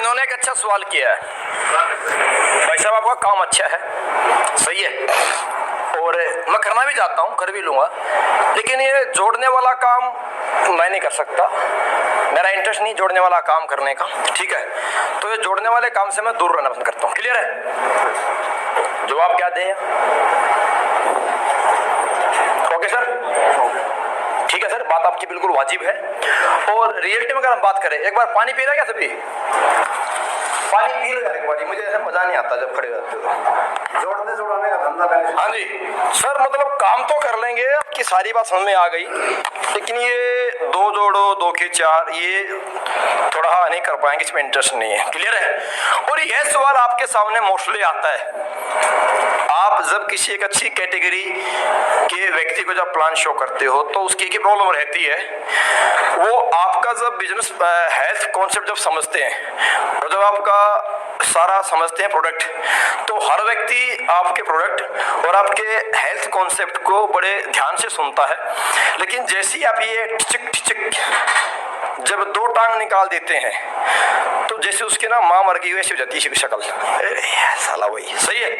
इन्होंने एक अच्छा सवाल किया है। भाई साहब आपका काम अच्छा है, सही है, और मैं करना भी चाहता हूँ, कर भी लूँगा, लेकिन ये जोड़ने वाला काम मैं नहीं कर सकता, मेरा इंटरेस्ट नहीं जोड़ने वाला काम करने का, ठीक है। तो ये जोड़ने वाले काम से मैं दूर रहना पसंद करता हूँ। क्लियर है? जवाब क्या दें? ओके सर, ठीक है सर, बात आपकी बिल्कुल वाजिब है। और रियलिटी में अगर हम बात करें, एक बार पानी पी रहे हैं क्या सभी? पानी पी लो यार एक बार, मुझे ऐसा मजा नहीं आता जब खड़े रहते हो। जोड़ने जोड़ने का धंधा करने। हाँ जी सर, मतलब काम तो कर लेंगे, आपकी सारी बात समझ में आ गई, लेकिन ये दो जोड़ो दो के चार ये थोड़ा नहीं कर पाएंगे, इसमें इंटरेस्ट नहीं है। क्लियर है? और यह सवाल आपके सामने मोस्टली आता है। आप जब किसी एक अच्छी कैटेगरी के व्यक्ति को जब प्लान शो करते हो तो उसकी एक प्रॉब्लम रहती है, वो आपका जब बिजनेस हेल्थ कॉन्सेप्ट जब समझते हैं और जब आपका सारा समझते हैं प्रोडक्ट, तो हर व्यक्ति आपके प्रोडक्ट और आपके हेल्थ कॉन्सेप्ट को बड़े ध्यान से सुनता है। लेकिन जैसे ही आप ये टिचक जब दो टांग निकाल देते हैं तो जैसे उसके ना माँ मर गई वैसी हो जाती है शक्ल, साला वही सही है।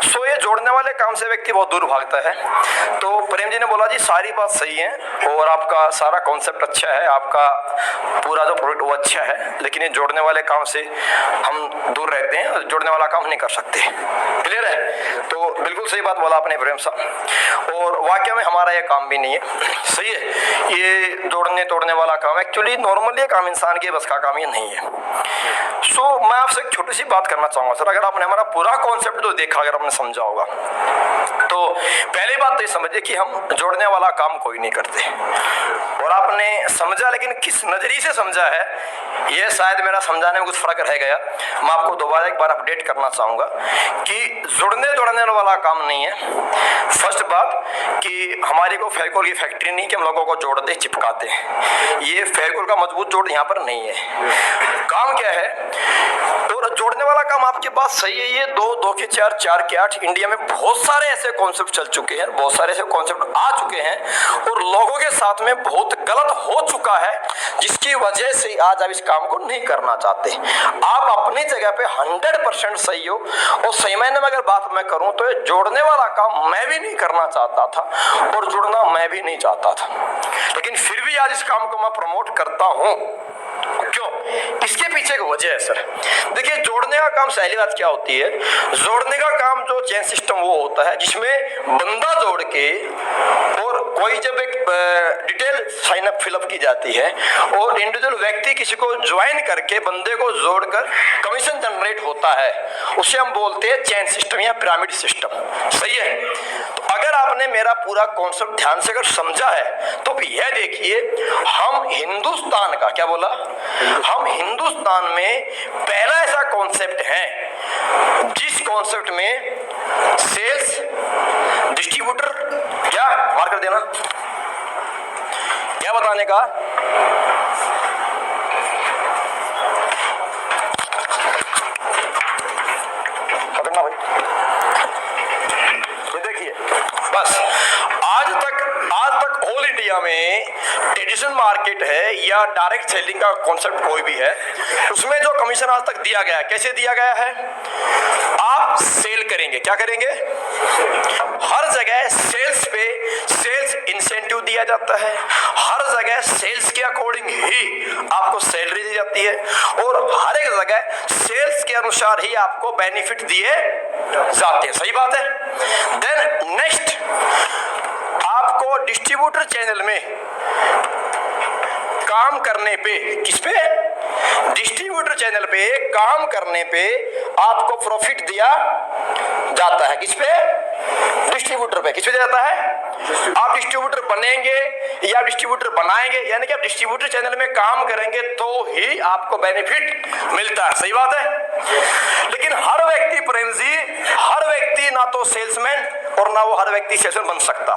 सो ये जोड़ने वाले काम से व्यक्ति बहुत दूर भागता है। तो प्रेम जी ने बोला जी सारी बात सही है और आपका सारा कॉन्सेप्ट अच्छा है, आपका पूरा जो प्रोडक्ट वो अच्छा है, लेकिन ये जोड़ने वाले काम से हम दूर रहते हैं, जोड़ने वाला काम नहीं कर सकते। क्लियर है? तो बिल्कुल सही बात बोला आपने प्रेम साहब, और वाकई में हमारा ये काम भी नहीं है, सही है। ये जोड़ने तोड़ने वाला काम एक्चुअली नॉर्मली काम इंसान के बस का काम ये नहीं है। सो मैं आपसे एक छोटी सी बात करना चाहूँगा सर, अगर आपने हमारा पूरा कॉन्सेप्ट जो देखा, अगर आपने समझा होगा, तो पहली बात तो ये समझिए कि हम जोड़ने वाला काम कोई नहीं करते। और आपने समझा, लेकिन किस नजरिए से समझा है ये शायद मेरा समझाने में कुछ फर्क रह गया। मैं आपको दोबारा एक बार अपडेट करना चाहूँगा कि जोड़ने तोड़ने वाला काम नहीं है। फर्स्ट बात कि हमारी को फेविकोल की फैक्ट्री नहीं कि हम लोगों को जोड़ते चिपकाते हैं, ये फेविकोल का मजबूत जोड़ यहाँ पर नहीं है। काम क्या है? और जोड़ने वाला काम आपके पास सही है, ये दो दो के चार, चार के आठ, इंडिया में बहुत सारे ऐसे कॉन्सेप्ट चल चुके हैं, बहुत सारे ऐसे कॉन्सेप्ट आ चुके हैं और लोगों के साथ में बहुत गलत हो चुका है, जिसकी वजह से आज आप इस काम को नहीं करना चाहते। आप अपनी जगह पे 100% सही हो, और सही मायने में अगर बात मैं करूं तो ये जोड़ने वाला काम मैं भी नहीं करना चाहता था और जुड़ना मैं भी नहीं चाहता था, लेकिन फिर भी आज इस काम को मैं प्रमोट करता हूं। क्यों? इसके पीछे की वजह है सर। देखिए, जोड़ने का काम पहली बात क्या होती है, जोड़ने का काम जो चेन सिस्टम वो होता है जिसमें बंदा जोड़ के और कोई जब एक डिटेल साइन अप फिलअप की जाती है और इंडिविजुअल व्यक्ति किसी को ज्वाइन करके बंदे को जोड़कर कमीशन जनरेट होता है, उसे हम बोलते हैं चेन सिस्टम या पिरामिड सिस्टम। सही है? तो अगर आपने मेरा पूरा कॉन्सेप्ट ध्यान से अगर समझा है तो यह देखिए, हम हिंदुस्तान का क्या बोला, हम हिंदुस्तान में पहला ऐसा कॉन्सेप्ट है जिस कॉन्सेप्ट में सेल्स डिस्ट्रीब्यूटर, क्या मार्क कर देना, क्या बताने का, पकड़ना भाई, ये देखिए बस आज तक ऑल इंडिया में ट्रेडिशनल मार्केट है या डायरेक्ट सेलिंग का कॉन्सेप्ट कोई भी है, उसमें जो कमीशन आज तक दिया गया है, कैसे दिया गया है, आप सेल करेंगे, क्या करेंगे, हर जगह सेल्स पे सेल्स इंसेंटिव दिया जाता है, हर जगह सेल्स के अकॉर्डिंग ही आपको सैलरी दी जाती है और हर एक जगह सेल्स के अनुसार ही आपको बेनिफिट दिए जाते हैं। सही बात है? देन नेक्स्ट, आपको डिस्ट्रीब्यूटर चैनल में काम करने पे, किस पे, डिस्ट्रीब्यूटर चैनल पे काम करने पे आपको प्रॉफिट दिया जाता है, किस पे, डिस्ट्रीब्यूटर पे। किस पे दिया जाता है? आप डिस्ट्रीब्यूटर बनेंगे या डिस्ट्रीब्यूटर बनाएंगे, यानी कि आप डिस्ट्रीब्यूटर चैनल में काम करेंगे तो ही आपको बेनिफिट मिलता है। सही बात है? लेकिन हर व्यक्ति प्रेम जी, हर व्यक्ति ना तो सेल्समैन और ना वो हर व्यक्ति सेल्समैन बन सकता,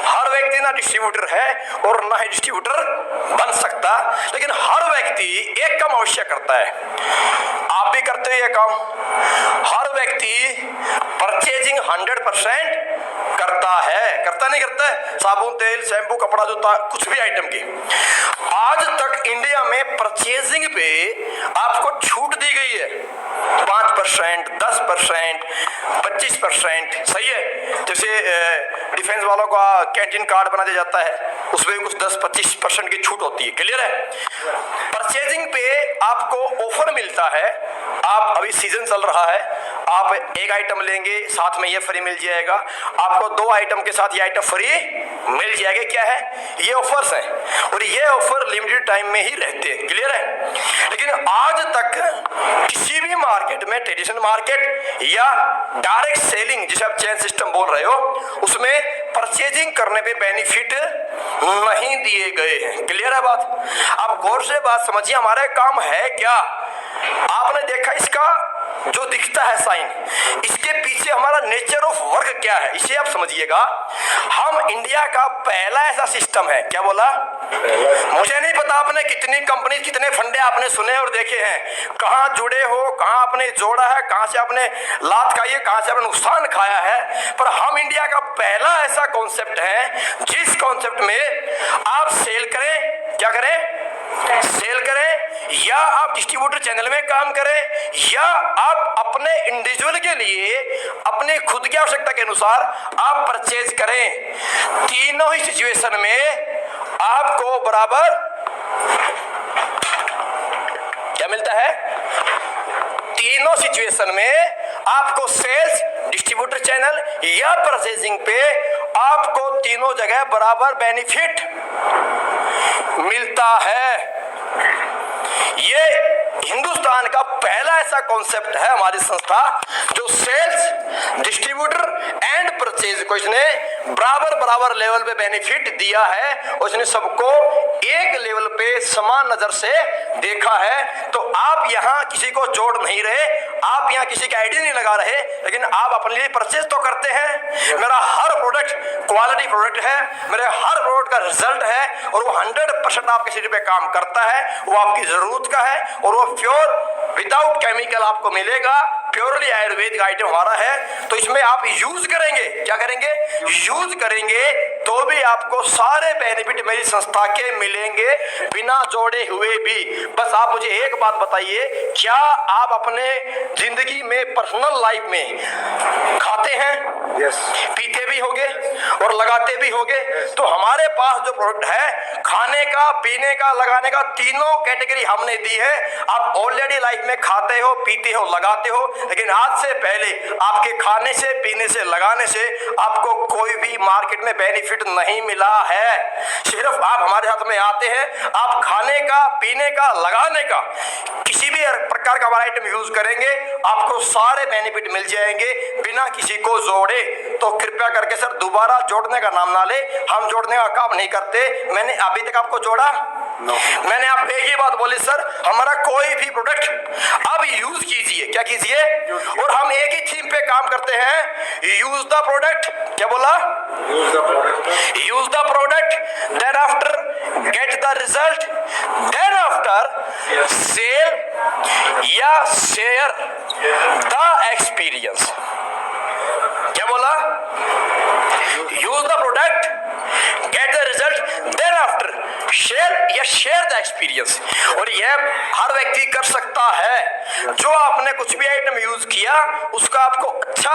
हर व्यक्ति ना डिस्ट्रीब्यूटर है और ना ही डिस्ट्रीब्यूटर बन सकता, लेकिन हर व्यक्ति एक काम अवश्य करता है, आप भी करते हैं ये काम, हर व्यक्ति परचेजिंग 100% करता है, करता नहीं करता है, साबुन, तेल, शैम्पू, कपड़ा, जूता, कुछ भी आइटम की। आज तक इंडिया में परचेजिंग पे आपको छूट डिफेंस वालों का कैंटीन कार्ड बना दिया जाता है, उसमें कुछ 10-25% की छूट होती है। क्लियर है? परचेजिंग पे आपको ऑफर मिलता है। आप अभी सीजन चल रहा है, आप एक आइटम लेंगे साथ में ये फ्री मिल जाएगा, आपको 2 आइटम के साथ ये आइटम फ्री मिल जाएगा। क्या है? ये ऑफर्स हैं और ये ऑफर लिमिटेड टाइम में ही रहते हैं। क्लियर है? लेकिन आज तक किसी भी मार्केट में, ट्रेडिशनल मार्केट या डायरेक्ट सेलिंग जिसे आप चेन सिस्टम बोल रहे हो, उसमें परचेजिंग करने पे बेनिफिट नहीं दिए गए हैं। क्लियर है बात? आप गौर से बात समझिए, हमारा काम है क्या? आपने देखा इसका जो दिखता है साइन, इसके पीछे हमारा नेचर ऑफ वर्क क्या है, इसे आप समझिएगा। हम इंडिया का पहला ऐसा सिस्टम है। क्या बोला? मुझे नहीं पता आपने कितनी कंपनी, कितने फंडे आपने सुने और देखे हैं, कहां जुड़े हो, कहां आपने जोड़ा है, कहां से आपने लात खाई है, कहां से आपने नुकसान खाया है, पर हम इंडिया का पहला ऐसा कॉन्सेप्ट है जिस कॉन्सेप्ट में आप सेल करें, क्या करें? सेल करें, या आप डिस्ट्रीब्यूटर चैनल में काम करें, या आप अपने इंडिविजुअल के लिए अपने खुद की आवश्यकता के अनुसार आप परचेज करें। तीनों ही सिचुएशन में आपको बराबर क्या मिलता है? तीनों सिचुएशन में आपको सेल्स, डिस्ट्रीब्यूटर चैनल या परचेजिंग पे आपको तीनों जगह बराबर बेनिफिट मिलता है। ये हिंदुस्तान का पहला ऐसा कॉन्सेप्ट है हमारी संस्था जो सेल्स, डिस्ट्रीब्यूटर एंड परचेज को इसने बराबर लेवल पे बेनिफिट दिया है और इसने सबको एक लेवल पे समान नजर से देखा है। तो आप यहाँ किसी को जोड़ नहीं रहे, आप यहाँ किसी की आईडी नहीं लगा रहे, लेकिन आप अपने लिए परचेज तो करते हैं। मेरा हर प्रोडक्ट क्वालिटी प्रोडक्ट है, मेरे हर प्रोडक्ट का रिजल्ट है और वो 100% आपके शरीर पे काम करता है, वो आपकी जरूरत का है और वो प्योर विदाउट केमिकल आपको मिलेगा। प्योरली आयुर्वेदिक आइटम हमारा है, तो इसमें आप यूज करेंगे, क्या करेंगे? यूज करेंगे तो भी आपको सारे बेनिफिट मेरी संस्था के मिलेंगे बिना जोड़े हुए भी। बस आप मुझे एक बात बताइए, क्या आप अपने जिंदगी में, पर्सनल लाइफ में खाते हैं? Yes. पीते भी होगे और लगाते भी होगे। तो हमारे पास जो प्रोडक्ट है, खाने का, पीने का, लगाने का, तीनों कैटेगरी हमने दी है। आप ऑलरेडी लाइफ में खाते हो, पीते हो, लगाते हो, लेकिन आज से पहले आपके खाने से, पीने से, लगाने से आपको कोई भी मार्केट में बेनिफिट नहीं मिला है। सिर्फ आप हमारे साथ में आते हैं, आप खाने का, पीने का, लगाने का किसी भी प्रकार का हमारा आइटम यूज करेंगे, आपको सारे बेनिफिट मिल जाएंगे बिना किसी को जोड़े। तो कृपया करके सर दोबारा जोड़ने का नाम ना ले, हम जोड़ने का काम नहीं करते। मैंने अभी तक आपको जोड़ा? No. मैंने आप एक ही बात बोली, सर हमारा कोई भी प्रोडक्ट अब यूज कीजिए। क्या कीजिए? और हम एक ही थीम पे काम करते हैं, यूज द प्रोडक्ट। क्या बोला? Use the product, then after get the result, then after sell या शेयर द एक्सपीरियंस। क्या बोला? Use the product, get the result, then after share या शेयर द एक्सपीरियंस। और यह हर व्यक्ति कर सकता है। जो आपने कुछ भी आइटम यूज किया उसका आपको अच्छा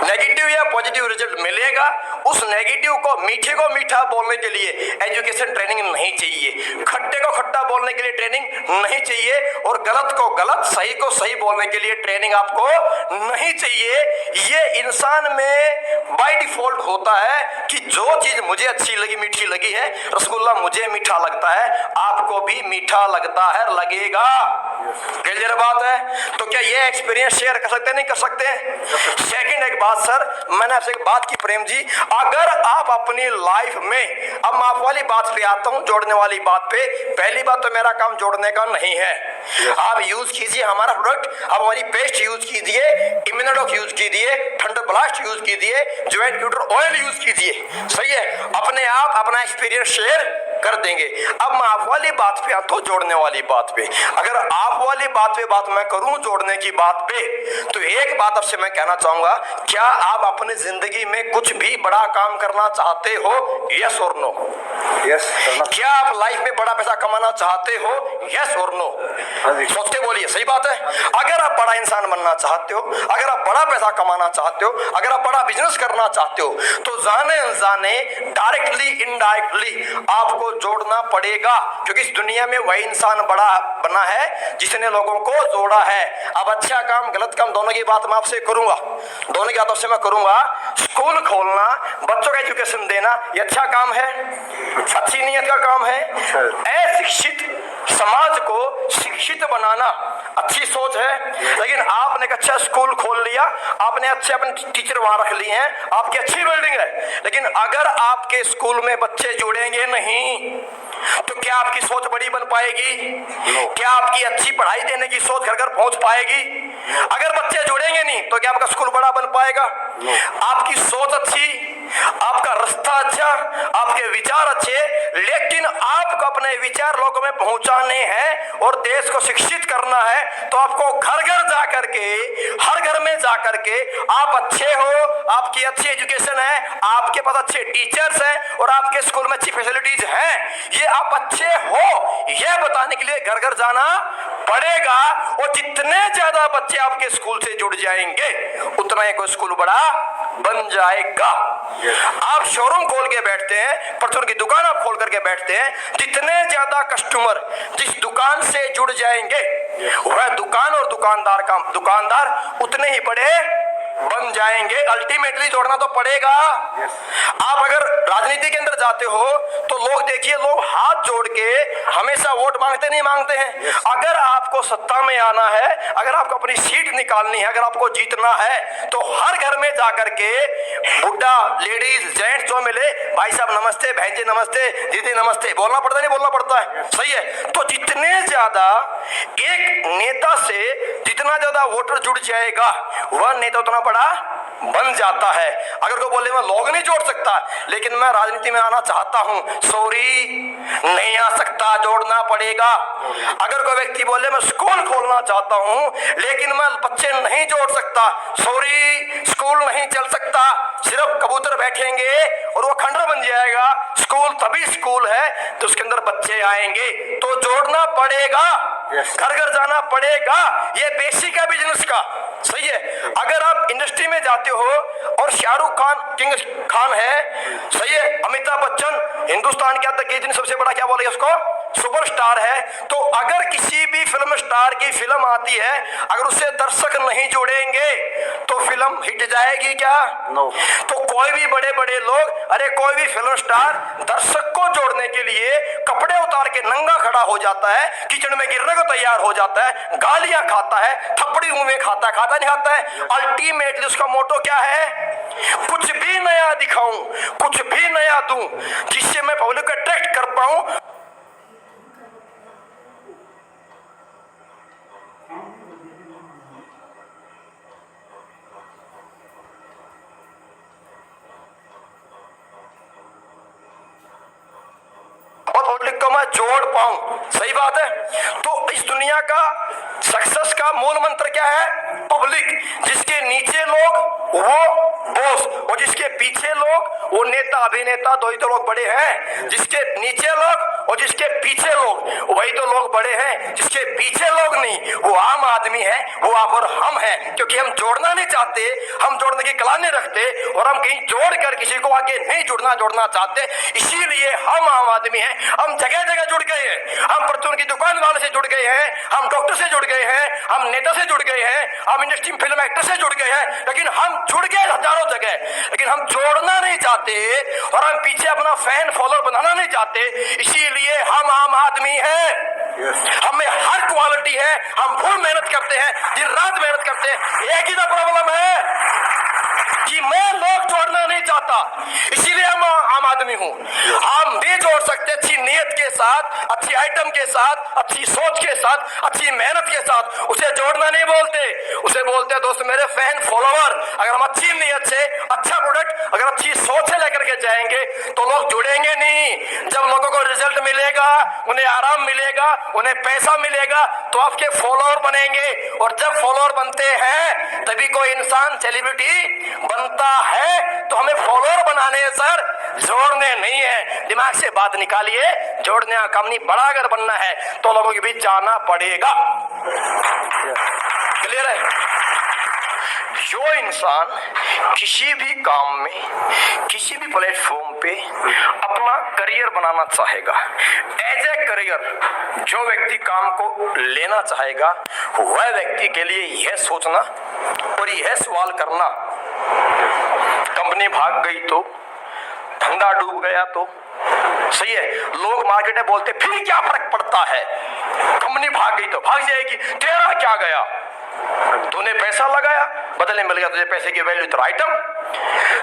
नेगेटिव या पॉजिटिव रिजल्ट मिलेगा। उस नेगेटिव को, मीठे को मीठा बोलने के लिए एजुकेशन ट्रेनिंग नहीं चाहिए, खट्टे को खट्टा बोलने के लिए ट्रेनिंग नहीं चाहिए, और गलत को गलत, सही को सही बोलने के लिए ट्रेनिंग आपको नहीं चाहिए। ये इंसान में बाय डिफॉल्ट होता है कि जो चीज मुझे अच्छी लगी, मीठी लगी है, रसगुल्ला मुझे मीठा लगता है, आपको भी मीठा लगता है, लगेगा। क्लियर बात है? तो क्या ये एक्सपीरियंस शेयर कर सकते हैं? नहीं कर सकते? सेकंड एक बात सर, मैंने आपसे एक बात की प्रेम जी, अगर आप अपनी लाइफ में, अब माप वाली बात पे आता हूं, जोड़ने वाली बात पे। पहली बात तो मेरा काम जोड़ने का नहीं है। आप यूज कीजिए हमारा प्रोडक्ट, आप हमारी पेस्ट यूज कीजिए, इम्यूनोडॉक यूज कीजिए, थंडर ब्लास्ट यूज कीजिए, ज्वाइंट क्यूटर ऑयल यूज कीजिए। सही है? अपने आप अपना एक्सपीरियंस शेयर कर देंगे। अब मैं आप वाली बात पे आता हूं, जोड़ने वाली बात पे। अगर आप वाली बात पे बात मैं करूं जोड़ने की बात पे, तो एक बात आपसे मैं कहना चाहूंगा, क्या आप अपनी जिंदगी में कुछ भी बड़ा काम करना चाहते हो? यस और नो? यस। क्या आप लाइफ में बड़ा पैसा कमाना चाहते हो? यस और नो? सोच के बोलिए, सही बात है। अगर आप बड़ा इंसान बनना चाहते हो, अगर आप बड़ा पैसा कमाना चाहते हो, अगर आप बड़ा बिजनेस करना चाहते हो, तो जाने अनजाने, डायरेक्टली इनडायरेक्टली आपको जोड़ना पड़ेगा, क्योंकि इस दुनिया में वही इंसान बड़ा बना है जिसने लोगों को जोड़ा है। अब अच्छा काम गलत काम दोनों की बात मैं आपसे करूंगा, दोनों की बात आपसे मैं करूंगा। स्कूल खोलना, बच्चों को एजुकेशन देना, ये अच्छा काम है, अच्छी नीयत का काम है। अशिक्षित समाज को शिक्षित बनाना अच्छी सोच है। लेकिन आपने एक अच्छा स्कूल खोल लिया, आपने अच्छे अपने टीचर वहां रख लिए हैं, आपकी अच्छी बिल्डिंग है, लेकिन अगर आपके स्कूल में बच्चे जुड़ेंगे नहीं तो क्या आपकी सोच बड़ी बन पाएगी? क्या आपकी अच्छी पढ़ाई देने की सोच घर घर पहुंच पाएगी? अगर बच्चे जुड़ेंगे नहीं तो क्या आपका स्कूल बड़ा बन पाएगा? आपकी सोच अच्छी, आपका रास्ता अच्छा, आपके विचार अच्छे, लेकिन आपको अपने विचार लोगों में पहुंचाने हैं और देश को शिक्षित करना है, तो आपको घर घर जाकर के, हर घर में जाकर के आप अच्छे हो, आपकी अच्छी एजुकेशन है, आपके पास अच्छे टीचर्स हैं और आपके स्कूल में अच्छी फैसिलिटीज हैं, ये आप अच्छे हो यह बताने के लिए घर घर जाना पड़ेगा। और जितने ज्यादा बच्चे आपके स्कूल से जुड़ जाएंगे उतना ही कोई स्कूल बड़ा बन जाएगा। आप शोरूम खोल के बैठते हैं, परचून की दुकान आप खोल करके बैठते हैं, जितने ज्यादा कस्टमर जिस दुकान से जुड़ जाएंगे वह दुकान और दुकानदार उतने ही बड़े बन जाएंगे। अल्टीमेटली जोड़ना तो पड़ेगा। आप अगर राजनीति के अंदर जाते हो तो लोग देखिए, लोग हाथ जोड़ के हमेशा वोट मांगते नहीं मांगते हैं। अगर आपको सत्ता में आना है, अगर आपको अपनी सीट निकालनी है, अगर आपको जीतना है, तो हर घर में जाकर के बुढ़ा लेडीज जेंट्स जो मिले, भाई साहब नमस्ते, बहन जी नमस्ते, दीदी नमस्ते, बोलना पड़ता नहीं बोलना पड़ता है? सही है। तो जितने ज्यादा एक नेता से जितना ज्यादा वोटर जुड़ जाएगा वह नेता उतना बड़ा बन जाता है। अगर कोई बोले मैं लोग नहीं जोड़ सकता लेकिन मैं राजनीति में आना चाहता हूं, सॉरी नहीं आ सकता, जोड़ना पड़ेगा। अगर कोई व्यक्ति बोले मैं स्कूल खोलना चाहता हूं लेकिन मैं बच्चे नहीं जोड़ सकता, सॉरी स्कूल नहीं चल सकता, सिर्फ कबूतर बैठेंगे और वो खंडर बन जाएगा। स्कूल तभी स्कूल है तो उसके अंदर बच्चे आएंगे, तो जोड़ना पड़ेगा, घर घर जाना पड़ेगा। ये बेसिक है बिजनेस का, सही है। अगर आप इंडस्ट्री में जाते हो और शाहरुख खान किंग खान है, सही है, अमिताभ बच्चन हिंदुस्तान के अंदर के सबसे बड़ा क्या बोलेगा उसको, सुपरस्टार है, तो अगर किसी भी फिल्म स्टार की फिल्म आती है, अगर उससे दर्शक नहीं जुड़ेंगे तो फिल्म हिट जाएगी क्या? नो। तो कोई भी बड़े बड़े लोग, अरे कोई भी फिल्म स्टार दर्शक को जोड़ने के लिए कपड़े उतार के नंगा खड़ा हो जाता है, किचन में गिरने को तैयार हो जाता है, गालियां खाता है, थप्पड़ी मुंह में खाता नहीं खाता है। अल्टीमेटली उसका मोटो क्या है? कुछ भी नया दिखाऊं, कुछ भी नया दूं जिससे मैं पब्लिक को अट्रैक्ट कर पाऊं। पब्लिक को मैं जोड़ पाऊं, सही बात है। तो इस दुनिया का सक्सेस का मूल मंत्र क्या है? पब्लिक। जिसके नीचे लोग वो बॉस और जिसके पीछे लोग वो नेता अभिनेता, दो ही तो लोग बड़े हैं। जिसके नीचे लोग और जिसके पीछे लोग वही तो लोग बड़े हैं। जिसके पीछे लोग नहीं वो आम आदमी है, वो आप और हम हैं, क्योंकि हम जोड़ना नहीं चाहते, हम जोड़ने की कला नहीं रखते और हम कहीं जोड़ कर किसी को आगे नहीं जोड़ना चाहते। इसीलिए हम आम आदमी हैं, हम जगह जगह जुड़ गए हैं, हम परचून की दुकान वाले से जुड़ गए हैं, हम डॉक्टर से जुड़ गए हैं, हम नेता से जुड़ गए हैं, हम इंडस्ट्री में फिल्म एक्टर से जुड़ गए हैं, लेकिन हम जुड़ गए हजारों जगह, लेकिन हम जोड़ना नहीं चाहते और हम पीछे अपना फैन फॉलोअर बनाना नहीं चाहते। इसीलिए हम आम आदमी हैं, हमें हर क्वालिटी है, हम फुल मेहनत करते हैं, दिन रात मेहनत करते हैं। एक ही तो प्रॉब्लम है कि मैं लोग जोड़ना नहीं चाहता, इसीलिए हम आम आदमी हूं। हम भी जोड़ सकते अच्छी नीयत के साथ, अच्छी आइटम के साथ, अच्छी सोच के साथ, अच्छी मेहनत के साथ। उसे जोड़ना नहीं बोलते, उसे बोलते दोस्त मेरे फैन फॉलोअर। अगर हम अच्छी नीयत से अच्छा प्रोडक्ट, अगर अच्छी सोच से लेकर के जाएंगे तो लोग जुड़ेंगे नहीं। जब लोगों को को रिजल्ट मिलेगा, उन्हें आराम मिलेगा, उन्हें पैसा मिलेगा, तो आपके फॉलोअर बनेंगे। और जब फॉलोअर बनते हैं तभी कोई इंसान सेलिब्रिटी बनता है। तो हमें फॉलोअर बनाने हैं सर, जोड़ने नहीं है। दिमाग से बात निकालिए, जोड़ने का काम नहीं। बड़ा अगर बनना है तो लोगों के बीच जाना पड़ेगा। क्लियर है? जो इंसान किसी भी काम में, किसी भी प्लेटफॉर्म पे अपना करियर बनाना चाहेगा, एज ए करियर जो व्यक्ति काम को लेना चाहेगा, वह व्यक्ति के लिए यह सोचना और यह सवाल करना, कंपनी भाग गई तो, धंधा डूब गया तो, सही है। लोग मार्केट में बोलते फिर क्या फर्क पड़ता है, कंपनी भाग गई तो भाग जाएगी, तेरा क्या गया, तूने पैसा लगाया, बदले मिल गया तुझे पैसे की वैल्यू, तेरा आइटम।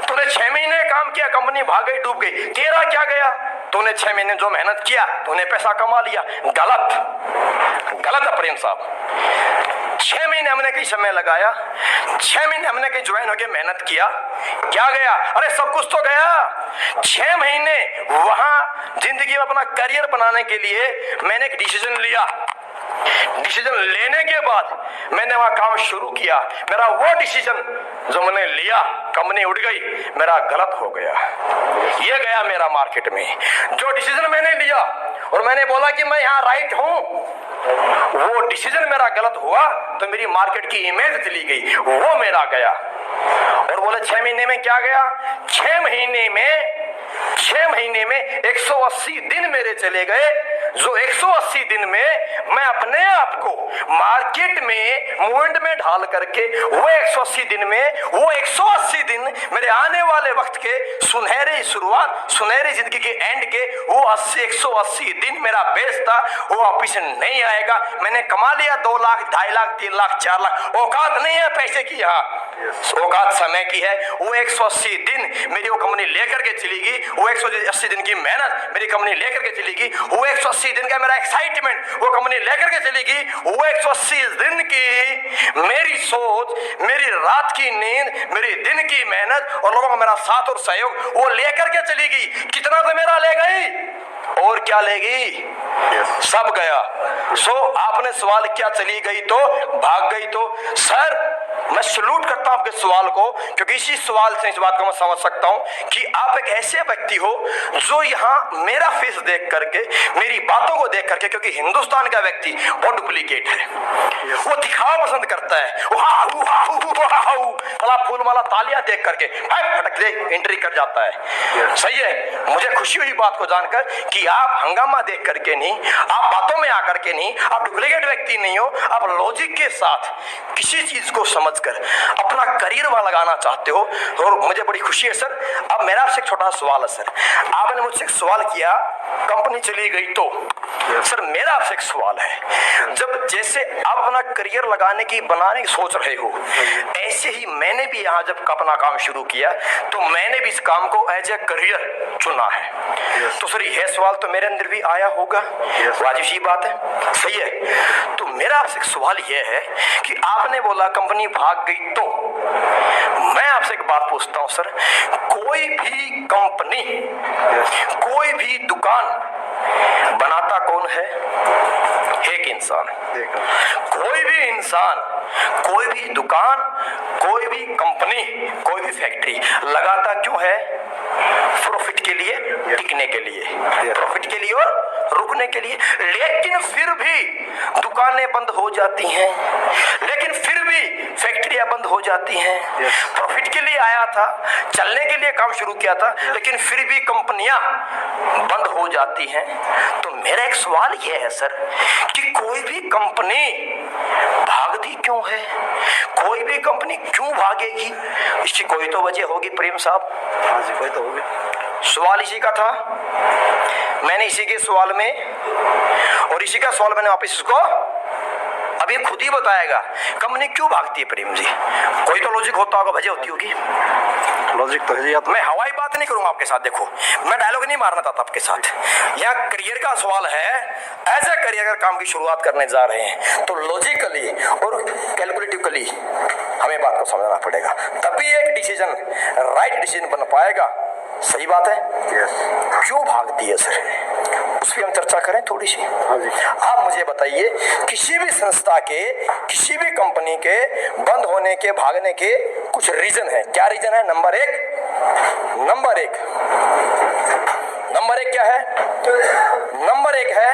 तूने 6 महीने काम किया, कंपनी भाग गई, डूब गई, तेरा क्या गया, तूने 6 महीने जो मेहनत किया, तूने पैसा कमा लिया। गलत है प्रेम साहब। 6 महीने हमने कहीं समय लगाया, 6 महीने हमने कहीं ज्वाइन होकर मेहनत किया, क्या गया? अरे सब कुछ तो गया। 6 महीने वहां जिंदगी में अपना करियर बनाने के लिए मैंने एक डिसीजन लिया। डिसीजन लेने के बाद मैंने वहां काम शुरू किया। मेरा वो डिसीजन जो मैंने लिया, कंपनी उड़ गई, मेरा गलत हो गया। ये गया मेरा मार्केट में। जो डिसीजन मैंने लिया और मैंने बोला कि मैं यहाँ राइट हूं, वो डिसीजन मेरा गलत हुआ तो मेरी मार्केट की इमेज चली गई, वो मेरा गया। और बोले 6 महीने में क्या गया? 6 महीने में 180 दिन मेरे चले गए, जो 180 दिन में मैं अपने आप को मार्केट में मूवमेंट में ढाल करके वो 180 दिन में, वो 180 दिन मेरे आने वाले वक्त के सुनहरी शुरुआत, सुनहरी जिंदगी के एंड के वो 180 दिन मेरा बेस था, वो वापिस नहीं आएगा। मैंने कमा लिया 2 लाख, 2.5 लाख, 3 लाख, 4 लाख। औकात नहीं है पैसे की, यहाँ औकात समय की है। वो 180 दिन मेरी वो कंपनी लेकर के चलेगी, वो 180 दिन की मेहनत मेरी कंपनी लेकर के चलेगी, वो 180 दिन का मेरा एक्साइटमेंट वो कंपनी लेकर के चलेगी, वो 180 दिन की मेरी सोच, मेरी रात की नींद, मेरी दिन की मेहनत और लोगों का मेरा साथ और सहयोग वो लेकर के चलेगी। कितना तो मेरा ले गई और क्या लेगी? सब गया। आपने सवाल किया चली गई तो, भाग गई तो। सर मैं सलूट करता हूं आपके सवाल को, क्योंकि इसी सवाल से इस बात को मैं समझ सकता हूं कि आप एक ऐसे व्यक्ति हो जो यहाँ मेरा फेस देख करके, मेरी बातों को देख करके, क्योंकि हिंदुस्तान का व्यक्ति बहुत डुप्लीकेट है, वो दिखावा पसंद करता है, फूल माला तालियां देख करके फटक दे एंट्री कर जाता है। सही है, मुझे खुशी हुई बात को जानकर कि आप हंगामा देख करके नहीं, आप बातों में आकर के नहीं, आप डुप्लीकेट व्यक्ति नहीं हो, आप लॉजिक के साथ किसी चीज को समझकर अपना करियर वहां लगाना चाहते हो, और मुझे बड़ी खुशी है सर। अब मेरा आपसे एक छोटा सवाल है सर, आपने मुझसे एक सवाल किया कंपनी चली गई तो, सर मेरा आपसे एक सवाल है, जब जैसे आप अपना करियर लगाने की बनाने की सोच रहे हो, ऐसे ही मैंने भी यहाँ जब अपना काम शुरू किया तो मैंने भी इस काम को एज ए करियर चुना है। तो सर यह सवाल तो मेरे अंदर भी आया होगा, वाजिब सी बात है, सही है। तो मेरा आपसे एक सवाल यह है कि आपने बोला कंपनी भाग गई तो, मैं आपसे एक बात पूछता हूं सर, कोई भी कंपनी, कोई भी दुकान बनाता कौन है? एक इंसान। कोई भी इंसान, कोई भी दुकान, कोई भी कंपनी, कोई भी फैक्ट्री लगाता क्यों है? प्रॉफिट के लिए, टिकने के लिए, प्रॉफिट के लिए और रुकने के लिए। लेकिन फिर भी दुकानें बंद हो जाती हैं, लेकिन फिर भी फैक्ट्रियां बंद हो जाती हैं। प्रॉफिट के लिए आया था, चलने के लिए काम शुरू किया था, लेकिन फिर भी कंपनियां बंद हो जाती हैं। तो मेरा एक सवाल यह है सर कि कोई भी कंपनी भागती क्यों है? कोई भी कंपनी क्यों भागेगी? इसकी कोई तो वजह होगी प्रेम साहब। हाँ जी, कोई तो होगी। सवाल इसी का था, मैंने इसी के सवाल में, और इसी का सवाल मैंने वापस इसको अभी खुद ही बताएगा कंपनी क्यों भागती है प्रेम जी। कोई तो लॉजिक होता होगा, वजह होती होगी। लॉजिक तो है। मैं हवाई बात नहीं करूंगा आपके साथ, देखो मैं डायलॉग नहीं मारना चाहता आपके साथ। यहाँ करियर का सवाल है, एज ए करियर अगर काम की शुरुआत करने जा रहे हैं तो लॉजिकली और कैलकुलेटिवली हमें बात को समझना पड़ेगा, तभी एक डिसीजन राइट डिसीजन बन पाएगा। सही बात है। यस। क्यों भागती है सर, उस पर हम चर्चा करें थोड़ी सी। हाँ जी। आप मुझे बताइए, किसी भी संस्था के, किसी भी कंपनी के बंद होने के, भागने के कुछ रीजन है। क्या रीजन है? नंबर एक क्या है? नंबर एक है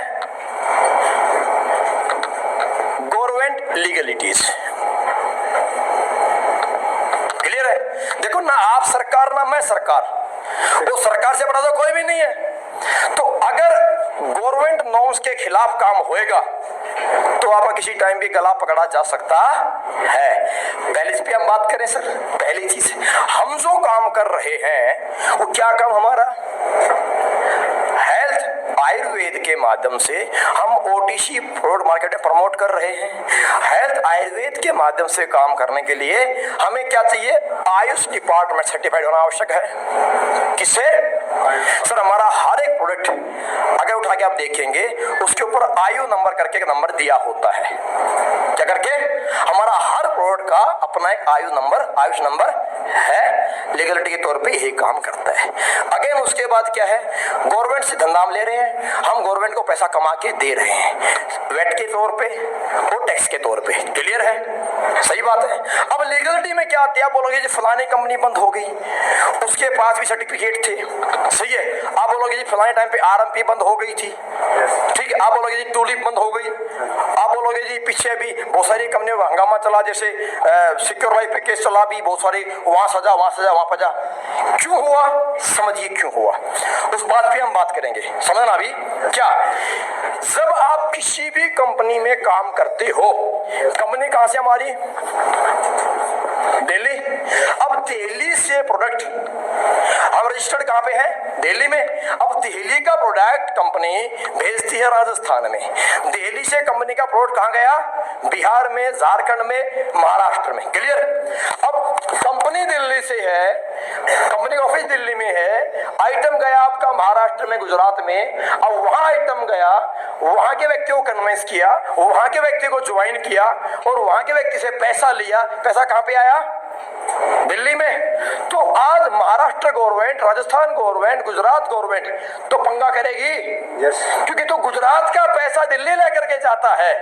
गवर्नमेंट लीगलिटीज। क्लियर है? देखो ना, आप सरकार ना मैं सरकार, वो सरकार से बड़ा तो कोई भी नहीं है। तो अगर गवर्नमेंट नॉर्म्स के खिलाफ काम होएगा तो आपका किसी टाइम भी गला पकड़ा जा सकता है। पहले इस पे हम बात करें सर। पहली चीज, हम जो काम कर रहे हैं वो क्या काम हमारा? हेल्थ आयुर्वेद के माध्यम से हम ओटीसी प्रोडक्ट मार्केट में प्रमोट कर रहे हैं। हेल्थ आयुर्वेद के माध्यम से काम करने के लिए हमें क्या चाहिए? आयुष डिपार्टमेंट सर्टिफाइड होना आवश्यक है। किससे? सर, हमारा हर एक प्रोडक्ट अगर उठा के आप देखेंगे उसके ऊपर आयु नंबर करके एक नंबर दिया होता है। क्या करके? हमारा हर प्रोडक्ट का अपना एक आयुष नंबर है। लीगलिटी के तौर पे यही काम करता है। अगेन उसके बाद क्या है? गवर्नमेंट से धंधा हम ले रहे हैं, हम गवर्नमेंट को पैसा कमा के दे रहे हैं, वेट के तौर पे और टैक्स के तौर पे। क्लियर है? सही बात है। अब लीगलिटी में क्या आती है? आप बोलोगे जी फलानी कंपनी बंद हो गई, उसके पास भी सर्टिफिकेट थे, सही है। आप बोलोगे जी फलाने टाइम पे आरएमपी बंद हो गई थी, ठीक है। आप बोलोगे जी टूलिप बंद हो गई। आप बोलोगे जी पीछे भी बहुत सारी कंपनियों में हंगामा चला, जैसे सिक्योर लाइफ पे केस चला भी, बहुत सारी वहां सजा वहां पजा। क्यों हुआ? समझिए क्यों हुआ, उस बात पे हम बात करेंगे। समझना अभी क्या? जब आप किसी भी कंपनी में काम करते हो, कंपनी कहां से हमारी? दिल्ली। अब दिल्ली से प्रोडक्ट हम रजिस्टर्ड कहां पे है? दिल्ली में। अब दिल्ली का प्रोडक्ट कंपनी भेजती है राजस्थान में। दिल्ली से कंपनी का प्रोडक्ट कहां गया? बिहार में, झारखंड में, महाराष्ट्र में। क्लियर? अब कंपनी दिल्ली से है, कंपनी का ऑफिस दिल्ली में है, आइटम गया आपका महाराष्ट्र में, गुजरात में। अब वहां आइटम गया, वहां के व्यक्ति को कन्विंस किया, वहां के व्यक्ति को ज्वाइन किया और वहां के व्यक्ति से पैसा लिया। पैसा कहां पे आया? दिल्ली में। तो आज Maharashtra government, Rajasthan government, Gujarat government तो पंगा करेगी। यस। क्योंकि तो गुजरात का पैसा दिल्ली लेकर के जाता है,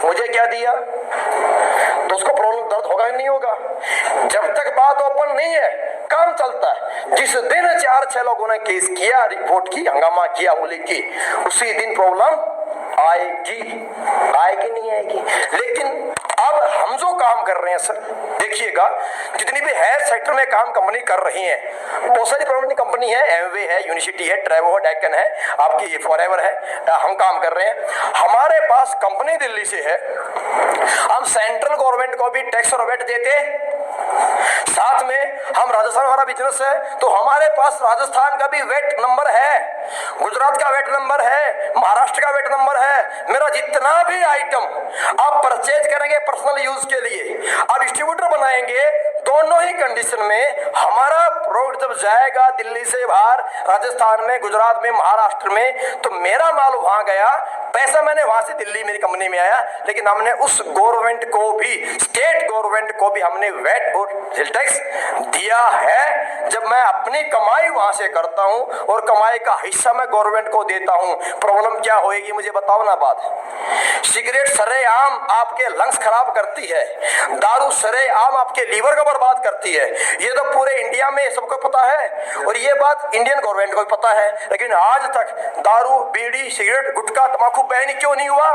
मुझे क्या दिया, तो उसको प्रॉब्लम दर्द होगा नहीं होगा? जब तक बात ओपन नहीं है काम चलता है। जिस दिन 4-6 लोगों ने केस किया, रिपोर्ट की, हंगामा किया, बोली की, उसी दिन प्रॉब्लम आएगी नहीं आएगी। लेकिन अब हम जो काम कर रहे हैं सर, देखिएगा जितनी भी हेल्थ सेक्टर में काम कंपनी कर रही है, बहुत सारी प्रमुख कंपनी है, एमवे है, यूनिवर्सिटी है, ट्रेवो है, डेक्कन है, आपकी फॉरएवर है, हम काम कर रहे हैं। हमारे पास कंपनी दिल्ली से है, हम सेंट्रल गवर्नमेंट को भी टैक्स और वेट देते, साथ में हम राजस्थान हमारा बिजनेस है तो हमारे पास राजस्थान का भी वेट नंबर है, गुजरात का वेट नंबर है, महाराष्ट्र का वेट नंबर है। मेरा जितना भी आइटम आप परचेज करेंगे पर्सनल यूज के लिए, आप डिस्ट्रीब्यूटर बनाएंगे, दोनों ही कंडीशन में हमारा प्रोडक्ट जब जाएगा दिल्ली से बाहर, राजस्थान में, गुजरात में, महाराष्ट्र में, तो मेरा माल वहां गया, पैसा मैंने वहां से दिल्ली मेरी कंपनी में आया, लेकिन हमने उस गवर्नमेंट को भी, स्टेट गवर्नमेंट को भी हमने वेट और सेल टैक्स दिया है। जब मैं अपनी कमाई वहां से करता हूं और कमाई का हिस्सा मैं गवर्नमेंट को देता हूं, प्रॉब्लम क्या होएगी मुझे बताओ ना बात। सिगरेट सरेआम आपके लंग्स खराब करती है, दारू सरेआम आपके लीवर को बर्बाद करती है, ये तो पूरे इंडिया में सबको पता है और ये बात इंडियन गवर्नमेंट को भी पता है। लेकिन आज तक दारू, बीड़ी, सिगरेट, गुटखा, तंबाकू बैन क्यों नहीं हुआ?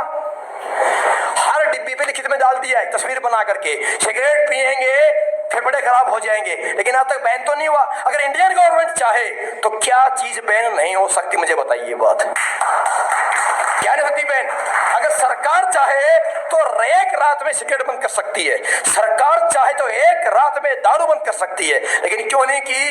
हर डिब्बी पे लिखित में डाल दिया है तस्वीर बना करके, सिगरेट पिएंगे फेफड़े खराब हो जाएंगे, लेकिन आज तक बैन तो नहीं हुआ। अगर इंडियन गवर्नमेंट चाहे तो क्या चीज बैन नहीं हो सकती, मुझे बताइए बात। क्या नहीं होती बैन? अगर सरकार चाहे तो एक रात में सिगरेट बंद कर सकती है, सरकार चाहे तो एक रात में दारू बंद कर सकती है, लेकिन क्यों नहीं की?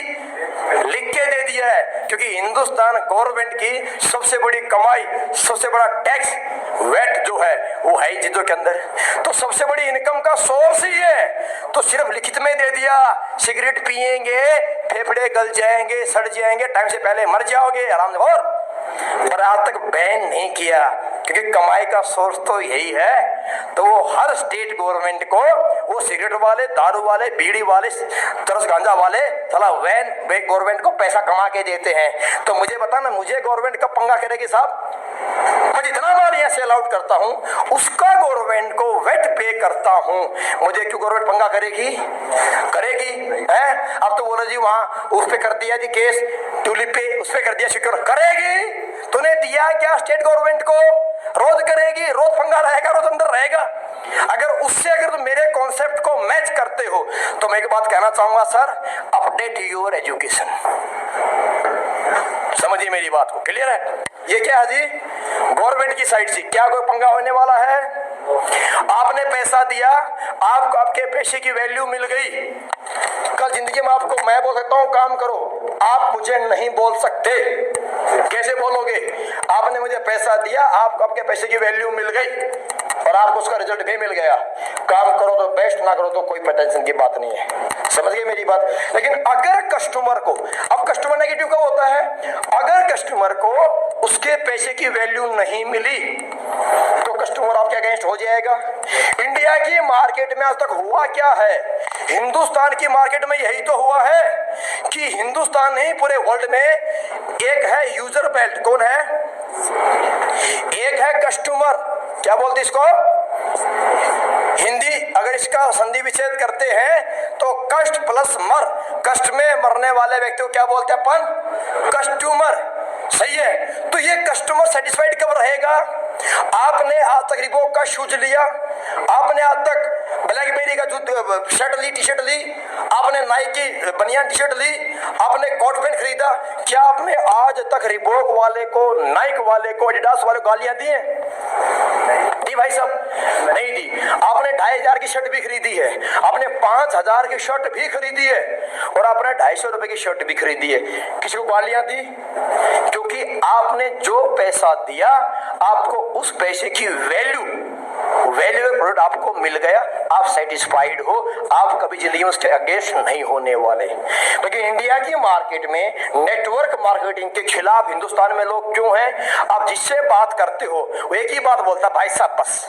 लिख के दे दिया है, क्योंकि हिंदुस्तान गवर्नमेंट की सबसे बड़ी कमाई, सबसे बड़ा टैक्स वेट जो है वो है चीजों के अंदर, तो सबसे बड़ी इनकम का सोर्स ही है। तो सिर्फ लिखित में दे दिया, सिगरेट पिएंगे फेफड़े गल जाएंगे, सड़ जाएंगे, टाइम से पहले मर जाओगे आराम से, और आज तक बैन नहीं किया। क्योंकि कमाई का सोर्स तो यही है। तो वो हर स्टेट गवर्नमेंट को, वो सिगरेट वाले, दारू वाले, बीड़ी वाले, तरस गांजा वाले, साला वैन गवर्नमेंट को पैसा कमा के देते हैं। तो मुझे बता ना, मुझे गवर्नमेंट कब पंगा करेगी साहब? मैं जितना माल यहाँ सेल आउट करता हूँ उसका गवर्नमेंट को वेट पे करता हूँ, मुझे क्यों गवर्नमेंट पंगा करेगी? है? अब तो बोलो जी वहां उस पे कर दिया जी केस, ट्यूलिप पे उस पे कर दिया सिक्योर, करेगी? तूने दिया क्या स्टेट गवर्नमेंट को? रोज करेगी, रोज पंगा रहेगा, रोज अंदर रहेगा। अगर उससे अगर तुम मेरे कॉन्सेप्ट को मैच करते हो तो मैं एक बात कहना चाहूंगा सर, अपडेट योर एजुकेशन। समझिए मेरी बात को, क्लियर है? ये क्या है जी? गवर्नमेंट की साइड से क्या कोई पंगा होने वाला है? आपने पैसा दिया, आपको आपके पैसे की वैल्यू मिल गई। कल जिंदगी में आपको मैं बोल सकता हूं काम करो, आप मुझे नहीं बोल सकते। कैसे बोलोगे? आपने मुझे पैसा दिया, आपको आपके पैसे की वैल्यू मिल गई और आपको उसका रिजल्ट भी मिल गया। काम करो तो बेस्ट, ना करो तो कोई टेंशन की बात नहीं है। समझ गए मेरी बात? लेकिन अगर कस्टमर को, अब कस्टमर नेगेटिव कब होता है? अगर कस्टमर को उसके पैसे की वैल्यू नहीं मिली तो कस्टमर आपके अगेंस्ट हो जाएगा। इंडिया की मार्केट में आज तक हुआ क्या है? हिंदुस्तान की मार्केट में यही तो हुआ है कि हिंदुस्तान नहीं पूरे वर्ल्ड में एक है यूजर बेल्ट। कौन है? एक है कस्टमर। क्या बोलते इसको? हिंदी अगर इसका संधि विच्छेद करते हैं तो कष्ट प्लस मर, कष्ट में मरने वाले व्यक्ति को क्या बोलते हैं अपन? कस्टमर। सही है? तो ये कस्टमर सेटिस्फाइड कब रहेगा? आपने आज तक रिबॉक का शूज लिया, आपने आज तक ब्लैकबेरी का शर्ट ली, टी शर्ट ली, आपने नाइक की बनियान टी शर्ट ली, आपने कोट पेंट खरीदा, क्या आपने आज तक रिबॉक वाले को, नाइक वाले को, एडिडास वाले को गालियां दी हैं? दी भाई साहब? नहीं दी। आपने 2500 की शर्ट भी खरीदी है, आपने 5000 की शर्ट भी खरीदी है और आपने 250 रुपए की शर्ट भी खरीदी है। किसी को गालियां दी? क्योंकि आपने जो पैसा दिया, आपको उस पैसे की वैल्यूएबल प्रोडक्ट आपको मिल गया, आप सेटिस्फाइड हो, आप कभी जिंदगी में उसके अगेंस्ट नहीं होने वाले। लेकिन इंडिया की मार्केट में नेटवर्क मार्केटिंग के खिलाफ हिंदुस्तान में लोग क्यों हैं? आप जिससे बात करते हो वो एक ही बात बोलता, भाई साहब बस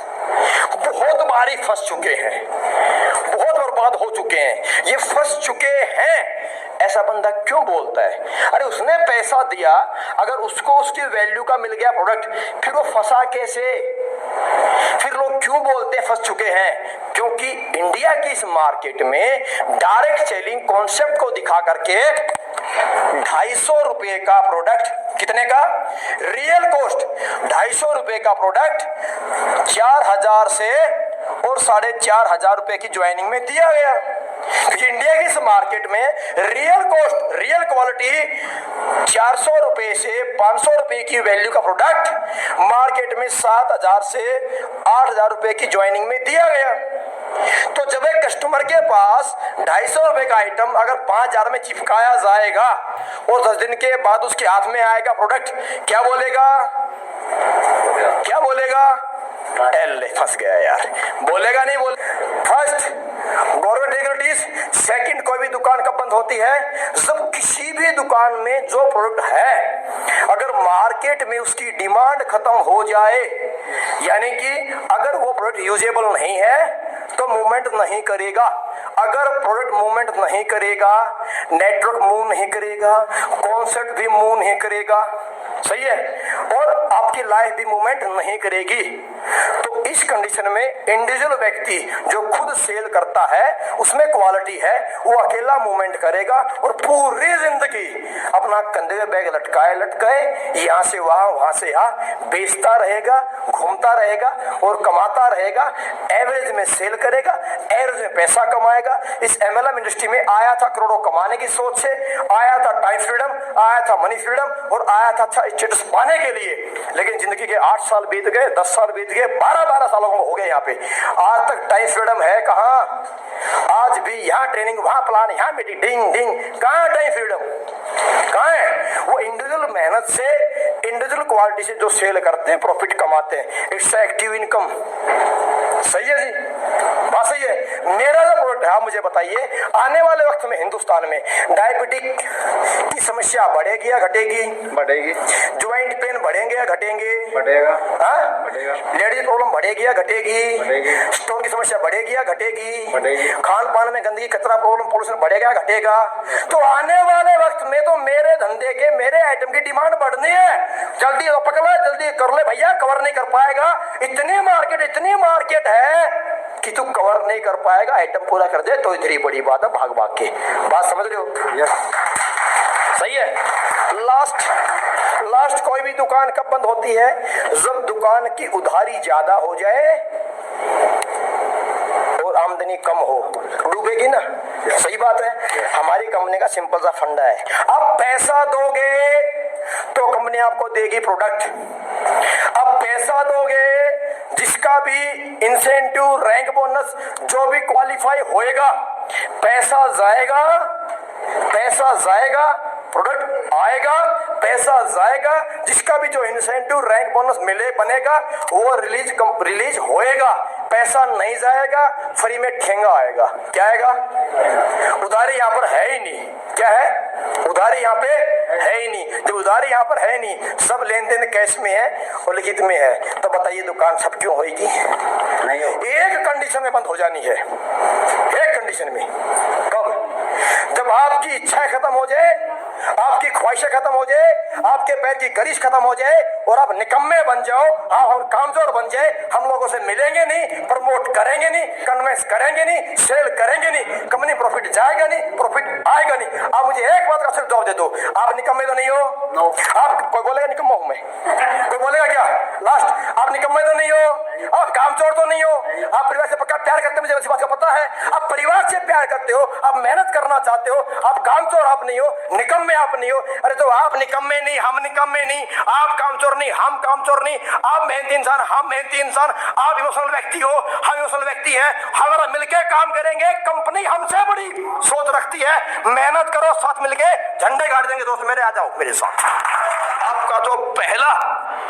बहुत बारी फंस चुके हैं, बहुत बर्बाद हो चुके हैं, ये फंस चुके हैं। ऐसा बंदा क्यों बोलता है? अरे उसने पैसा दिया, अगर उसको उसकी वैल्यू का मिल गया प्रोडक्ट, फिर वो फंसा कैसे? फिर लोग क्यों बोलते हैं फंस चुके हैं? क्योंकि इंडिया की इस मार्केट में डायरेक्ट सेलिंग कॉन्सेप्ट को दिखा करके 250 रुपए का प्रोडक्ट, कितने का? रियल कॉस्ट 250 रुपए का प्रोडक्ट 4000 से और 4500 रुपए की ज्वाइनिंग में दिया गया। क्योंकि इंडिया की इस मार्केट में रियल कॉस्ट, रियल क्वालिटी 400 रुपए से 500 रुपए की वैल्यू का प्रोडक्ट मार्केट में 7000 से 8000 रुपए की ज्वाइनिंग में दिया गया। तो जब एक कस्टमर के पास 250 रुपए का आइटम अगर 5000 में चिपकाया जाएगा और 10 दिन के बाद उसके हाथ में आएगा प्रोडक्ट, क्या बोलेगा? क्या बोलेगा? फंस गया यार। बोलेगा नहीं? बोले फर्स्ट गवर्नमेंट रेगुलेटरीज, सेकंड कोई भी दुकान कब बंद होती है? जब किसी भी दुकान में जो प्रोडक्ट है अगर मार्केट में उसकी डिमांड खत्म हो जाए, यानी कि अगर वो प्रोडक्ट यूजेबल नहीं है तो मूवमेंट नहीं करेगा। अगर प्रोडक्ट मूवमेंट नहीं करेगा, नेटवर्क मूव नहीं करेगा, कॉन्सेप्ट भी मूव नहीं करेगा, सही है, और आपकी लाइफ भी मूवमेंट नहीं करेगी। तो इस कंडीशन में इंडिविजुअल व्यक्ति जो खुद सेल करता है उसमें क्वालिटी है, वो अकेला मूवमेंट करेगा और पूरी जिंदगी अपना कंधे में बैग लटकाए यहाँ से वहां से यहाँ बेचता रहेगा, घूमता रहेगा और कमाता रहेगा। एवरेज में सेल करेगा, एवरेज में पैसा कमाएगा। इस MLM इंडस्ट्री में आया था करोड़ों कमाने की सोच से, आया था टाइम फ्रीडम, आया था मनी फ्रीडम और आया था अच्छा स्टेटस पाने के लिए। लेकिन जिंदगी के 8 साल बीत गए, 10 साल बीत गए, 12 सालों को हो गए यहाँ पे, आज तक टाइम फ्रीडम है कहाँ? आज भी यहाँ ट्रेनिंग, वहां प्लान, यहाँ मीटिंग, डिंग डिंग, कहाँ टाइम फ्रीडम? कहाँ है? वो इंडिविजुअल मेहनत से, इंडिविजुअल क्वालिटी से जो सेल करते हैं, प्रॉफिट कमाते हैं, इट्स एक्टिव इनकम। सही है जी? बात सही है। मेरा जो प्रोडक्ट है, आप मुझे बताइए, आने वाले वक्त में हिंदुस्तान में डायबिटिक की समस्या बढ़ेगी या घटेगी? बढ़ेगी। ज्वाइंट पेन बढ़ेंगे या घटेंगे? बढ़ेगा। बढ़ेगा। लेडीज प्रॉब्लम बढ़ेगी या घटेगी? बढ़ेगी। स्टोन की समस्या बढ़ेगी या घटेगी? बढ़ेगी। खान पान में गंदगी, कचरा, प्रॉब्लम, पोल्यूशन बढ़ेगा या घटेगा? तो आने वाले वक्त में तो मेरे धंधे के, मेरे आइटम की डिमांड बढ़नी है। जल्दी पकड़, जल्दी कर ले भैया, कवर नहीं कर पाएगा। इतनी मार्केट है कि तू कवर नहीं कर पाएगा, आइटम पूरा कर दे तो इतनी बड़ी बात है, भाग भाग के। बात समझ रहे हो? यस। सही है। लास्ट कोई भी दुकान कब बंद होती है? जब दुकान की उधारी ज्यादा हो जाए और आमदनी कम हो, डूबेगी ना। सही बात है। हमारी कंपनी का सिंपल सा फंडा है, अब पैसा दोगे तो कंपनी आपको देगी प्रोडक्ट। अब पैसा दोगे, जिसका भी इंसेंटिव, रैंक, बोनस जो भी क्वालिफाई होएगा, पैसा जाएगा, प्रोडक्ट आएगा, पैसा जाएगा, जिसका भी जो इंसेंटिव, रैंक, बोनस मिले बनेगा वो रिलीज होएगा। पैसा नहीं जाएगा, फ्री में ठेंगा आएगा। क्या आएगा? उधारी यहाँ पर है ही नहीं। क्या है? उधारी यहाँ पे है ही नहीं। जब उधारी यहाँ पर है नहीं, सब लेन देन कैश में है और लिखित में है, तो बताइए दुकान सब क्यों होगी? नहीं हो। एक कंडीशन में बंद हो जानी है, एक कंडीशन में। कब? जब आपकी इच्छाएं खत्म हो जाए, आपकी ख्वाहिशें खत्म हो जाए, आपके पैर की गरिश खत्म हो जाए और आप निकम्मे बन जाओ, आप कामचोर बन जाए। हम लोगों से मिलेंगे नहीं, प्रमोट करेंगे नहीं, कन्वेंस करेंगे नहीं, सेल करेंगे नहीं, कंपनी प्रॉफिट जाएगा नहीं, प्रॉफिट आएगा नहीं। आप मुझे एक बात का सिर्फ जवाब दे दो, आप निकम्मे तो नहीं हो? नो। आप कोई बोलेगा निकम्मा हूं मैं? कोई बोलेगा क्या? लास्ट, आप निकम्मे तो नहीं हो, आप कामचोर तो नहीं हो, आप परिवार से पक्का प्यार करते हो, मुझे इस बात का पता है। आप परिवार से प्यार करते हो, आप मेहनत करना चाहते हो, आप कामचोर आप नहीं हो, निकम्मे आप नहीं हो। अरे तो आप निकम्मे नहीं, हम निकम्मे नहीं, आप कामचोर नहीं, हम कामचोर नहीं, आप मेहनती इंसान, हम मेहनती इंसान, आप इमोशनल व्यक्ति हो, हम इमोशनल व्यक्ति हैं। हमारा मिलकर काम करेंगे, कंपनी हमसे बड़ी सोच रखती है। मेहनत करो, साथ मिलके झंडे गाड़ देंगे। दोस्त मेरे, आ जाओ मेरे साथ। आपका जो पहला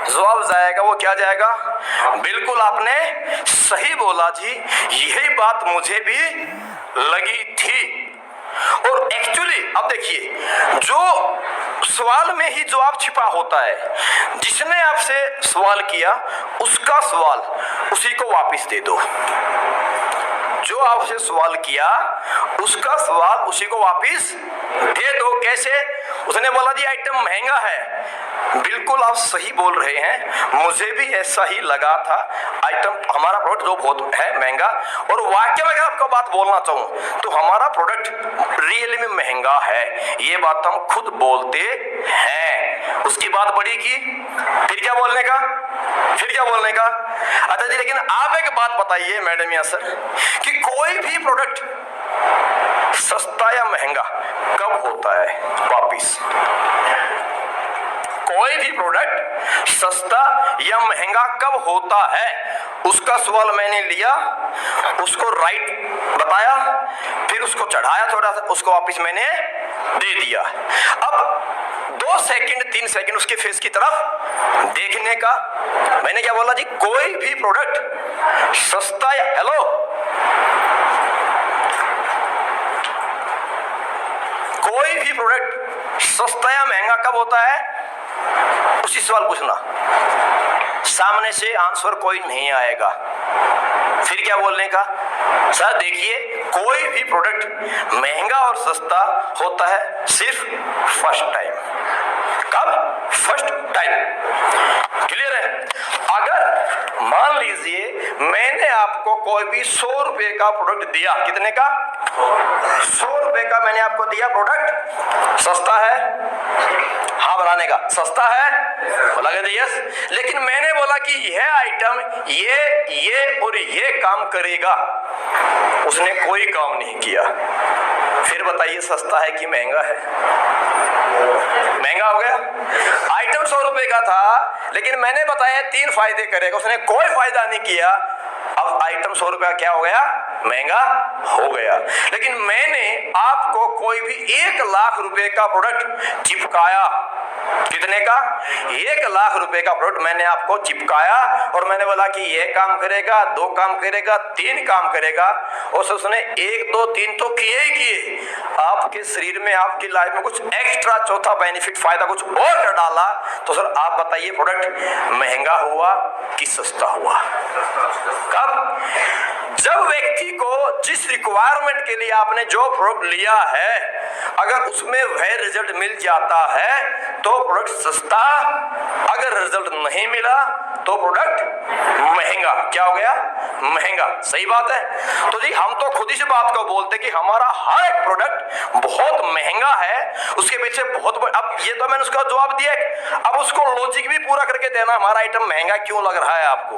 जवाब जाएगा वो क्या जाएगा? बिल्कुल आपने सही बोला जी, यही बात मुझे भी लगी थी। और एक्चुअली अब देखिए, जो सवाल में ही जवाब छिपा होता है। जिसने आपसे सवाल किया उसका सवाल उसी को वापस दे दो। जो आपसे सवाल किया उसका सवाल उसी को वापस दे दो। कैसे? उसने बोला जी आइटम महंगा है। बिल्कुल आप सही बोल रहे हैं, मुझे भी ऐसा ही लगा था। आइटम, हमारा प्रोडक्ट जो बहुत है महंगा, और वाकई में अगर आपको बात बोलना चाहूं तो हमारा प्रोडक्ट रियली में महंगा है, ये बात हम खुद बोलते हैं। उसकी बात बड़ी की, फिर क्या बोलने का? अच्छा जी, लेकिन आप एक बात बताइए मैडम या सर, कि कोई भी प्रोडक्ट सस्ता या महंगा कब होता है? वापिस, कोई भी प्रोडक्ट सस्ता या महंगा कब होता है? उसका सवाल मैंने लिया, उसको राइट बताया, फिर उसको चढ़ाया थोड़ा सा, उसको वापिस मैंने दे दिया। अब 2 सेकंड 3 सेकंड उसके फेस की तरफ देखने का। मैंने क्या बोला जी? कोई भी प्रोडक्ट सस्ता या, हेलो, कोई भी प्रोडक्ट सस्ता या महंगा कब होता है? उसी सवाल पूछना, सामने से आंसर कोई नहीं आएगा। फिर क्या बोलने का? सर देखिए, कोई भी प्रोडक्ट महंगा और सस्ता होता है सिर्फ फर्स्ट टाइम। कब? First time. क्लियर है? अगर मान लीजिए मैंने आपको कोई भी 100 रुपए का प्रोडक्ट दिया, कितने का? 100 रुपए का मैंने आपको दिया प्रोडक्ट, सस्ता है? हाँ बनाने का, सस्ता है? बोला यस। लेकिन मैंने बोला कि यह आइटम ये और ये काम करेगा, उसने कोई काम नहीं किया। फिर बताइए सस्ता है कि महंगा है? महंगा हो गया। आइटम 100 रुपए का था, लेकिन मैंने बताया 3 फायदे करेगा, उसने कोई फायदा नहीं किया। अब आइटम 100 रुपए का क्या हो गया? महंगा हो गया। लेकिन मैंने आपको कोई भी 1 लाख रुपए का प्रोडक्ट चिपकाया, कितने का? 1 लाख रुपए का प्रोडक्ट मैंने आपको चिपकाया और मैंने बोला कि यह काम करेगा, 2 काम करेगा, 3 काम करेगा, और उसने 1 2 3 तो किए ही किए। आपके शरीर में, आपकी लाइफ में कुछ एक्स्ट्रा चौथा बेनिफिट, फायदा कुछ और कर डाला, तो सर आप बताइए प्रोडक्ट महंगा हुआ कि सस्ता हुआ? कब? जब व्यक्ति को जिस रिक्वायरमेंट के लिए आपने जो प्रोडक्ट लिया है, अगर उसमें वह रिजल्ट मिल जाता है तो प्रोडक्ट सस्ता, अगर रिजल्ट नहीं मिला तो प्रोडक्ट महंगा। क्या हो गया? महंगा। सही बात है। तो जी हम तो खुद ही से बात को बोलते कि हमारा हर एक प्रोडक्ट बहुत महंगा है, उसके पीछे बहुत अब ये तो मैंने उसका जवाब दिया, अब उसको लॉजिक भी पूरा करके देना, हमारा आइटम महंगा क्यों लग रहा है आपको।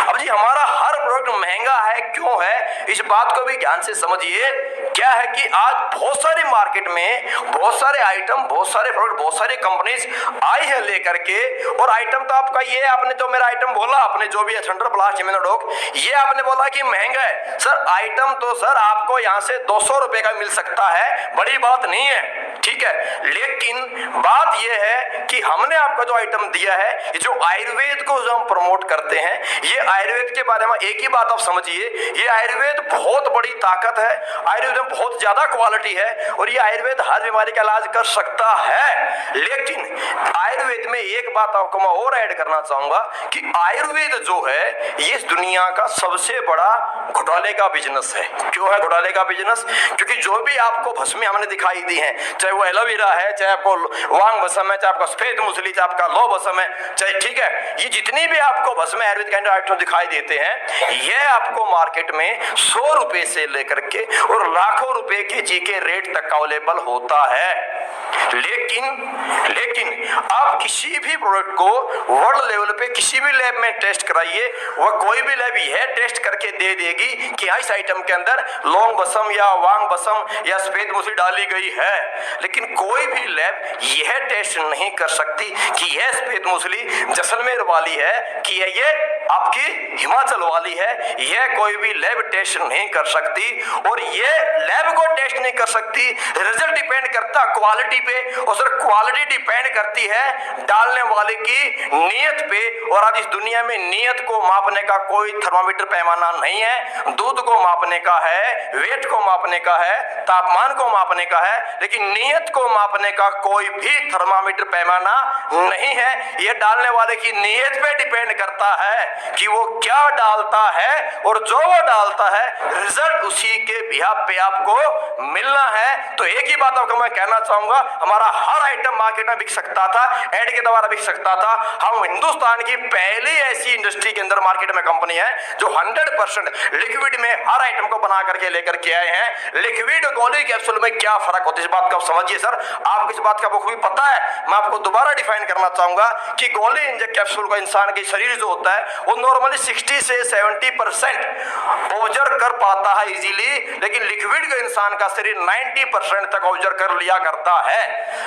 अब जी हमारा हर प्रोडक्ट महंगा है क्यों है, इस बात को भी ध्यान से समझिए। क्या है कि आज बहुत सारी मार्केट में बहुत सारे आइटम, बहुत सारे प्रोडक्ट, बहुत सारी कंपनीज आई है लेकर के, और आइटम तो आपका ये आपने जो मेरा आइटम बोला, आपने जो भी सेंटर प्लास डॉग, ये आपने बोला कि महंगा है। सर आइटम तो सर आपको यहां से 200 रुपए का मिल सकता है, बड़ी बात नहीं है, ठीक है। लेकिन बात यह है कि हमने आपको जो आइटम दिया है, जो आयुर्वेद को जो हम प्रमोट करते हैं, ये आयुर्वेद के बारे में एक ही बात आप समझिए, ये आयुर्वेद बहुत बड़ी ताकत है, आयुर्वेद में बहुत ज्यादा क्वालिटी है, और ये आयुर्वेद हर बीमारी का इलाज कर सकता है। लेकिन आयुर्वेद में एक बात आपको मैं और ऐड करना चाहूंगा कि आयुर्वेद जो है ये इस दुनिया का सबसे बड़ा घोटाले का बिजनेस है। क्यों है घोटाले का बिजनेस? क्योंकि जो भी आपको भस्में हमने दिखाई दी हैं, चाहे वो एलोवेरा है, चाहे आपको वांग भस्म है, चाहे आपका सफेद मूसली, चाहे आपका लो भस्म है, चाहे, ठीक है, ये जितनी भी आपको भस्में आयुर्वेद के आइटम दिखाई देते हैं, ये आपको मार्केट में 100 रुपए से लेकर के और लाखों रुपए के जी के रेट तक अवेलेबल होता है। लेकिन आप किसी भी प्रोडक्ट को वर्ल्ड लेवल पे किसी भी लैब में टेस्ट कराइए, वह कोई भी लैब यह टेस्ट करके दे देगी कि इस आइटम के अंदर लौंग भस्म या वांग भस्म या सफेद मूसली डाली गई है। लेकिन कोई भी लैब यह टेस्ट नहीं कर सकती कि यह सफेद मूसली जैसलमेर वाली है कि ये आपकी हिमाचल वाली है। यह कोई भी लैब टेस्ट नहीं कर सकती, और यह लैब को टेस्ट नहीं कर सकती। रिजल्ट डिपेंड करता क्वालिटी पे, और सर क्वालिटी डिपेंड करती है डालने वाले की नीयत पे। और आज इस दुनिया में नीयत को मापने का कोई थर्मामीटर पैमाना नहीं है। दूध को मापने का है, वेट को मापने का है, तापमान को मापने का है, लेकिन नीयत को मापने का कोई भी थर्मामीटर पैमाना नहीं है। यह डालने वाले की नीयत पे डिपेंड करता है कि वो क्या डालता है, और जो वो डालता है रिजल्ट उसी के बिहाफ पे आपको मिलना है। तो एक ही बात आपको मैं कहना चाहूंगा, हमारा हर आइटम मार्केट में बिक सकता था, एड के द्वारा बिक सकता था। हम हिंदुस्तान की पहली ऐसी इंडस्ट्री के अंदर मार्केट में कंपनी है जो 100% लिक्विड में हर आइटम को बना करके लेकर के आए हैं। लिक्विड गोली कैप्सूल में क्या फर्क होता है, इस बात को आप समझिए। सर आपको इस बात का बखूबी पता है, मैं आपको दोबारा डिफाइन करना चाहूंगा कि गोली इंजेक्ट कैप्सूल का इंसान के शरीर जो होता है वो नॉर्मली 60 से 70% ऑब्जर्व कर पाता है इजीली, लेकिन लिक्विड का इंसान का शरीर 90% तक ऑब्जर्व कर लिया करता है।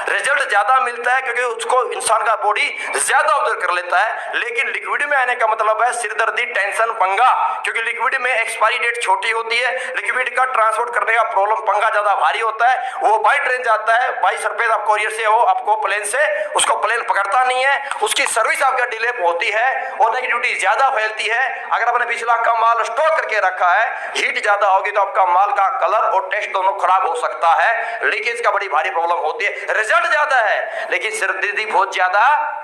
रिजल्ट ज्यादा मिलता है क्योंकि उसको इंसान का बॉडी ज्यादा ऑब्जर्व कर लेता है। लेकिन लिक्विड में आने का मतलब है सिरदर्दी, टेंशन, पंगा, क्योंकि लिक्विड में एक्सपायरी डेट छोटी होती है। लिक्विड का ट्रांसपोर्ट करने का प्रॉब्लम, पंगा ज्यादा भारी होता है। वो बाई ट्रेन जाता है, बाई सरफेस आप कोरियर से हो, आपको प्लेन से, उसको प्लेन पकड़ता नहीं है, उसकी सर्विस आपका डिले होती है और नेगेटिविटी ज्यादा फैलती है। अगर आपने पिछला का माल स्टॉक करके रखा है, हीट ज्यादा होगी तो आपका माल का कलर और टेस्ट दोनों खराब हो सकता है। लीकेज का बड़ी भारी प्रॉब्लम होती है। रिजल्ट ज्यादा है लेकिन सिरदर्दी बहुत ज्यादा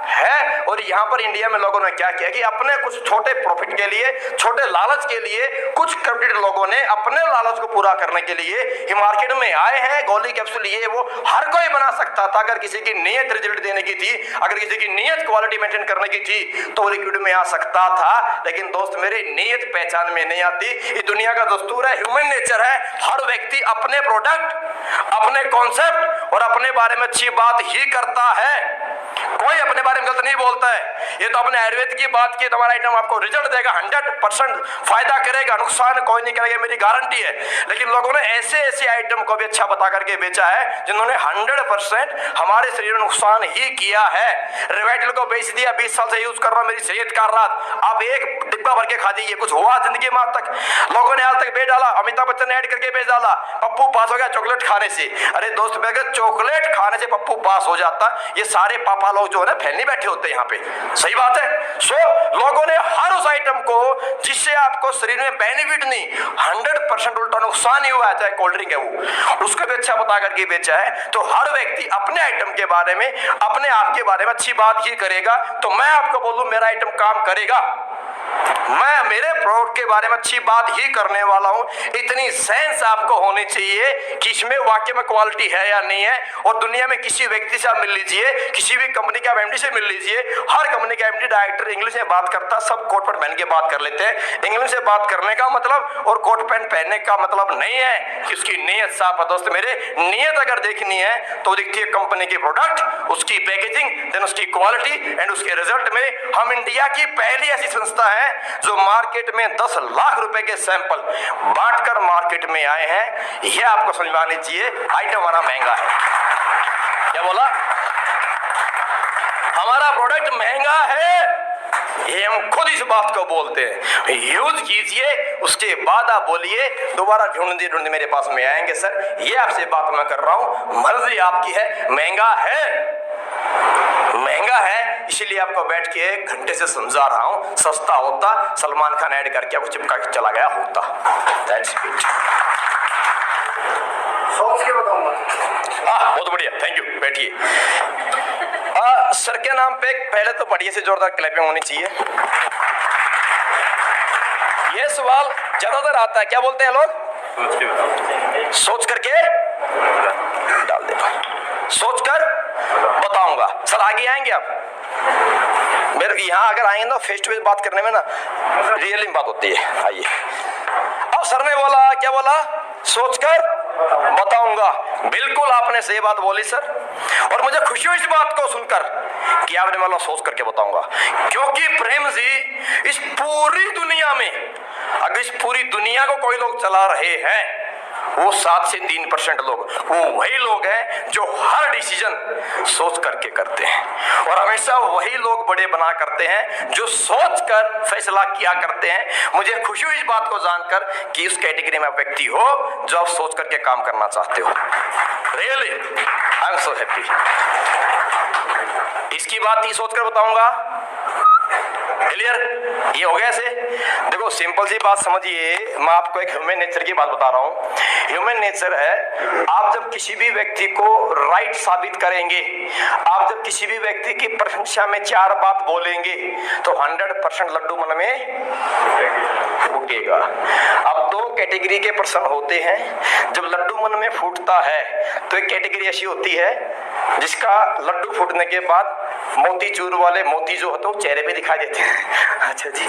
है। और यहां पर इंडिया में लोगों ने क्या किया कि अपने कुछ छोटे प्रॉफिट के लिए, छोटे लालच के लिए, कुछ करप्टेड लोगों ने अपने लालच को पूरा करने के लिए ये मार्केट में आए हैं। गोली कैप्सूल ये वो हर कोई बना सकता था अगर किसी की नीयत रिजल्ट देने की थी, अगर किसी की नीयत क्वालिटी मेंटेन करने की थी तो लिक्विड में आ सकता था। लेकिन दोस्त मेरे, नीयत पहचान में नहीं आती। ये दुनिया का दस्तूर है, ह्यूमन नेचर है। हर व्यक्ति अपने प्रोडक्ट, अपने कॉन्सेप्ट और अपने बारे में अच्छी बात ही करता है। कोई अपने बारे में गलत नहीं बोलता है। ये तो अपने आयुर्वेद की बात की, तुम्हारा आइटम आपको रिजल्ट देगा, 100% फायदा करेगा, नुकसान कोई नहीं करेगा, मेरी गारंटी है। लेकिन लोगों ने ऐसे ऐसे आइटम को भी अच्छा बता करके बेचा है जिन्होंने 100% हमारे शरीर में नुकसान ही किया है। रिवाइटल को बेच दिया, 20 साल से यूज कर रहा हूं, मेरी सेहत कर रहा, आप एक डिब्बा भर के खा दीजिए, कुछ हुआ जिंदगी में आज तक? लोगों ने आज तक बेच डाला, अमिताभ बच्चन ने ऐड करके बेच डाला, पप्पू पास हो गया चॉकलेट खाने से। अरे दोस्त, मैं अगर चॉकलेट खाने से पप्पू पास हो जाता, ये सारे पापा लोग जो है ना फैलने बैठे होते हैं यहाँ पे। सही बात है। सो लोगों ने हर उस आइटम को जिससे आपको शरीर में बेनिफिट नहीं, 100% उल्टा नुकसान ही हुआ है, चाहे कोल्ड ड्रिंक है वो, उसको भी अच्छा बता करके बेचा है। तो हर व्यक्ति अपने आइटम के बारे में, अपने आप के बारे में अच्छी बात ही करेगा। तो मैं आपको बोलूं मेरा आइटम काम करेगा, मैं मेरे प्रोडक्ट के बारे में अच्छी बात ही करने वाला हूं। इतनी सेंस आपको होनी चाहिए कि इसमें वाकई में क्वालिटी है या नहीं है। और दुनिया में किसी व्यक्ति से आप मिल लीजिए, किसी भी कंपनी का एमडी से मिल लीजिए, हर कंपनी का एमडी डायरेक्टर इंग्लिश में बात करता, सब कोट पैंट पहन के बात कर लेते हैं। इंग्लिश से बात करने का मतलब और कोट पैंट पहनने का मतलब नहीं है कि उसकी नीयत साफ है। दोस्त मेरे, नीयत अगर देखनी है तो दिखती है कंपनी की प्रोडक्ट, उसकी पैकेजिंग, देन उसकी क्वालिटी एंड उसके रिजल्ट में। हम इंडिया की पहली ऐसी संस्था है जो मार्केट में 10 लाख रुपए के सैंपल बांटकर मार्केट में आए हैं। यह आपको समझ में आनी चाहिए। आइटम हमारा महंगा है। क्या बोला? हमारा प्रोडक्ट महंगा है, ये हम खुद इस बात को बोलते हैं। यूज कीजिए, उसके बाद आप बोलिए, दोबारा ढूंढते मेरे पास में आएंगे सर ये आपसे बात मैं कर रहा हूं, मर्जी आपकी है। महंगा है, महंगा है, इसीलिए आपको बैठ के 1 घंटे से समझा रहा हूं। सस्ता होता सलमान खान ऐड करके आपको चिपका के चला गया होता। That's it. सोच के बताऊंगा। बहुत बढ़िया, थैंक यू। बैठिए। सर के नाम पे पहले तो बढ़िया से जोरदार क्लैपिंग होनी चाहिए। ये सवाल ज्यादातर आता है, क्या बोलते हैं लोग? सोच करके डाल दे, सोच कर बताऊंगा। सर आगे आएंगे आप? मेरे यहाँ अगर आएंगे ना फेस टू फेस बात करने में ना रियली बात होती है। आइए। अब सर ने बोला, क्या बोला? सोचकर बताऊंगा। बिल्कुल आपने सही बात बोली सर, और मुझे खुशी हुई इस बात को सुनकर कि आपने बोला सोच करके बताऊंगा। क्योंकि प्रेम जी, इस पूरी दुनिया में अगर इस पूरी दुनिया को कोई लोग चला रहे हैं, वो 7 से 3% लोग, वो वही लोग हैं जो हर डिसीजन सोच करके करते हैं। और हमेशा वही लोग बड़े बना करते हैं जो सोच कर फैसला किया करते हैं। मुझे खुशी हुई इस बात को जानकर कि उस कैटेगरी में आप व्यक्ति हो जो आप सोच करके काम करना चाहते हो। Really I am so happy. इसकी बात ही सोच कर बताऊंगा। क्लियर? ये हो गया ऐसे। देखो सिंपल सी बात समझिए, मैं आपको एक ह्यूमन नेचर की बात बता रहा हूँ। ह्यूमन नेचर है, आप जब किसी भी व्यक्ति को राइट साबित करेंगे, आप जब किसी भी व्यक्ति की प्रशंसा में 4 बात बोलेंगे तो 100% लड्डू मन में फूटेगा। अब 2 कैटेगरी के पर्सन होते हैं। जब लड्डू मन में फूटता है तो एक कैटेगरी ऐसी होती है जिसका लड्डू फूटने के बाद मोतीचूर वाले मोती जो होते हैं वो चेहरे पे दिखाई देते हैं। अच्छा जी।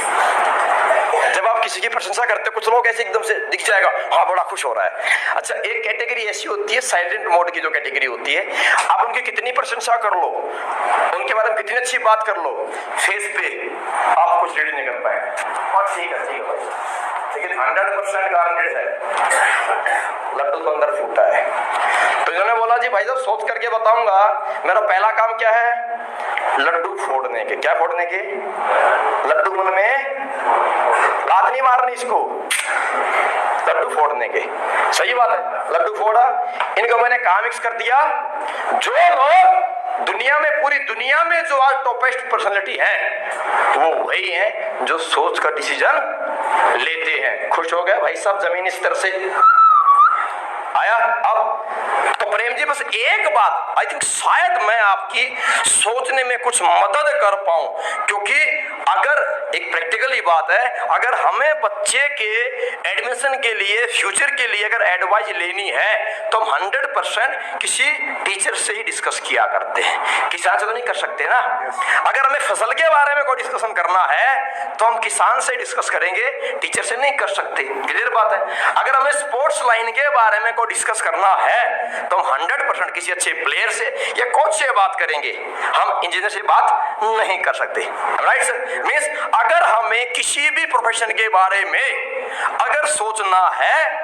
जब आप किसी की प्रशंसा करते हो, कुछ लोग ऐसे एकदम से दिख जाएगा, हाँ बड़ा खुश हो रहा है। अच्छा, एक कैटेगरी ऐसी होती है साइलेंट मोड की जो कैटेगरी होती है, आप उनकी कितनी प्रशंसा कर लो, उनके बारे में कितनी अच्छी बात कर लो, फेस पे आप कुछ रीड नहीं कर पाए। और ठीक है भाई, लेकिन 100% गारंटेड है लड्डू तो अंदर फूटा है। तो इन्होंने बोला जी भाई साहब सोच करके बताऊंगा। मेरा पहला काम क्या है? लड्डू फोड़ने के। क्या फोड़ने के? लड्डू मन में लात नहीं मारनी इसको, लड्डू फोड़ने के। सही बात है, लड्डू फोड़ा, इनको मैंने कहा मिक्स कर दिया। जो लोग दुनिया में, पूरी दुनिया में जो आज टॉपेस्ट पर्सनालिटी है वो वही है जो सोच कर डिसीजन लेते हैं। खुश हो गए भाई साहब जमीनी स्तर से आया। अब तो प्रेम जी बस एक बात, आई थिंक शायद मैं आपकी सोचने में कुछ मदद कर पाऊं, क्योंकि अगर एक प्रैक्टिकली बात है, अगर हमें बच्चे के एडमिशन के लिए, फ्यूचर के लिए अगर एडवाइस लेनी है तो हम 100% किसी टीचर से ही डिस्कस किया करते हैं, किसान से तो नहीं कर सकते ना। अगर हमें फसल के बारे में कोई डिस्कशन करना है तो हम किसान से डिस्कस करेंगे, टीचर से नहीं कर सकते। क्लियर बात है। अगर हमें स्पोर्ट्स लाइन के बारे में कोई डिस्कस करना है तो हम 100% किसी अच्छे प्लेयर से या कोच से बात करेंगे, हम इंजीनियर से बात नहीं कर सकते। Right sir. मींस अगर हमें किसी भी प्रोफेशन के बारे में अगर सोचना है,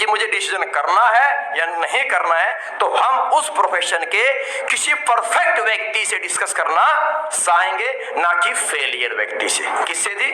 मुझे डिसीजन करना है या नहीं करना है, तो हम उस प्रोफेशन के किसी परफेक्ट व्यक्ति से डिस्कस करना चाहेंगे, ना कि फेलियर व्यक्ति से। किससे जी?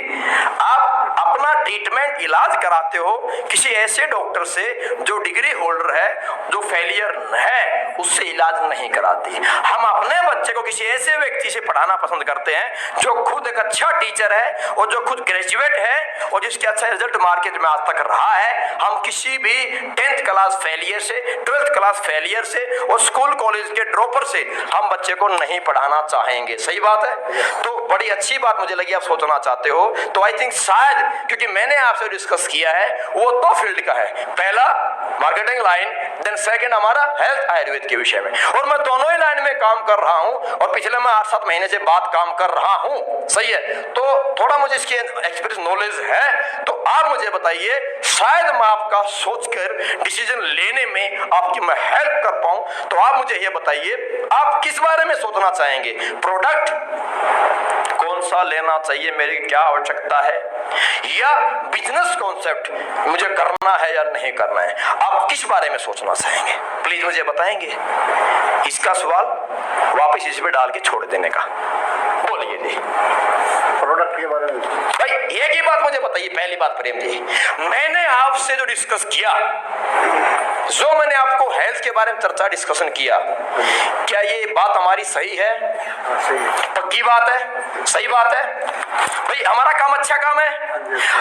आप अपना ट्रीटमेंट इलाज कराते हो किसी ऐसे डॉक्टर से जो डिग्री होल्डर है, जो फेलियर है, उससे इलाज नहीं कराते। हम अपने बच्चे को किसी ऐसे व्यक्ति से पढ़ाना पसंद करते हैं जो खुद एक अच्छा टीचर है और जो खुद ग्रेजुएट है और जिसके अच्छा रिजल्ट मार्केट में आज तक रहा है। हम किसी भी 10th क्लास फेलियर से, 12th क्लास फेलियर से और स्कूल कॉलेज के ड्रॉपर से हम बच्चे को नहीं पढ़ाना चाहेंगे। सही बात है। तो बड़ी अच्छी बात मुझे लगी, आप सोचना चाहते हो तो आई थिंक शायद, क्योंकि मैंने आपसे डिस्कस किया है वो 2 फील्ड का है, पहला मार्केटिंग लाइन, देन सेकंड हमारा हेल्थ आयुर्वेद के विषय में, और मैं दोनों ही लाइन में काम कर रहा हूं और पिछले मैं 8-7 महीने से बात काम कर रहा हूं। सही है। तो थोड़ा मुझे इसकी एक्सपीरियंस नॉलेज है, तो आप मुझे बताइए, शायद मैं आपका सोचकर डिसीजन लेने में आपकी मैं हेल्प कर पाऊं। तो आप मुझे ये बताइए, आप किस बारे में सोचना चाहेंगे? प्रोडक्ट कौन सा लेना चाहिए, मेरी क्या आवश्यकता है, या बिजनेस कॉन्सेप्ट मुझे करना है या नहीं करना है? आप किस बारे में सोचना चाहेंगे? प्लीज मुझे बताएंगे। इसका सवाल वापस इस पे डाल के छोड़ देने का। बोलिए जी। प्रोडक्ट के बारे में भाई एक ही बात मुझे बताइए। पहली बात प्रेम जी, मैंने आपसे जो डिस्कस किया, जो मैंने आपको हेल्थ के बारे में चर्चा डिस्कशन किया, क्या ये बात हमारी सही है? सही है। पक्की बात है? सही बात है भाई। हमारा काम अच्छा काम है,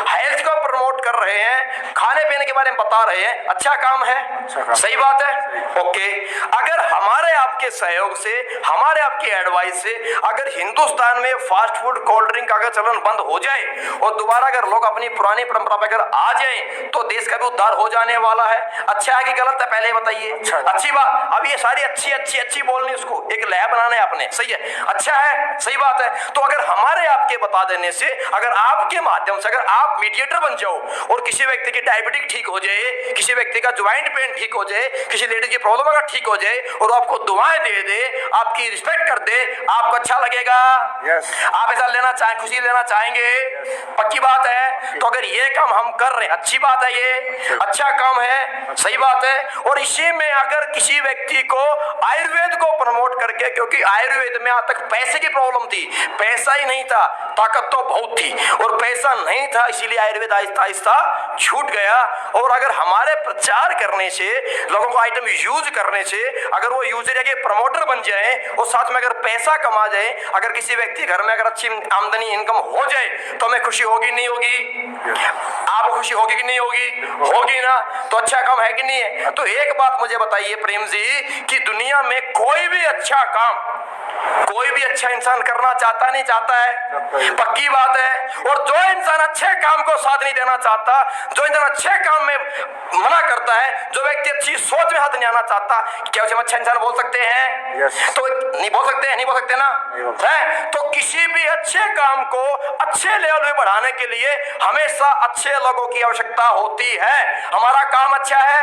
हेल्थ को प्रमोट कर रहे हैं, खाने पीने के बारे में बता रहे हैं, अच्छा काम है। सही बात है। ओके। अगर हमारे आपके सहयोग से, हमारे आपकी एडवाइस से अगर हिंदुस्तान में फास्ट फूड, कोल्ड ड्रिंक का अगर चलन बंद हो जाए और दोबारा अगर लोग अपनी पुरानी परंपरा पर अगर आ जाए तो देश का भी उद्धार हो जाने वाला है। अच्छा है कि गलत है, पहले बताइए। अच्छी बात। अब ये सारी अच्छी बोलनी, उसको एक लय बनाना है आपने। सही है। अच्छा है। सही बात है। तो अगर हमारे आपके बता देने से, अगर आपके माध्यम से अगर आप मीडिएटर बन जाओ और किसी व्यक्ति की डायबिटीज ठीक हो जाए, किसी व्यक्ति का ज्वाइंट पेन ठीक हो जाए, किसी लेडीज की प्रॉब्लम अगर ठीक हो जाए और आपको दुआएं दे दे, आपकी रिस्पेक्ट कर दे, आपको अच्छा लगेगा? आप ऐसा लेना चाहें, खुशी लेना चाहेंगे? पक्की बात है। तो अगर ये काम हम कर रहे हैं, अच्छी बात है, ये अच्छा काम है। सही बात है। और इसी में अगर किसी व्यक्ति को आयुर्वेद को प्रमोट करके, क्योंकि आयुर्वेद में आज तक पैसे की प्रॉब्लम थी, पैसा ही नहीं था, ताकत तो बहुत थी और पैसा नहीं था, इसीलिए आयुर्वेद आहिस्ता आहिस्ता छूट गया। और अगर हमारे प्रचार करने से, लोगों को आइटम यूज करने से अगर वो यूजर या प्रमोटर बन जाए और साथ में अगर पैसा कमा जाए, अगर किसी व्यक्ति घर में अगर अच्छी आमदनी इनकम हो जाए, तो हमें खुशी होगी नहीं होगी? आपको खुशी होगी कि नहीं होगी? होगी ना। तो अच्छा काम है कि नहीं है? तो एक बात मुझे बताइए प्रेम जी, कि दुनिया में कोई भी अच्छा काम कोई भी अच्छा इंसान करना चाहता नहीं चाहता है? पक्की बात है। और जो इंसान अच्छे काम को साथ नहीं देना चाहता, जो इंसान अच्छे काम में मना करता है, जो व्यक्ति अच्छी सोच में हाथ नहीं आना चाहता, क्या उसे अच्छा इंसान बोल सकते हैं? तो नहीं बोल सकते हैं, नहीं बोल सकते ना है? तो किसी भी अच्छे काम को अच्छे लेवल में बढ़ाने के लिए हमेशा अच्छे लोगों की आवश्यकता होती है। हमारा काम अच्छा है।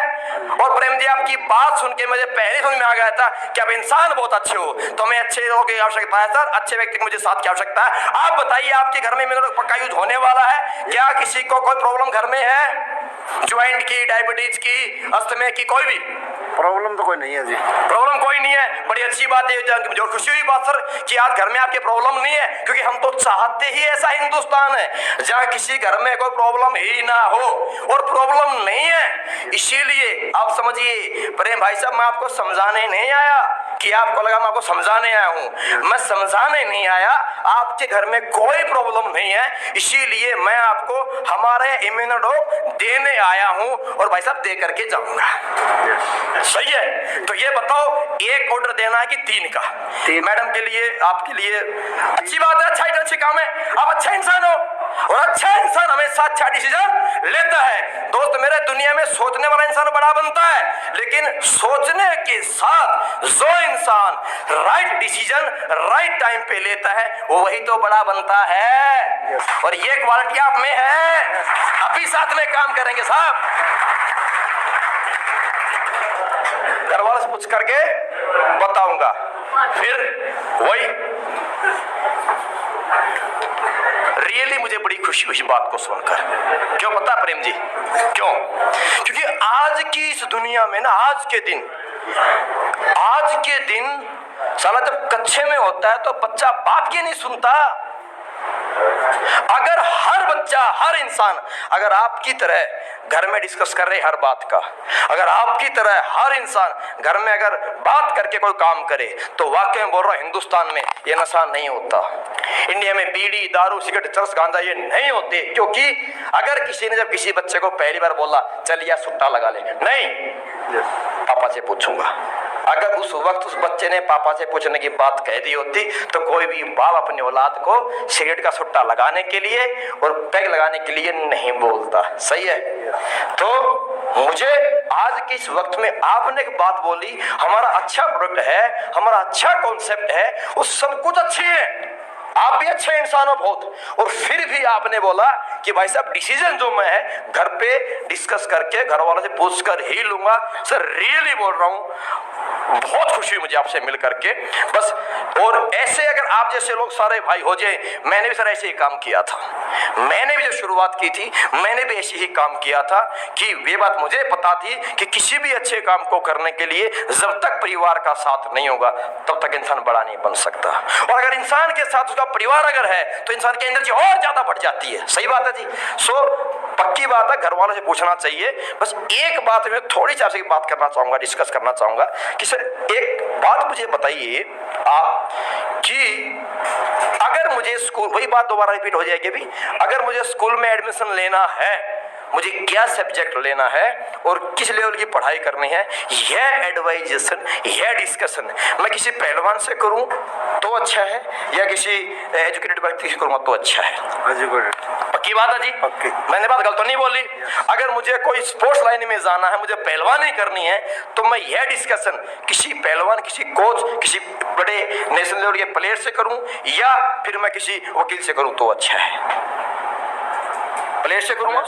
और प्रेम जी आपकी बात सुन के मुझे पहले समझ में आ गया था कि आप इंसान बहुत अच्छे हो, तो हमें अच्छे लोगों की आवश्यकता है सर, अच्छे व्यक्ति की मुझे साथ की आवश्यकता है। आप बताइए, आपके घर में मिनरल पक्का यूज होने वाला है क्या? किसी को कोई प्रॉब्लम घर में है? ज्वाइंट की, डायबिटीज की, अस्थमे की, कोई भी प्रॉब्लम तो कोई नहीं है जी। प्रॉब्लम कोई नहीं है। बड़ी अच्छी बात है, जो खुशी हुई बात सर कि आज घर में आपके प्रॉब्लम नहीं है, क्योंकि हम तो चाहते ही ऐसा हिंदुस्तान है जहां किसी घर में कोई प्रॉब्लम ही ना हो, और प्रॉब्लम नहीं है। इसीलिए आप समझिए प्रेम भाई साहब, मैं आपको समझाने नहीं आया कि आपको लगा मैं आपको समझाने आया हूं। मैं समझाने नहीं आया, आपके घर में कोई प्रॉब्लम नहीं है, इसीलिए मैं आपको हमारे इम्यूनोडॉक देने आया हूं और भाई साहब दे करके जाऊंगा। सही है। तो ये बताओ, एक ऑर्डर देना है कि 3 का? 3 मैडम के लिए, आपके लिए। अच्छी बात है, अच्छा काम है, आप अच्छा इंसान हो। और अच्छा इंसान हमेशा अच्छा डिसीजन लेता है। दोस्त मेरे, दुनिया में सोचने वाला इंसान बड़ा बनता है, लेकिन सोचने के साथ जो इंसान राइट डिसीजन राइट टाइम पे लेता है वो वही तो बड़ा बनता है। और ये क्वालिटी आप में है। अभी साथ में काम करेंगे साहब। घर वालों से पूछ करके बताऊंगा। फिर वही रियली मुझे बड़ी खुशी हुई बात को सुनकर। क्यों पता प्रेम जी? क्यों? क्योंकि आज की इस दुनिया में ना, आज के दिन साला जब कच्चे में होता है तो बच्चा बाप की नहीं सुनता। अगर हर बच्चा, हर इंसान अगर आपकी तरह घर में डिस्कस कर रहे हर बात का, अगर आपकी तरह हर इंसान घर में अगर बात करके कोई काम करे, तो वाकई में बोल रहा हूं, हिंदुस्तान में ये नशा नहीं होता। इंडिया में बीड़ी, दारू, सिगरेट, चरस, गांजा ये नहीं होते। क्योंकि अगर किसी ने जब किसी बच्चे को पहली बार बोला चल यार सुट्टा लगा ले, नहीं, पापा से पूछूंगा। अगर उस वक्त उस बच्चे ने पापा से पूछने की बात कह दी होती तो कोई भी बाप अपनी औलाद को सिगरेट का सुट्टा लगाने के लिए और पैग लगाने के लिए नहीं बोलता। सही है? तो मुझे आज के इस वक्त में आपने एक बात बोली, हमारा अच्छा प्रोडक्ट है, हमारा अच्छा कॉन्सेप्ट है, वो सब कुछ अच्छी है, आप भी अच्छे इंसान हो बहुत, और फिर भी आपने बोला कि भाई साहब डिसीजन जो मैं है घर पे डिस्कस करके घर वालों से पूछ कर ही लूंगा। सर रियली बोल रहा हूं, बहुत खुशी हुई मुझे आपसे मिल करके। बस, और ऐसे अगर आप जैसे लोग सारे भाई हो जाए, मैंने भी सर ऐसे ही काम किया था। मैंने भी जो शुरुआत की थी मैंने भी ऐसे ही काम किया था कि ये बात मुझे पता थी कि किसी भी अच्छे काम को करने के लिए जब तक परिवार का साथ नहीं होगा तब तक इंसान बड़ा नहीं बन सकता। और अगर इंसान के साथ उसका परिवार अगर है तो इंसान की एनर्जी और ज्यादा बढ़ जाती है। सही बात है जी। सो पक्की बात है, घर वालों से पूछना चाहिए। बस एक बात में थोड़ी सी आपसे बात करना चाहूंगा, डिस्कस करना चाहूंगा कि सर एक बात मुझे बताइए आप कि अगर मुझे स्कूल, वही बात दोबारा रिपीट हो जाएगी भी, अगर मुझे स्कूल में एडमिशन लेना है, मुझे क्या सब्जेक्ट लेना है और किस लेवल की पढ़ाई करनी है, यह एडवाइजेशन, यह डिस्कशन मैं किसी पहलवान से करूं तो अच्छा है या किसी एजुकेटेड व्यक्ति से करूंगा तो अच्छा है? एजुकेटेड। पक्की बात है जी? पक्की। मैंने बात गलत तो नहीं बोली? अगर मुझे कोई स्पोर्ट्स लाइन में जाना है, मुझे पहलवानी करनी है, तो मैं यह डिस्कशन किसी पहलवान, किसी कोच, किसी बड़े नेशनल लेवल के प्लेयर से करूं या फिर मैं किसी वकील से करूं तो अच्छा है? प्लेयर से करूंगा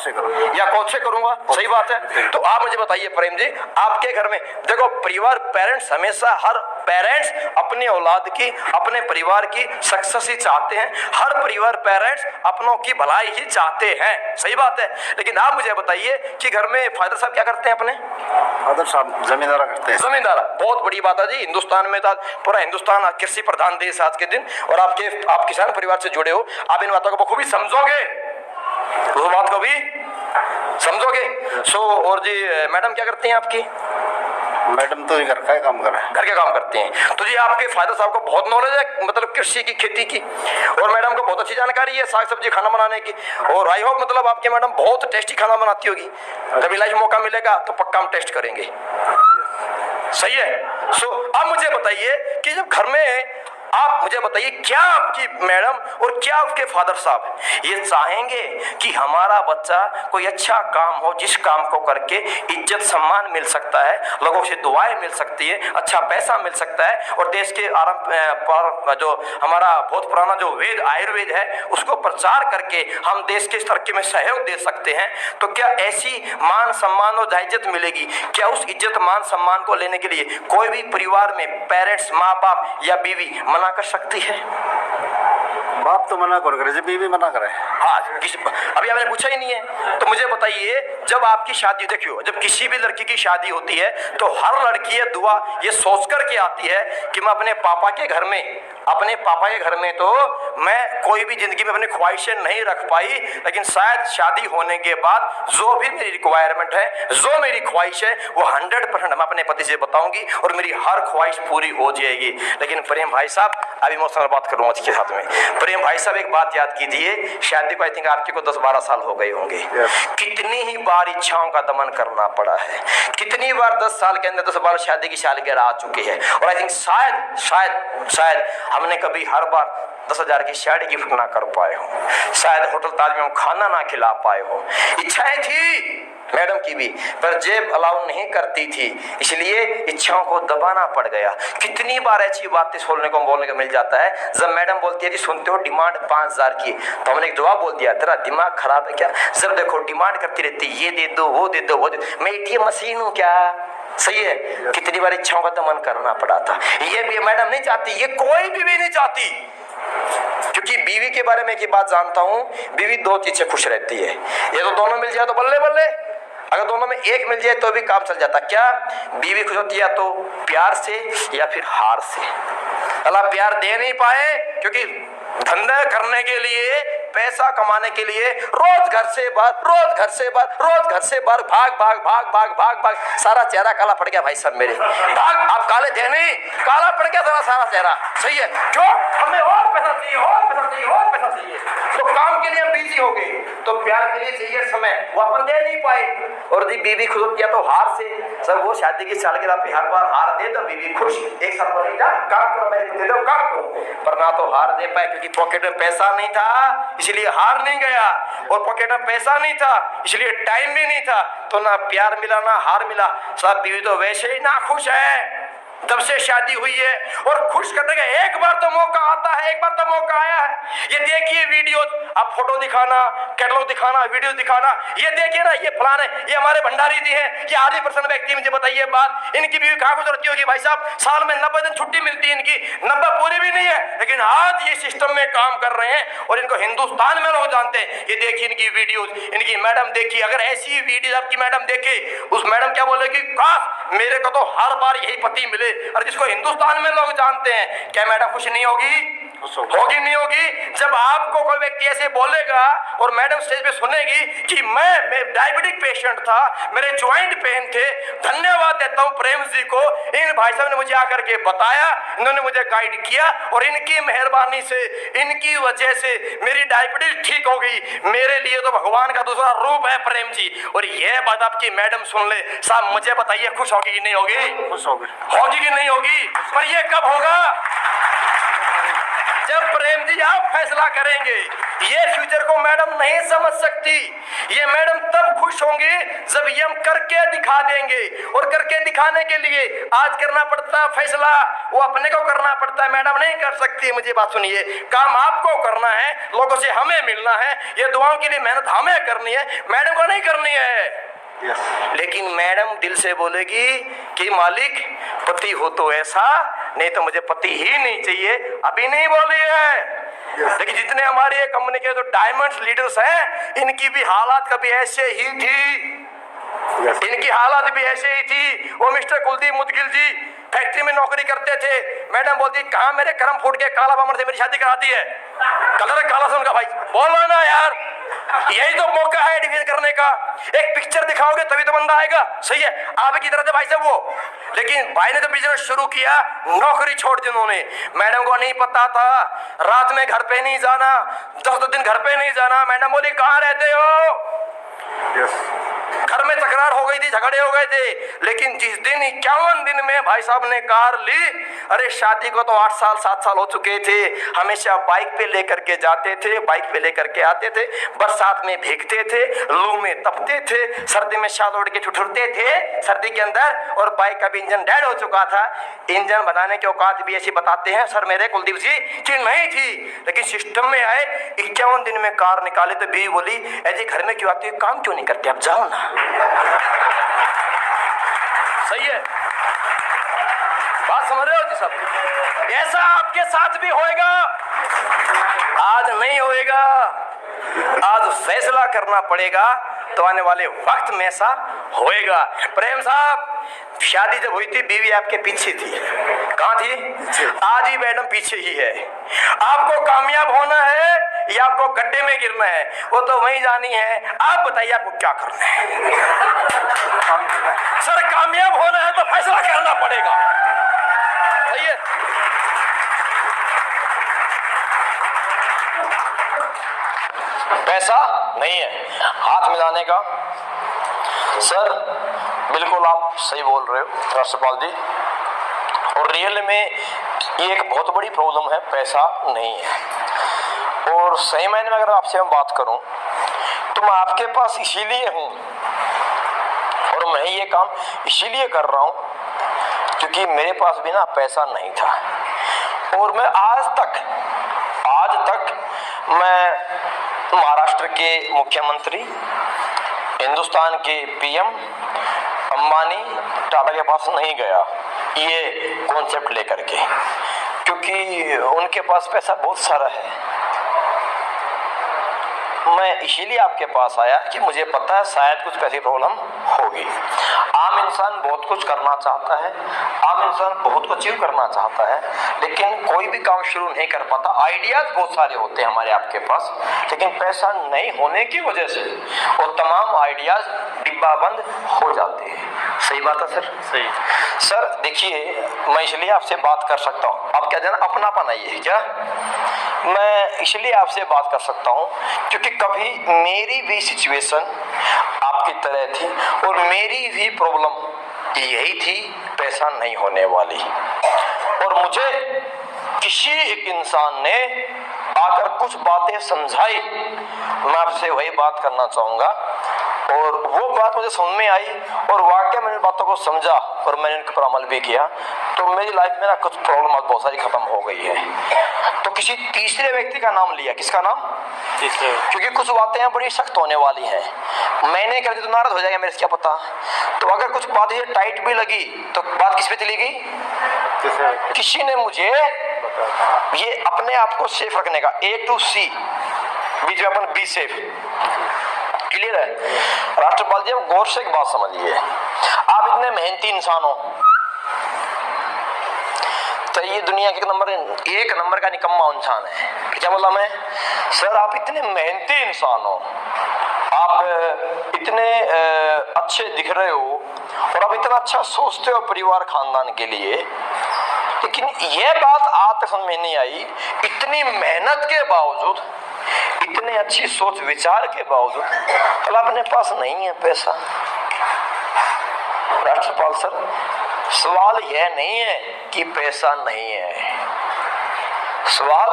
या कोच से करूंगा? सही बात है। तो आप मुझे बताइए प्रेम जी, आपके घर में देखो परिवार, पेरेंट्स हमेशा, हर पेरेंट्स अपनी औलाद की, अपने परिवार की सक्सेस ही चाहते हैं। हर परिवार, पेरेंट्स अपनों की भलाई ही चाहते हैं। सही बात है। लेकिन आप मुझे बताइए कि घर में फादर साहब क्या करते हैं अपने? फादर साहब जमींदारा करते हैं। जमींदारा, बहुत बड़ी बात है जी। हिंदुस्तान में तो पूरा हिंदुस्तान कृषि प्रधान देश आज के दिन, और आप किसान परिवार से जुड़े हो, आप इन बातों को बखूबी समझोगे, उस बात को भी समझोगे। सो और जी मैडम क्या करती हैं आपकी? मैडम तो घर का ही काम कर रहे हैं। घर के काम करते हैं। तो जी आपके फादर साहब को बहुत नॉलेज है, मतलब कृषि की, खेती की, और मैडम को बहुत अच्छी जानकारी है साग सब्जी खाना बनाने की। और आई होप मतलब आपकी मैडम बहुत टेस्टी खाना बनाती होगी। कभी लाइफ मौका मिलेगा तो पक्का हम टेस्ट करेंगे। सही है। सो अब मुझे बताइए कि जब घर में आप मुझे बताइए क्या आपकी मैडम और क्या आपके फादर साहब ये चाहेंगे कि हमारा बच्चा कोई अच्छा काम हो, जिस काम को करके इज्जत सम्मान मिल सकता है, लोगों से दुआएं मिल सकती है, अच्छा पैसा मिल सकता है, और देश के आरंभ पर जो हमारा बहुत पुराना जो वेद आयुर्वेद है उसको प्रचार करके हम देश के तरक्की में सहयोग दे सकते हैं। तो क्या ऐसी मान सम्मान और इज्जत मिलेगी? क्या उस इज्जत मान सम्मान को लेने के लिए कोई भी परिवार में पेरेंट्स, माँ बाप या बीवी मना कर सकती है? बाप तो मना कर करे, बीवी मना करे। हाँ, अभी आपने पूछा ही नहीं है। तो मुझे बताइए, जब आपकी शादी, देखियो जब किसी भी लड़की की शादी होती है तो हर लड़की ये दुआ ये सोच कर के आती है कि मैं अपने पापा के घर में तो मैं कोई भी जिंदगी में अपनी ख्वाहिशें नहीं रख पाई, लेकिन शायद शादी होने के बाद जो भी मेरी रिक्वायरमेंट है, जो मेरी ख्वाहिश है, वो 100% मैं अपने पति से बताऊंगी और मेरी हर ख्वाहिश पूरी हो जाएगी। लेकिन प्रेम भाई साहब, अभी इमोशनल बात करूंगा इसके साथ में। प्रेम भाई साहब एक बात याद कीजिए, शादी को आई थिंक आपके को 10-12 साल हो गए होंगे। कितनी ही बार इच्छाओं का दमन करना पड़ा है, कितनी बार 10 साल के अंदर 10 बार शादी की सालगिरह आ चुकी है, और आई थिंक शायद हमने कभी हर बार 10,000 की साड़ी गिफ्ट ना कर पाए हो, शायद होटल ताज में हम खाना ना खिला पाए हो। इच्छाएं थी मैडम की भी, पर जेब अलाउ नहीं करती थी, इसलिए इच्छाओं को दबाना पड़ गया। कितनी बार ऐसी बातें सुनने को बोलने को मिल जाता है, जब मैडम बोलती है जी सुनते हो डिमांड 5,000 की, तो हमने एक जवाब बोल दिया तेरा दिमाग खराब है क्या? जब देखो डिमांड करती रहती, ये दे दो वो दे दो वो दे, मैं ATM मशीन हूँ क्या? सही है, कितनी बार इच्छाओं का दमन करना पड़ा था। ये भी मैडम नहीं चाहती, ये कोई भी नहीं चाहती, क्योंकि बीवी के बारे में एक बात जानता हूं, बीवी दो चीज से खुश रहती है, ये तो दोनों मिल जाए तो बल्ले बल्ले, अगर दोनों में एक मिल जाए तो भी काम चल जाता। क्या बीवी खुश होती है? तो प्यार से या फिर हार से। अल्लाह प्यार दे नहीं पाए क्योंकि धंधा करने के लिए, पैसा कमाने के लिए रोज घर से बाहर, रोज घर से बाहर, रोज घर से बाहर, भाग भाग भाग भाग भाग भाग, सारा चेहरा काला पड़ गया भाई साहब मेरे। भाग, आप काले थे नहीं, काला पड़ गया सारा चेहरा। सही है, क्यों? हमें और पैसा चाहिए, और पैसा चाहिए, और पैसा चाहिए। तो काम के लिए हम बिजी हो गए, तो प्यार के लिए चाहिए समय, वो अपन दे नहीं पाए। और दी बीवी खुश होती है तो हार से। सर वो शादी की सालगिरह पे हर बार हार दे तो बीवी खुश, एक साथ बोली जा काम करो, मेरे को दे दो काम करो, पर ना तो हार दे पाए क्योंकि पॉकेट में पैसा नहीं था, इसलिए हार नहीं गया, और पॉकेट में पैसा नहीं था इसलिए टाइम भी नहीं था, तो ना प्यार मिला ना हार मिला। साहब बीवी तो वैसे ही ना खुश है जब से शादी हुई है, और खुश करने का एक बार तो मौका आता है, एक बार तो मौका आया है। ये देखिए वीडियो, आप फोटो दिखाना, कैटलॉग दिखाना, वीडियो दिखाना, ये देखिए ना, ये फलान है, ये हमारे भंडारी जी हैं, ये आधी % व्यक्ति, मुझे बताइए बात, इनकी बीवी कहाँ खुश रहती होगी भाई साहब? साल में 90 दिन छुट्टी मिलती है इनकी, 90 पूरी भी नहीं है, लेकिन आज ये सिस्टम में काम कर रहे हैं और इनको हिंदुस्तान में लोग जानते हैं। ये देखिए इनकी वीडियो, इनकी मैडम देखिए, अगर ऐसी वीडियो आपकी मैडम देखे, उस मैडम क्या बोलेगी, काश मेरे को तो हर बार यही पति मिले, और जिसको हिंदुस्तान में लोग जानते हैं। क्या मैडम खुश नहीं होगी? होगी नहीं होगी? जब आपको कोई व्यक्ति ऐसे बोलेगा और मैडम स्टेज पे सुनेगी कि मैं डायबिटिक पेशेंट था, मेरे ज्वाइंट पेन थे, धन्यवाद देता हूं प्रेम जी को, इन भाई साहब ने मुझे आकर के बताया, इन्होंने मुझे गाइड किया, और इनकी मेहरबानी से, इनकी वजह से मेरी डायबिटीज ठीक हो गई, मेरे लिए तो भगवान का दूसरा रूप है प्रेम जी। और यह बात आपकी मैडम सुन ले, साहब मुझे बताइए खुश होगी कि नहीं होगी? खुश होगी। होगी कि नहीं होगी? पर यह कब होगा? जब प्रेम जी आप फैसला करेंगे। ये फ्यूचर को मैडम नहीं समझ सकती, ये मैडम तब खुश होंगे जब ये हम करके दिखा देंगे, और करके दिखाने के लिए आज करना पड़ता है फैसला, वो अपने को करना पड़ता है, मैडम नहीं कर सकती। मुझे बात सुनिए, काम आपको करना है, लोगों से हमें मिलना है, ये दुआओं के लिए मेहनत हमें करनी है, मैडम को नहीं करनी है। लेकिन मैडम दिल से बोलेगी कि मालिक पति हो तो ऐसा, नहीं तो मुझे पति ही नहीं चाहिए। अभी नहीं बोली है, लेकिन जितने हमारी ये कंपनी के जो डायमंड्स लीडर्स हैं, इनकी भी हालात कभी ऐसे ही थी, इनकी हालात भी ऐसे ही थी। वो मिस्टर कुलदीप मुदगिल जी फैक्ट्री में नौकरी करते थे, मैडम बोलती कहाँ मेरे कर्म फूट के काला बामन से मेरी शादी कराती है, कलर काला से उनका। भाई बोलो ना यार, यही तो मौका है डिवीजन करने का। एक पिक्चर दिखाओगे तभी तो बंदा आएगा। सही है, आप की तरह थे भाई साहब वो, लेकिन भाई ने तो बिजनेस शुरू किया, नौकरी छोड़ दी उन्होंने। मैडम को नहीं पता था, रात में घर पे नहीं जाना, 10 दिन घर पे नहीं जाना। मैडम बोली कहाँ रहते हो? घर में तकरार हो गई थी, झगड़े हो गए थे, लेकिन जिस दिन 51 दिन में भाई साहब ने कार ली, अरे शादी को तो 8 साल 7 साल हो चुके थे, हमेशा बाइक पे लेकर के जाते थे, बाइक पे लेकर के आते थे, बरसात में भीगते थे, लू में तपते थे, सर्दी में शाल ओढ़ के ठुठुरते थे सर्दी के अंदर, और बाइक का भी इंजन डेड हो चुका था। इंजन बनाने के औकात भी ऐसी बताते हैं सर मेरे कुलदीप जी कि नहीं थी, लेकिन सिस्टम में आए, 51 दिन में कार निकाले तो बीवी बोली ऐसे घर में क्यों आती है, काम क्यों नहीं करते, आप जाओ ना। सही है, बात समझ रहे हो जी सब? ऐसा आपके साथ भी होएगा, आज नहीं होएगा, आज फैसला करना पड़ेगा, तो आने वाले वक्त में ऐसा होएगा। प्रेम साहब शादी जब हुई थी बीवी आपके पीछे थी, कहाँ थी? आज ही मैडम पीछे ही है। आपको कामयाब होना है या आपको गड्ढे में गिरना है, वो तो वही जानी है। आप बताइए आपको क्या करना है? सर कामयाब होना है तो फैसला करना पड़ेगा। सही है, पैसा नहीं है हाथ मिलाने का। सर बिल्कुल आप सही बोल रहे हो राष्ट्रपाल जी, और रियल में ये एक बहुत बड़ी प्रॉब्लम है, पैसा नहीं है। और सही मायने में अगर आपसे मैं बात करूं तो मैं आपके पास इसीलिए हूं और मैं ये काम इसीलिए कर रहा हूं क्योंकि मेरे पास भी ना पैसा नहीं था और मैं आज तक मैं महाराष्ट्र के मुख्यमंत्री, हिंदुस्तान के पीएम अंबानी, टाटा के पास नहीं गया ये कॉन्सेप्ट लेकर के, क्योंकि उनके पास पैसा बहुत सारा है। मैं इसीलिए आपके पास आया कि मुझे पता है शायद कुछ पैसे की प्रॉब्लम होगी। आम इंसान बहुत कुछ करना चाहता है, आम इंसान बहुत कुछ अचीव करना चाहता है, लेकिन कोई भी काम शुरू नहीं कर पाता। आइडियाज बहुत सारे होते हैं हमारे आपके पास, लेकिन पैसा नहीं होने की वजह से वो तमाम आइडियाज डिब्बा बंद हो जाते हैं। सही बात है सर? सही। सर देखिए, मैं इसलिए आपसे बात कर सकता हूँ, अब क्या जाना अपनापन आई है क्या? मैं इसलिए आपसे बात कर सकता हूँ क्योंकि कभी मेरी भी सिचुएशन आपकी तरह थी और मेरी भी प्रॉब्लम यही थी, पैसा नहीं होने वाली। और मुझे किसी एक इंसान ने आकर कुछ बातें समझाई, मैं आपसे वही बात करना चाहूँगा और वो बात मुझे समझ में आई और वाकई मैंने बातों को समझा और मैंने उनके पर अमल भी किया, तो मेरी लाइफ में ना कुछ प्रॉब्लम बहुत सारी खत्म हो गई है। तो किसी तीसरे व्यक्ति का नाम लिया, किसका नाम? तीसरे। क्योंकि कुछ बातें बड़ी सख्त होने वाली हैं, मैंने कर दी तो नाराज हो जाएगा मेरे से क्या पता। तो अगर कुछ बातें टाइट भी लगी तो बात किस पे चली गई? किसी ने मुझे ये अपने आप को सेफ रखने का, A to C, बीच में अपन बी सेफ, क्लियर है? राष्ट्रपाल जी गौर से एक बात समझिए, आप इतने मेहनती इंसान हो तो ये दुनिया के एक नंबर का निकम्मा इंसान है। क्या बोला मैं? सर आप इतने मेहनती इंसान हो, आप इतने अच्छे दिख रहे हो और आप इतना अच्छा सोचते हो परिवार खानदान के लिए, लेकिन यह बात आज तक समझ में नहीं आई, इतनी मेहनत के बावजूद, इतने अच्छी सोच विचार के बावजूद कल अपने पास नहीं है पैसा। राष्ट्रपाल सर, सवाल यह नहीं है कि पैसा नहीं है, सवाल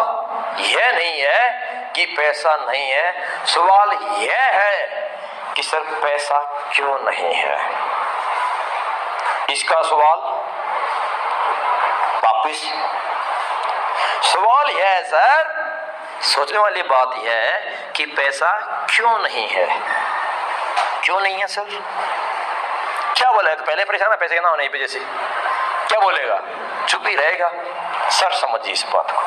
यह नहीं है कि पैसा नहीं है, सवाल यह है कि सर पैसा क्यों नहीं है। इसका सवाल वापिस, सवाल यह है सर, सोचने वाली बात यह है कि पैसा क्यों नहीं है। क्यों नहीं है सर? क्या बोलेगा? पहले परेशान है पैसे के ना होने की वजह से, क्या बोलेगा? चुप ही रहेगा। सर समझिए इस बात को,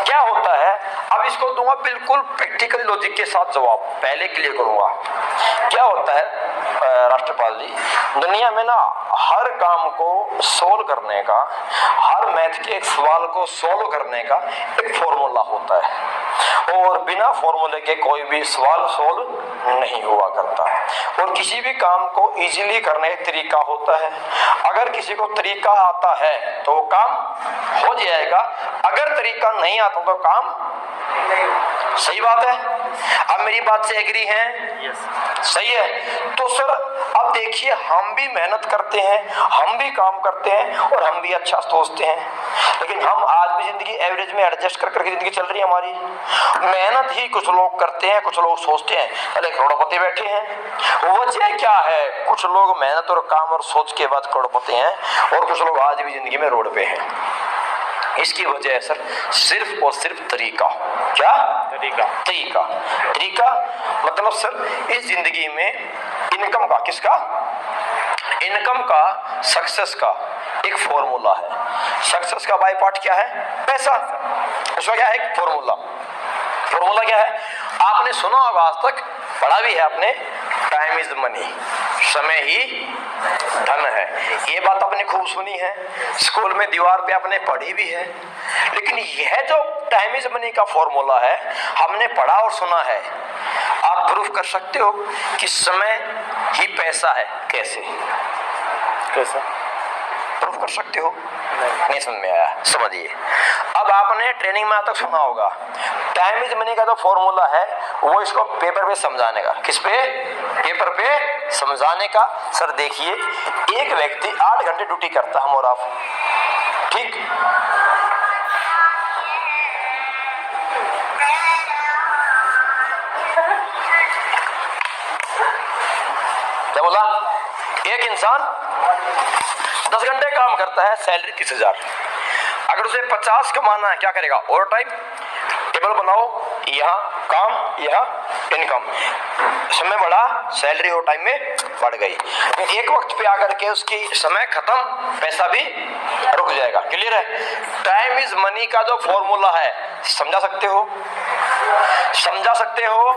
क्या होता है, अब इसको दूंगा बिल्कुल प्रैक्टिकल लॉजिक के साथ जवाब, पहले क्लियर करूंगा। क्या होता है राष्ट्रपाल जी, दुनिया में ना हर काम को सोल्व करने का, हर मैथ के एक सवाल को सोल्व करने का एक फॉर्मूला होता है और बिना फॉर्मूले के कोई भी सवाल सोल्व नहीं हुआ करता। और किसी भी काम को इजीली करने का तरीका होता है, अगर किसी को तरीका आता है तो काम हो जाएगा, अगर तरीका नहीं आता तो काम सही बात है। अब मेरी बात से एग्री हैं? yes. सही है। तो सर अब देखिए, हम भी मेहनत करते हैं, हम भी काम करते हैं और हम भी अच्छा सोचते हैं, लेकिन हम आज भी जिंदगी एवरेज में एडजस्ट कर करके जिंदगी चल रही है हमारी। मेहनत ही कुछ लोग करते हैं, कुछ लोग सोचते हैं, पहले करोड़पति बैठे हैं। वजह क्या है? कुछ लोग मेहनत और काम और सोच के बाद करोड़पति हैं और कुछ लोग आज भी जिंदगी में रोड पे हैं। इसकी वजह है सर सिर्फ और सिर्फ तरीका। क्या तरीका मतलब सर इस जिंदगी में इनकम का, किसका? इनकम का, सक्सेस का एक फॉर्मूला है। सक्सेस का बाय पार्ट क्या है? पैसा। उसका क्या है? फॉर्मूला क्या है? आपने सुना होगा, आज तक पढ़ा भी है आपने, टाइम इज मनी, समय ही धन है। ये बात आपने खूब सुनी है, स्कूल में दीवार पे आपने पढ़ी भी है। लेकिन यह जो टाइम इज मनी का फॉर्मूला है, हमने पढ़ा और सुना है, आप प्रूफ कर सकते हो कि समय ही पैसा है? कैसे प्रूफ कर सकते हो? नहीं समझ में आया? समझिए, अब आपने ट्रेनिंग में आज तक सुना होगा, टाइम इज मनी का जो फॉर्मूला है वो इसको पेपर पे समझाने का। किस पे? पेपर पे समझाने का। सर देखिए, एक व्यक्ति 8 घंटे ड्यूटी करता है, हम और आप, ठीक? क्या बोला? एक इंसान 10 घंटे काम करता है, सैलरी 30,000। अगर उसे 50 कमाना है, क्या करेगा? Over time. टेबल बनाओ, यहाँ काम, यहाँ इनकम, समय बढ़ा, सैलरी और टाइम में बढ़ गई। लेकिन एक वक्त पे आकर के उसकी समय खत्म, पैसा भी रुक जाएगा। क्लियर है? टाइम इज मनी का जो फॉर्मूला है, समझा सकते हो? समझा सकते हो?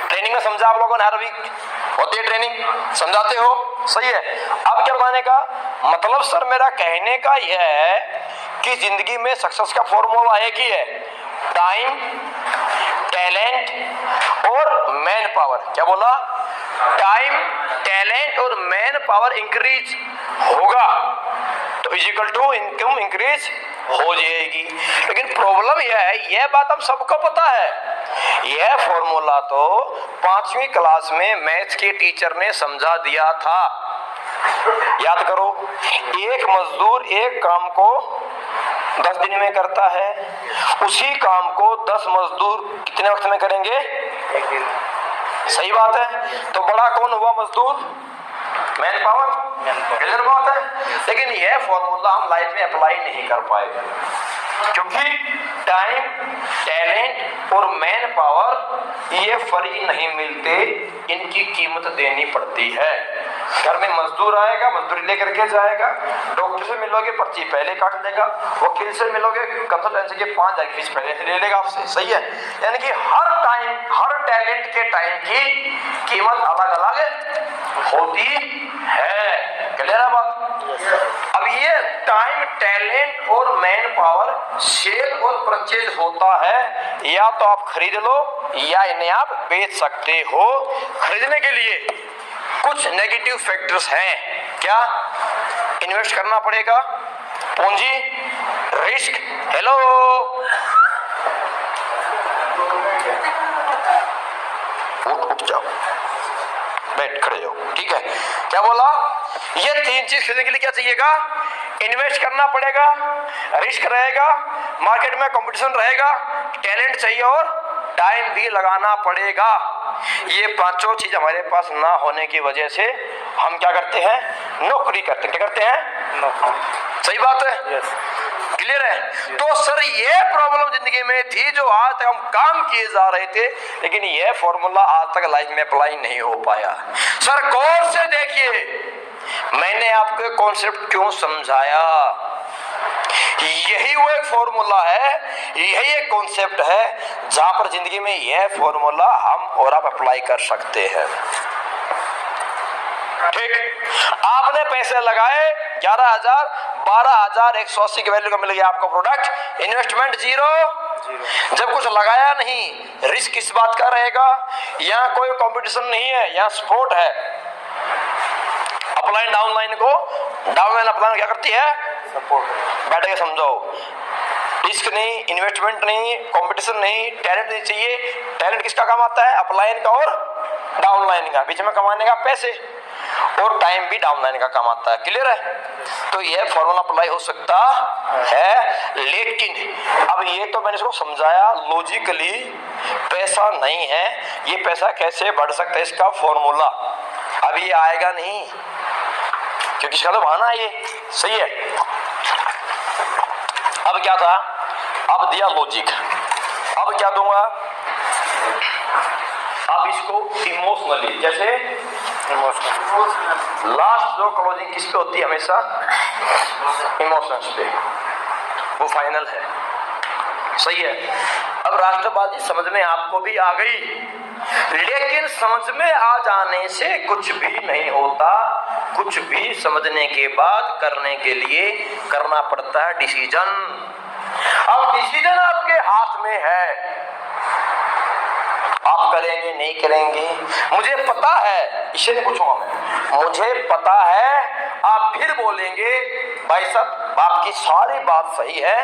ट्रेनिंग में समझा आप लोगों ने, हर वीक होती है ट्रेनिंग, समझाते हो? सही है। अब क्या बताने का मतलब सर, मेरा कहने का यह है कि जिंदगी में सक्सेस का फॉर्मूला एक ही है, टाइम, टैलेंट और मैन पावर। क्या बोला? टाइम, टैलेंट और मैन पावर इंक्रीज होगा तो इजिकल टू इनकम इंक्रीज हो जाएगी। लेकिन प्रॉब्लम यह है, यह बात हम सबको पता है, यह फॉर्मूला तो 5वीं क्लास में मैथ्स के टीचर ने समझा दिया था। याद करो, एक मजदूर एक काम को 10 दिन में करता है, उसी काम को 10 मजदूर कितने वक्त में करेंगे? 1 दिन। सही बात है। तो बड़ा कौन हुआ? मजदूर, मैन पावर। क्लियर बात है। लेकिन यह फॉर्मूला हम लाइफ में अप्लाई नहीं कर पाएंगे, क्योंकि टाइम, टैलेंट और मैन पावर ये फ्री नहीं मिलते, इनकी कीमत देनी पड़ती है। घर में मजदूर आएगा, मजदूरी लेकर के जाएगा, डॉक्टर से मिलोगे पर्ची पहले काट देगा, वकील से मिलोगे कंसल्टेंसी के 5,000 की फीस पहले ले लेगा आपसे। सही है? यानी कि हर टाइम, हर टैलेंट के टाइम की कीमत अलग अलग होती है। क्लियर है बात? अब ये टाइम, टैलेंट और मैन पावर सेल और परचेज होता है, या तो आप खरीद लो या इन्हें आप बेच सकते हो। खरीदने के लिए कुछ नेगेटिव फैक्टर्स हैं। क्या? इन्वेस्ट करना पड़ेगा, पूंजी, रिस्क। हेलो, उठ जाओ, बैठ खड़े हो, ठीक है? क्या बोला? ये 3 चीज खरीदने के लिए क्या चाहिएगा? इन्वेस्ट करना पड़ेगा, रिस्क रहेगा, मार्केट में कंपटीशन रहेगा, टैलेंट चाहिए और टाइम भी लगाना पड़ेगा। ये 5 चीज हमारे पास ना होने की वजह से हम क्या करते हैं? नौकरी करते हैं। क्या करते हैं? नौकरी। सही बात है? यस। क्लियर है? तो सर ये प्रॉब्लम जिंदगी में थी, जो आज तक हम काम किए जा रहे थे, लेकिन ये फॉर्मूला आज तक लाइफ में अप्लाई नहीं हो पाया। सर गौर से देखिए, मैंने आपको कॉन्सेप्ट क्यों समझाया। यही वो एक फॉर्मूला है, यही एक कॉन्सेप्ट है जहां पर जिंदगी में यह फॉर्मूला हम और आप अप्लाई कर सकते हैं। ठीक? आपने पैसे लगाए 11,000, 12,180 की वैल्यू का मिल गया आपको प्रोडक्ट, इन्वेस्टमेंट जीरो। जब कुछ लगाया नहीं, रिस्क इस बात का रहेगा, यहाँ कोई कंपटीशन नहीं है, यहाँ स्पोर्ट है। अपलाइन डाउनलाइन को, डाउनलाइन अपलाइन क्या करती है? सपोर्ट। बैठ के समझो, रिस्क नहीं, इन्वेस्टमेंट नहीं, कंपटीशन नहीं, टैलेंट नहीं चाहिए। टैलेंट किसका काम आता है? अपलाइन का और डाउनलाइन का, बीच में कमाने का पैसे, और टाइम भी डाउनलाइन का काम आता है। क्लियर है? तो यह फॉर्मूला अप्लाई हो सकता है, लेकिन अब ये तो मैंने इसको समझाया लॉजिकली, पैसा नहीं है, ये पैसा कैसे बढ़ सकता है, इसका फॉर्मूला अब ये आएगा नहीं, क्योंकि इसका तो बहाना है ये। सही है? अब क्या था? अब दिया लॉजिक, अब क्या दूंगा? अब इसको इमोशनली, जैसे लास्ट जो क्लोजिंग किस पे होती है? हमेशा इमोशंस पे, वो फाइनल है। सही है? अब राष्ट्रवादी समझ में आपको भी आ गई, लेकिन समझ में आ जाने से कुछ भी नहीं होता, कुछ भी समझने के बाद करने के लिए करना पड़ता है डिसीजन। अब डिसीजन आपके हाथ में है, आप करेंगे नहीं करेंगे, मुझे पता है, इसे नहीं पूछूंगा मैं, मुझे पता है। आप फिर बोलेंगे भाई साहब आपकी सारी बात सही है,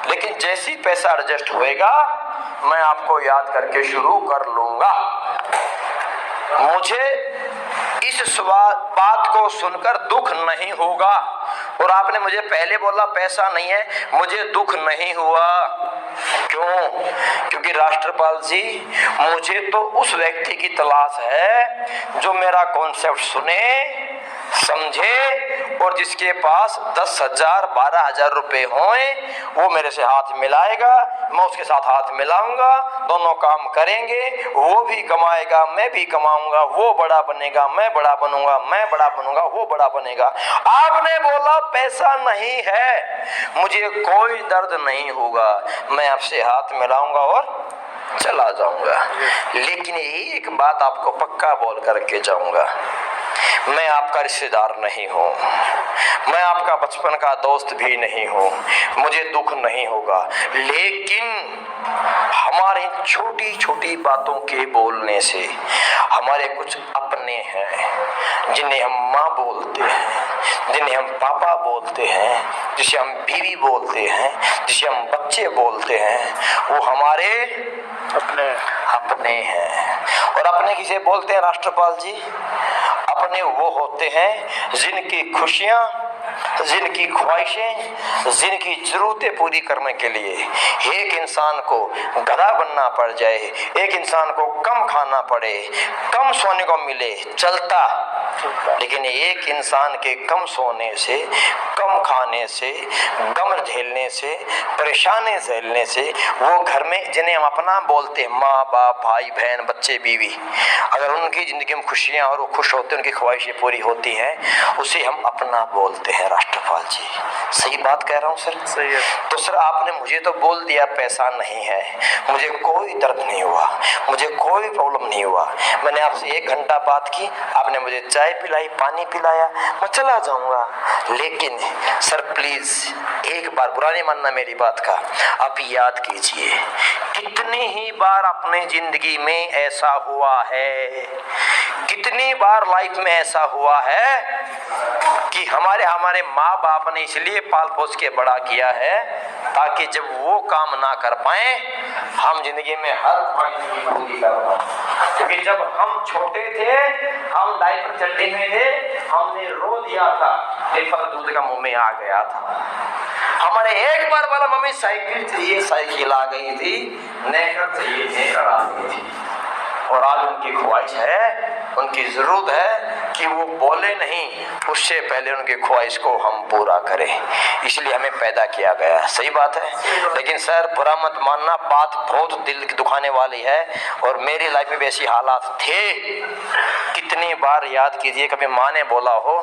लेकिन जैसी पैसा एडजस्ट होएगा मैं आपको याद करके शुरू कर लूंगा। मुझे इस बात को सुनकर दुख नहीं होगा। और आपने मुझे पहले बोला पैसा नहीं है, मुझे दुख नहीं हुआ। क्यों? क्योंकि राष्ट्रपाल जी, मुझे तो उस व्यक्ति की तलाश है जो मेरा कॉन्सेप्ट सुने, समझे और जिसके पास 10,000 12,000 रुपए होए, वो मेरे से हाथ मिलाएगा, मैं उसके साथ हाथ मिलाऊंगा, दोनों काम करेंगे, वो भी कमाएगा, मैं भी कमाऊंगा, वो बड़ा बनेगा, मैं बड़ा बनूंगा, मैं बड़ा बनूंगा, वो बड़ा बनेगा। आपने बोला पैसा नहीं है, मुझे कोई दर्द नहीं होगा, मैं आपसे हाथ मिलाऊंगा और चला जाऊंगा। लेकिन एक बात आपको पक्का बोल करके जाऊंगा, मैं आपका रिश्तेदार नहीं हूँ, मैं आपका बचपन का दोस्त भी नहीं हूँ, मुझे दुख नहीं होगा। लेकिन हमारी छोटी छोटी बातों के बोलने से हमारे कुछ अपने हैं जिन्हें हम माँ बोलते हैं, जिन्हें हम पापा बोलते हैं, जिसे हम बीवी बोलते हैं, जिसे हम बच्चे बोलते हैं, वो हमारे अपने हैं। और अपने किसे बोलते हैं राष्ट्रपाल जी? अपने वो होते हैं जिनकी खुशियां, जिनकी ख्वाहिशें, जिनकी जरूरतें पूरी करने के लिए एक इंसान को गधा बनना पड़ जाए, एक इंसान को कम खाना पड़े, कम सोने को मिले, चलता। लेकिन एक इंसान के कम सोने से, कम खाने से, गम झेलने से, परेशानी झेलने से, वो घर में जिन्हें हम अपना बोलते हैं, माँ बाप, भाई बहन, बच्चे बीवी, अगर उनकी जिंदगी में खुशियां और वो खुश होते हैं, उनकी ख्वाहिशें पूरी होती हैं, उसे हम अपना बोलते हैं राष्ट्रपाल जी। सही बात कह रहा हूँ सर? सही है। तो सर आपने मुझे तो बोल दिया पैसा नहीं है, मुझे कोई दर्द नहीं हुआ, मुझे कोई प्रॉब्लम नहीं हुआ, मैंने आपसे 1 घंटा बात की, आपने मुझे चाय पिलाई, पानी पिलाया, मैं चला जाऊंगा। लेकिन सर प्लीज एक बार बुरा नहीं मानना मेरी बात का, आप याद कीजिए कितनी ही बार अपनी जिंदगी में ऐसा हुआ है, कितनी बार लाइफ में ऐसा हुआ है कि हमारे माँ बाप ने इसलिए पाल पोस के बड़ा किया है ताकि जब वो काम ना कर पाए हम जिंदगी में हर ख्वाहिश पूरी कर पाए। क्योंकि जब हम छोटे थे, हम डायपर चड्डी में थे, हमने रो दिया था, एक बार दूध का मुंह में आ गया था। हमारे एक बार बोला मम्मी साइकिल चाहिए, साइकिल आ गई थी, नेकर चाहिए, नेकर आ गई थी। और आज उनकी ख्वाहिश है, उनकी जरूरत है कि वो बोले नहीं, उससे पहले उनकी ख्वाहिश को हम पूरा करें, इसलिए हमें पैदा किया गया। सही बात है। लेकिन सर बुरा मत मानना, बात बहुत दिल की दुखाने वाली है और मेरी लाइफ में भी ऐसी हालात थे। कितनी बार याद कीजिए, कभी माँ ने बोला हो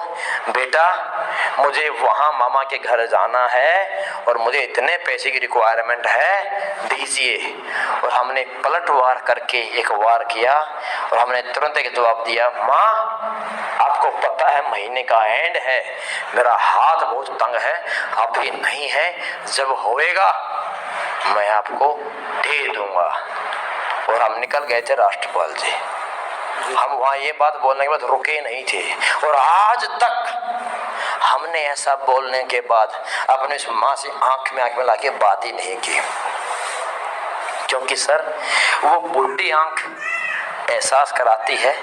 बेटा मुझे वहाँ मामा के घर जाना है और मुझे इतने पैसे की रिक्वायरमेंट है, दीजिए। और हमने पलटवार करके एक वार किया और हमने तुरंत एक जवाब दिया, माँ आपको पता है महीने का एंड है, मेरा हाथ बहुत तंग है, अभी नहीं है, जब होएगा मैं आपको दे दूंगा। और हम निकल गए थे राष्ट्रपाल जी। हम वहाँ ये बात बोलने के बाद रुके नहीं थे और आज तक हमने ऐसा बोलने के बाद अपने इस माँ से आंख में लाके बात ही नहीं की। क्योंकि सर वो बुढ़ी आंख एहसास कराती है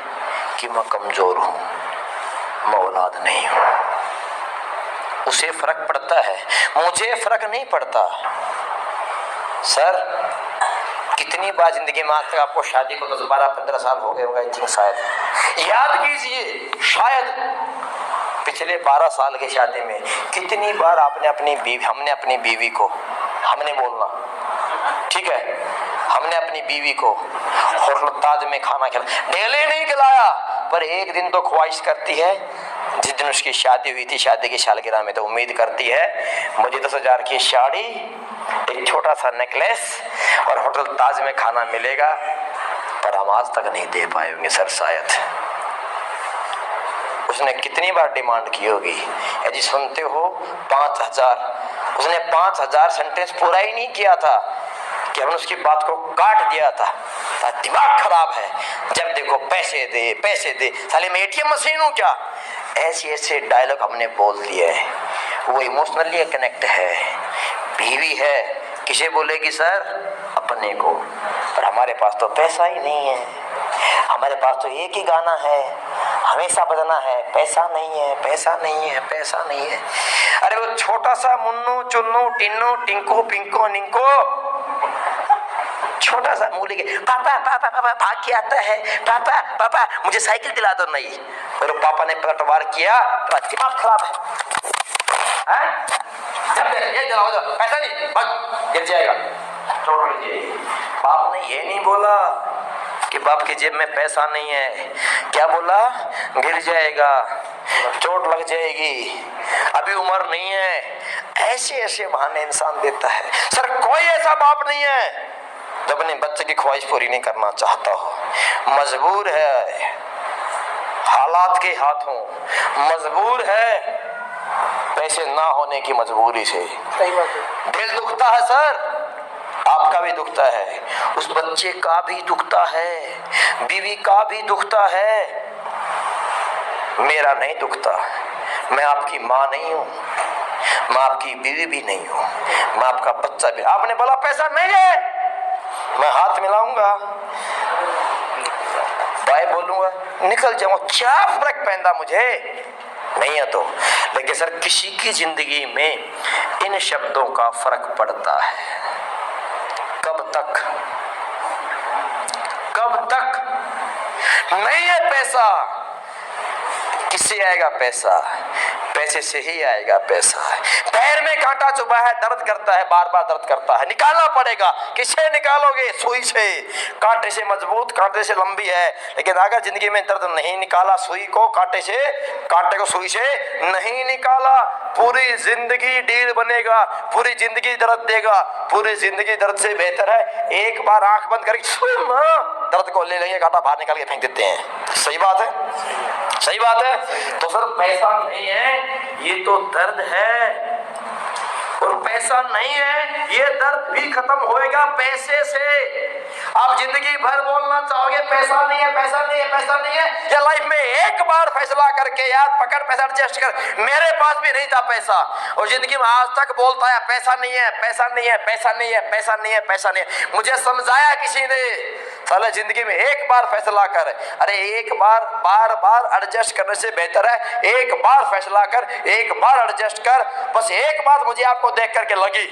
कि मैं कमजोर हूँ, मैं औलाद नहीं हूँ। उसे फर्क पड़ता है, मुझे फर्क नहीं पड़ता। सर कितनी बार जिंदगी में आज तक आपको शादी को 10, 12, 15 साल हो गए होंगे आई थिंक, शायद याद कीजिए, शायद पिछले 12 साल की शादी में कितनी बार आपने हमने अपनी बीवी को, हमने बोलना ठीक है, हमने अपनी बीवी को होटल ताज में खाना खिलाया, डेली नहीं खिलाया पर एक दिन तो ख्वाहिश करती है, जिस दिन उसकी शादी हुई थी, शादी की सालगिरह में, तो उम्मीद करती है मुझे 10,000 की साड़ी, एक छोटा सा नेकलेस और होटल ताज में खाना मिलेगा। पर हम आज तक नहीं दे पाए होंगे सर, शायद। उसने कितनी बार डिमांड की होगी, यदि सुनते हो 5,000, उसने 5,000 सेंटेंस पूरा ही नहीं किया था कि हमने उसकी बात को काट दिया था। दिमाग खराब है, जब देखो पैसे दे पैसे दे, साले मैं ATM मशीन हूँ क्या? ऐसे ऐसे डायलॉग हमने बोल दिए हैं। वो इमोशनली कनेक्ट है, बीवी है, किसे बोलेगी सर? अपने को। पर हमारे पास तो पैसा ही नहीं है, हमारे पास तो एक ही गाना है, हमेशा बजना है, पैसा नहीं है, पैसा नहीं है, पैसा नहीं है। अरे वो छोटा सा मुन्नू चुन्नू टिन्नू टिंकू पिंको निंको, छोटा सा मुंह लेके पापा पापा पापा भाग के आता है, पापा पापा मुझे साइकिल दिला दो। नहीं, और पापा ने पलटवार किया, दिमाग खराब है, ये दिलाओ, पैसा नहीं, भाग, गिर जाएगा, चोट लग जाएगी। बाप ने ये नहीं बोला कि बाप की जेब में पैसा नहीं है, क्या बोला, गिर जाएगा, चोट लग जाएगी, अभी उम्र नहीं है। ऐसे ऐसे बहाने इंसान देता है। सर कोई ऐसा बाप नहीं है जो अपने बच्चे की ख्वाहिश पूरी नहीं करना चाहता हो, मजबूर है, हालात के हाथों मजबूर है, पैसे ना होने की मजबूरी से। सही बात है। दिल दुखता है सर, आपका भी दुखता है, उस बच्चे का भी दुखता है, बीवी का भी दुखता है, मेरा नहीं दुखता। मैं आपकी माँ नहीं हूँ, मैं आपकी बीवी भी नहीं हूँ, मैं आपका बच्चा भी। आपने बोला पैसा नहीं है, मैं हाथ मिलाऊंगा, बाय बोलूंगा, निकल जाऊं, क्या फर्क पैदा मुझे नहीं है तो। लेकिन सर किसी की जिंदगी में इन शब्दों का फर्क पड़ता है। कब तक, कब तक नहीं है पैसा, किससे आएगा पैसा, पैसे से ही आएगा पैसा। पैर में कांटा चुभा है, दर्द करता है, बार बार दर्द करता है, निकालना पड़ेगा। किससे निकालोगे, सुई से, कांटे से मजबूत, कांटे से लंबी है। लेकिन अगर जिंदगी में दर्द नहीं निकाला, सुई को कांटे से, कांटे को सुई से नहीं निकाला, पूरी जिंदगी डील बनेगा, पूरी जिंदगी दर्द देगा। पूरी जिंदगी दर्द से बेहतर है एक बार आंख बंद करके दर्द को ले लेंगे, कांटा बाहर निकाल के फेंक देते हैं। सही बात है, सही बात है। तो सर पैसा नहीं है, ये तो दर्द है, और पैसा नहीं है, ये दर्द भी खत्म होएगा पैसे से। आप जिंदगी भर बोलना चाहोगे पैसा नहीं है, पैसा नहीं है, पैसा नहीं है, या लाइफ में एक बार फैसला करके यार पकड़ पैसा एडजस्ट कर, मेरे पास भी नहीं था पैसा, और जिंदगी में आज तक बोलता है पैसा नहीं है, पैसा नहीं है, पैसा नहीं है, पैसा नहीं है, पैसा नहीं है। मुझे समझाया किसी ने, साला जिंदगी में एक बार फैसला कर। अरे एक बार, बार बार एडजस्ट करने से बेहतर है एक बार फैसला कर, एक बार एडजस्ट कर। बस एक बात मुझे आपको देख करके लगी,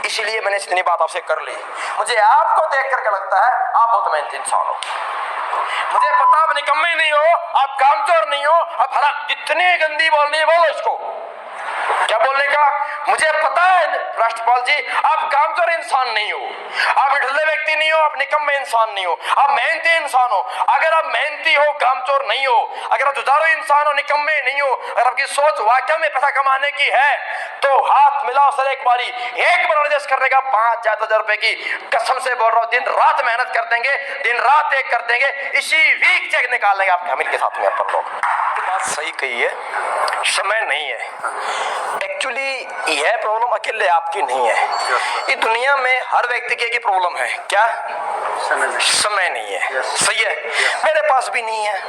इसलिए मैंने इतनी बात आपसे कर ली। मुझे आपको देख करके लगता है आप बहुत मेहनती इंसान हो, मुझे पता आप निकम्मे नहीं हो, आप कामचोर नहीं हो, आप हरा जितनी गंदी बोलनी है बोलो इसको, क्या बोलने का। मुझे पता है राष्ट्रपाल जी, आप कामचोर इंसान नहीं हो, आप ढिल्ले व्यक्ति नहीं हो, आप निकम्मे इंसान नहीं हो, आप मेहनती इंसान हो। अगर आप मेहनती हो, कामचोर नहीं हो, अगर आप जुझारू इंसान हो, निकम्मे नहीं हो, अगर आपकी सोच वाकई में पैसा कमाने की है, तो हाथ मिलाओ सर एक बारी, एक बार एडजस्ट करने का 5,000 रुपए की कसम से बोल रहा हूँ, दिन रात मेहनत कर देंगे, दिन रात एक कर देंगे, इसी वीक चेक निकाल लेंगे आप फैमिली के साथ में अपन लोग। तो बात सही कही है, समय नहीं है। एक्चुअली यह प्रॉब्लम अकेले आपकी नहीं है, ये दुनिया में हर व्यक्ति की एक प्रॉब्लम है, क्या, समय नहीं है। सही है, मेरे पास भी नहीं है,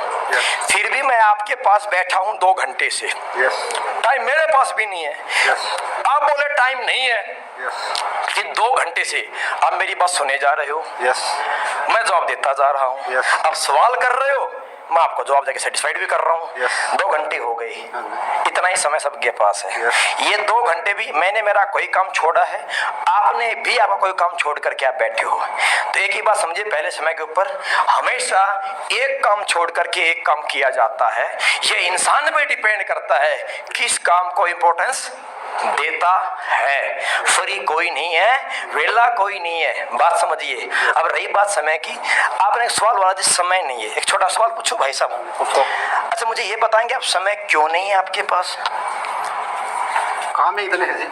फिर भी मैं आपके पास बैठा हूं 2 घंटे से, टाइम मेरे पास भी नहीं है। आप बोले टाइम नहीं है, कि 2 घंटे से आप मेरी बात सुने जा रहे हो, मैं जवाब देता जा रहा हूँ, आप सवाल कर रहे हो, मैं आपको जवाब देके सेटिस्फाइड भी कर रहा हूँ। 2 घंटे हो गए, इतना ही समय सबके पास है। ये 2 घंटे भी मैंने मेरा कोई काम छोड़ा है, आपने भी आपका कोई काम छोड़ करके आप बैठे हो। तो एक ही बात समझिए, पहले समय के ऊपर हमेशा एक काम छोड़ करके एक काम किया जाता है। ये इंसान पे डिपेंड करता है किस काम को इम्पोर्टेंस देता है। फ्री कोई नहीं है, वेला कोई नहीं है, बात समझिए। अब रही बात समय की, आपने एक सवाल बोला जिस समय नहीं है, एक छोटा सवाल पूछो भाई साहब। अच्छा मुझे ये बताएंगे आप समय क्यों नहीं है आपके पास? काम ही इतने हैं जी,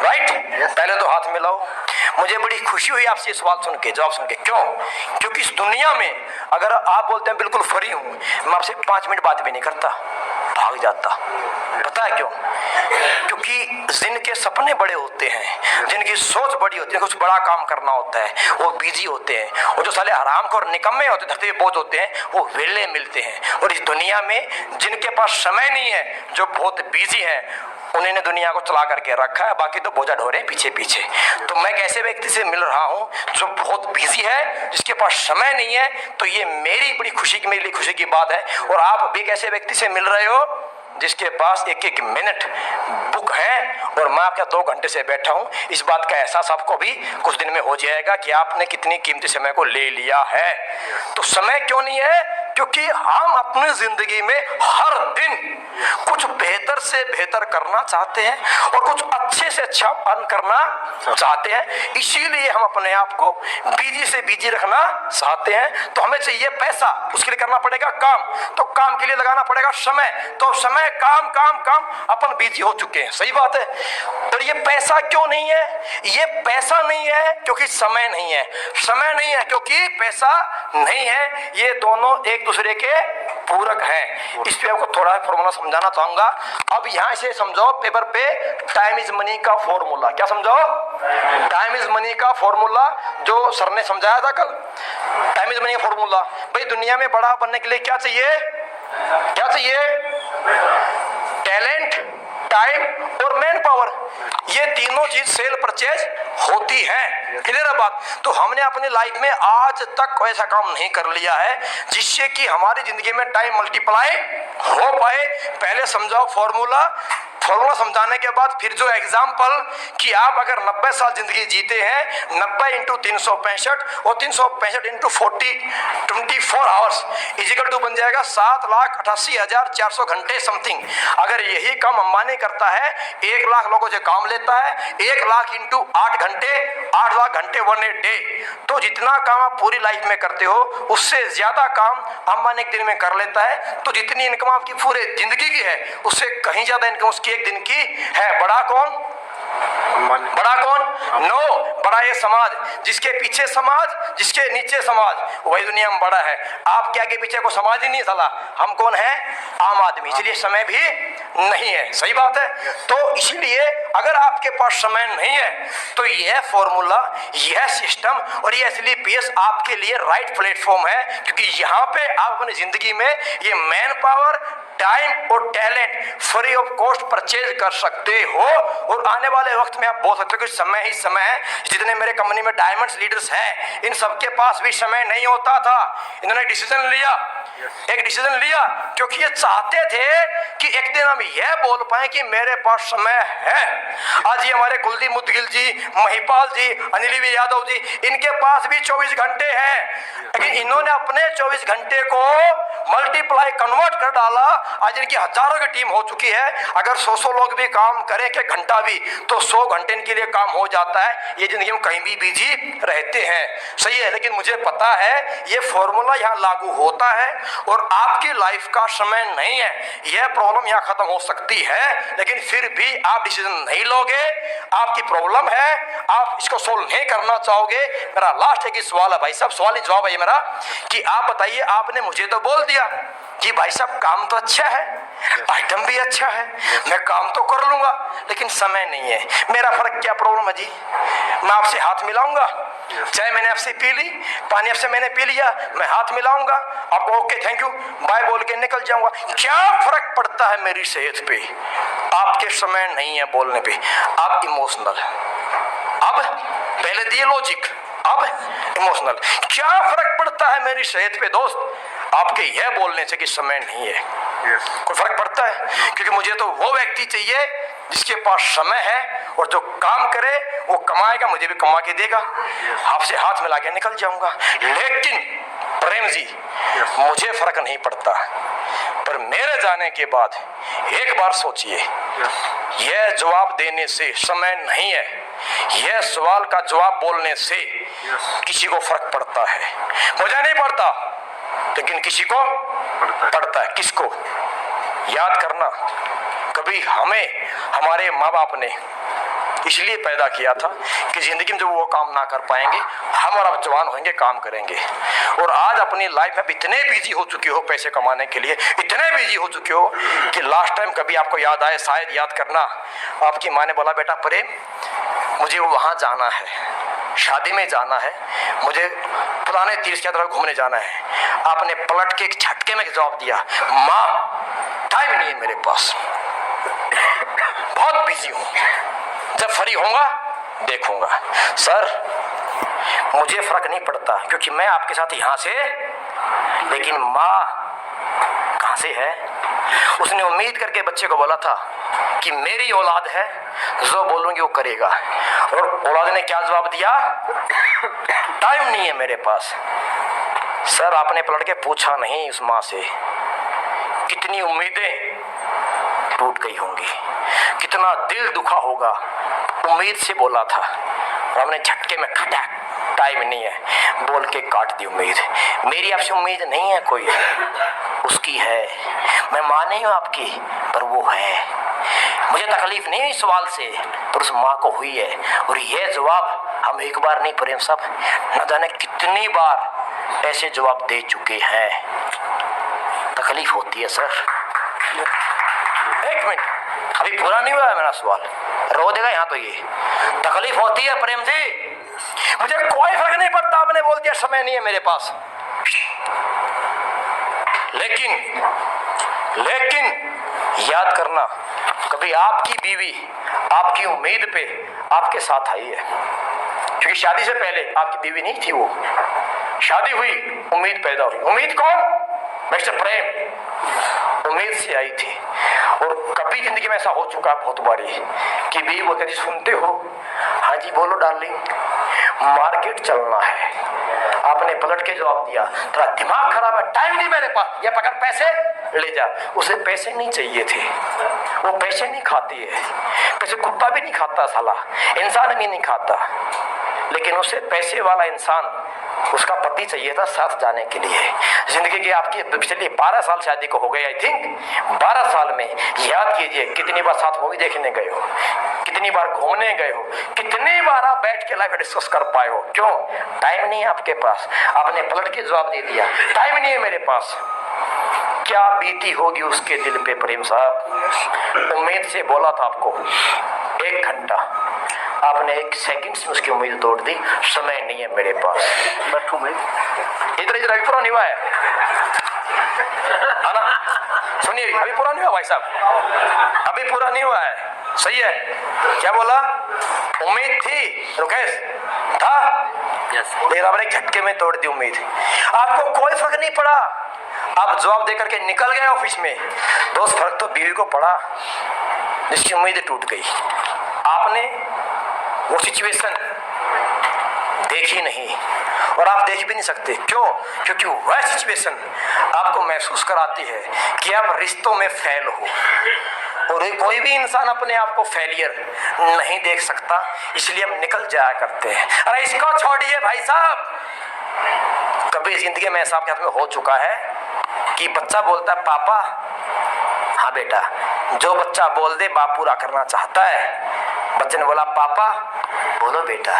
राइट। पहले तो हाथ मिलाओ। मुझे बड़ी खुशी हुई आपसे ये सवाल सुन के, जवाब सुन के। क्यों? क्योंकि इस दुनिया में अगर आप बोलते हैं बिल्कुल फ्री हूं, मैं आपसे 5 मिनट बात भी नहीं करता, भाग भाग जाता। पता है क्यों? क्योंकि जिनके सपने बड़े होते हैं, जिनकी सोच बड़ी होती है, कुछ बड़ा काम करना होता है, वो बिजी होते हैं। और जो साले हरामखोर निकम्मे होते हैं, धरती पे बोझ होते हैं, वो वेले मिलते हैं। और इस दुनिया में जिनके पास समय नहीं है, जो बहुत बिजी हैं, उन्होंने दुनिया को चला करके रखा है, बाकी तो बोझा ढो रहे हैं पीछे पीछे। तो मैं एक ऐसे व्यक्ति से मिल रहा हूं जो बहुत बिजी है, जिसके पास समय नहीं है। तो ये मेरी बड़ी खुशी की, मेरे लिए खुशी की बात है। और आप भी एक ऐसे व्यक्ति से मिल रहे हो जिसके पास एक एक मिनट बुक है, और मैं आपके 2 घंटे से बैठा हूं। इस बात का एहसास आपको भी कुछ दिन में हो जाएगा कि आपने कितनी कीमती समय को ले लिया है। तो समय क्यों नहीं है? क्योंकि हम अपनी जिंदगी में हर दिन कुछ बेहतर से बेहतर करना चाहते हैं और कुछ अच्छे से अच्छा अर्न करना चाहते हैं। इसीलिए हम अपने आप को बिजी से बिजी रखना चाहते हैं। तो हमें चाहिए पैसा, उसके लिए करना पड़ेगा काम, तो काम के लिए लगाना पड़ेगा समय। तो समय, काम काम काम, अपन बिजी हो चुके हैं। सही बात है। और ये पैसा क्यों नहीं है? ये पैसा नहीं है क्योंकि समय नहीं है, समय नहीं है क्योंकि पैसा नहीं है। ये दोनों एक दूसरे के पूरक हैं। इस पे आपको थोड़ा फॉर्मूला समझाना चाहूंगा। अब यहां से समझो पेपर पे, टाइम इज मनी का फॉर्मूला। क्या समझो? टाइम इज मनी का फॉर्मूला जो सर ने समझाया था कल। टाइम इज मनी का फॉर्मूला। भाई दुनिया में बड़ा बनने के लिए क्या चाहिए? क्या चाहिए? टैलेंट, टाइम और मैन पावर। ये तीनों चीज सेल परचेज होती है। क्लियर है बात? तो हमने अपनी लाइफ में आज तक कोई ऐसा काम नहीं कर लिया है जिससे कि हमारी जिंदगी में टाइम मल्टीप्लाई हो पाए। पहले समझाओ फॉर्मूला। फॉर्मूला समझाने के बाद फिर जो एग्जाम्पल कि आप अगर 90 साल जिंदगी जीते हैं, 90 इंटू 365 और 365 इंटू 24 आवर्स इजिकल टू बन जाएगा 7,88,400 घंटे समथिंग। अगर यही काम अंबानी करता है, 1 लाख लोगों से काम लेता है, 1 लाख इंटू 8 घंटे, 8 लाख घंटे 1 डे। तो जितना काम आप पूरी लाइफ में करते हो उससे ज्यादा काम अंबानी एक दिन में कर लेता है। तो जितनी इनकम आपकी पूरे जिंदगी की है उससे कहीं ज्यादा इनकम उसकी एक दिन की है। बड़ा कौन? बड़ा कौन? नो, बड़ा ये समाज, जिसके पीछे समाज, जिसके नीचे समाज, वही दुनिया में बड़ा है। आपके आगे पीछे को समाज ही नहीं साला। हम कौन है? आम आदमी। इसलिए समय भी नहीं है। सही बात है। तो इसीलिए अगर आपके पास समय नहीं है तो यह फॉर्मूला, यह सिस्टम और यह SLPS आपके लिए राइट प्लेटफॉर्म है। क्योंकि यहाँ पे आप अपनी जिंदगी में ये मैन पावर, टाइम और talent free of cost purchase कर सकते हो। और आने वाले वक्त में आप बोल सकते हो कि समय ही समय है। जितने मेरे कंपनी में डायमंड्स लीडर्स हैं, इन सबके पास भी समय नहीं होता था। इन्होंने डिसीजन लिया, एक डिसीजन लिया क्योंकि ये चाहते थे कि एक दिन हम यह बोल पाए कि मेरे पास समय है। आज ये हमारे कुलदीप मुदगिल जी, महिपाल जी, अनिल यादव जी, इनके पास भी 24 घंटे हैं, लेकिन इन्होंने अपने 24 घंटे को मल्टीप्लाई कन्वर्ट कर डाला। आज इनकी हजारों की टीम हो चुकी है। अगर 100 लोग भी काम करें कि घंटा भी, तो 100 घंटे इनके लिए काम हो जाता है। ये जिंदगी में कहीं भी बिजी रहते हैं। सही है। लेकिन मुझे पता है ये फॉर्मूला यहाँ लागू होता है और आपकी लाइफ का समय नहीं है। यह प्रॉब्लम यहाँ खत्म हो सकती है, लेकिन फिर भी आप डिसीजन नहीं लोगे। आपकी प्रॉब्लम है, आप इसको सोल्व नहीं करना चाहोगे। मेरा लास्ट एक ही सवाल है भाई साहब, सवाल ही जवाब है मेरा कि आप बताइए, आपने मुझे तो बोल दिया कि भाई साहब काम तो अच्छा है, आइटम भी अच्छा है, मैं काम तो कर लूंगा, लेकिन समय नहीं है। मेरा फर्क क्या प्रॉब्लम है जी? मैं आपसे हाथ मिलाऊंगा, चाय मैंने आपसे पी ली, पानी आपसे मैंने पी लिया, मैं हाथ मिलाऊंगा, आपको ओके थैंक यू बाय बोल के निकल जाऊंगा। क्या फर्क पड़ता है मेरी सेहत पे? आपके समय नहीं है बोलने पे, आप इमोशनल। अब पहले दिए लॉजिक, अब इमोशनल। क्या फर्क पड़ता है मेरी सेहत पे दोस्त आपके यह बोलने से कि समय नहीं है? कोई फर्क पड़ता है? क्योंकि मुझे तो वो व्यक्ति चाहिए जिसके पास समय है और जो काम करे वो कमाएगा, मुझे भी कमा के देगा, आपसे हाथ मिला के निकल जाऊंगा। लेकिन प्रेम जी, मुझे फर्क नहीं पड़ता, पर मेरे जाने के बाद एक बार सोचिए, यह जवाब देने से समय नहीं है, यह सवाल का जवाब बोलने से किसी को फर्क पड़ता है। मुझे नहीं पड़ता, लेकिन किसी को पड़ता है। किसको? याद करना, कभी हमें हमारे माँ बाप ने इसलिए पैदा किया था कि जिंदगी में जब वो काम ना कर पाएंगे, हम और अब जवान होंगे, काम करेंगे। और आज अपनी लाइफ में इतने बिजी हो चुके हो पैसे कमाने के लिए, इतने बिजी हो चुके हो कि लास्ट टाइम कभी आपको याद आए, शायद याद करना, आपकी माँ ने बोला बेटा प्रेम मुझे वहां जाना है, शादी में जाना है, मुझे पुराने तीर्थ यात्रा घूमने जाना है। आपने पलट के एक झटके में जवाब दिया, माँ टाइम नहीं है मेरे पास, बहुत बिजी हूं, जब फ्री होऊंगा देखूंगा। सर मुझे फर्क नहीं पड़ता क्योंकि मैं आपके साथ यहां से, लेकिन माँ कहां से है? उसने उम्मीद करके बच्चे को बोला था कि मेरी औलाद है, जो बोलूंगी वो करेगा। और औलाद ने क्या जवाब दिया? टाइम नहीं है मेरे पास। सर आपने पलट के पूछा नहीं उस माँ से, कितनी उम्मीदें टूट गई होंगी, कितना दिल दुखा होगा, उम्मीद से बोला था और हमने झटके में खटक टाइम नहीं है बोल के काट दी उम्मीद। मेरी आपसे उम्मीद नहीं है कोई, उसकी है, मैं माँ नहीं हूँ आपकी, पर वो है। मुझे तकलीफ नहीं हुई सवाल से, पर उस माँ को हुई है। और यह जवाब हम एक बार नहीं प्रेम साहब, न जाने कितनी बार ऐसे जवाब दे चुके हैं। तकलीफ होती है सर। एक मिनट, अभी पूरा नहीं हुआ है मेरा सवाल, रो देगा यहाँ तो। ये तकलीफ होती है प्रेम जी, मुझे कोई फर्क नहीं पड़ता, आपने बोल दिया समय नहीं है मेरे पास, लेकिन याद करना, कभी आपकी बीवी आपकी उम्मीद पे आपके साथ आई है? क्योंकि शादी से पहले आपकी बीवी नहीं थी, वो शादी हुई, उम्मीद पैदा हुई। उम्मीद कौन? मिस्टर प्रेम उम्मीद से आई थी। और कभी जिंदगी में ऐसा हो चुका है बहुत बारी कि बीवी बोलती थी, सुनते हो? हाँ जी बोलो डार्लिंग, मार्केट चलना है। आपने पलट के जवाब दिया, तेरा दिमाग खराब है, टाइम नहीं मेरे पास, ये पकड़ पैसे ले जा। उसे पैसे नहीं चाहिए थे, वो पैसे नहीं खाती है, पैसे कुत्ता भी नहीं खाता साला, इंसान भी नहीं खाता, लेकिन उसे पैसे वाला इंसान, उसका पति चाहिए था साथ जाने के लिए। जिंदगी की आपकी पिछली 12 साल शादी को हो गए, आई थिंक 12 साल में याद कीजिए कितनी बार साथ मूवी देखने गए हो, कितनी बार घूमने गए हो, कितनी बार आप बैठ के लाइफ डिस्कस कर पाए हो। क्यों? टाइम नहीं है आपके पास। आपने पलट के जवाब दे दिया, टाइम नहीं है मेरे पास। क्या बीती होगी उसके दिल पे प्रेम साहब? उम्मीद से बोला था आपको 1 घंटा, आपने 1 सेकंड में उसकी उम्मीद तोड़ दी, समय नहीं है मेरे पास। बैठो मैं इधर अभी पूरा नहीं हुआ है ना? सुनिए, अभी पूरा नहीं हुआ भाई साहब, अभी पूरा नहीं हुआ है। सही है, क्या बोला? उम्मीद थी, रुकेश था, लेकिन आपने झटके में तोड़ दी उम्मीद। आपको कोई फर्क नहीं पड़ा, आप जवाब देकर के निकल गए ऑफिस में। दोस्त फर्क तो बीवी को पड़ा जिसकी उम्मीदें टूट गई। आपने वो सिचुएशन देखी नहीं और आप देख भी नहीं सकते। क्यों? क्योंकि वह सिचुएशन आपको महसूस कराती है कि आप रिश्तों में फेल हो। और कोई भी इंसान अपने आप को फेलियर नहीं देख सकता, इसलिए हम निकल जाया करते हैं। अरे इसको छोड़िए भाई साहब, कभी जिंदगी में ऐसा आपके हाथ में हो चुका है कि बच्चा बोलता है पापा, हाँ बेटा, जो बच्चा बोल दे बाप पूरा करना चाहता है। बच्चे ने बोला पापा, बोलो बेटा,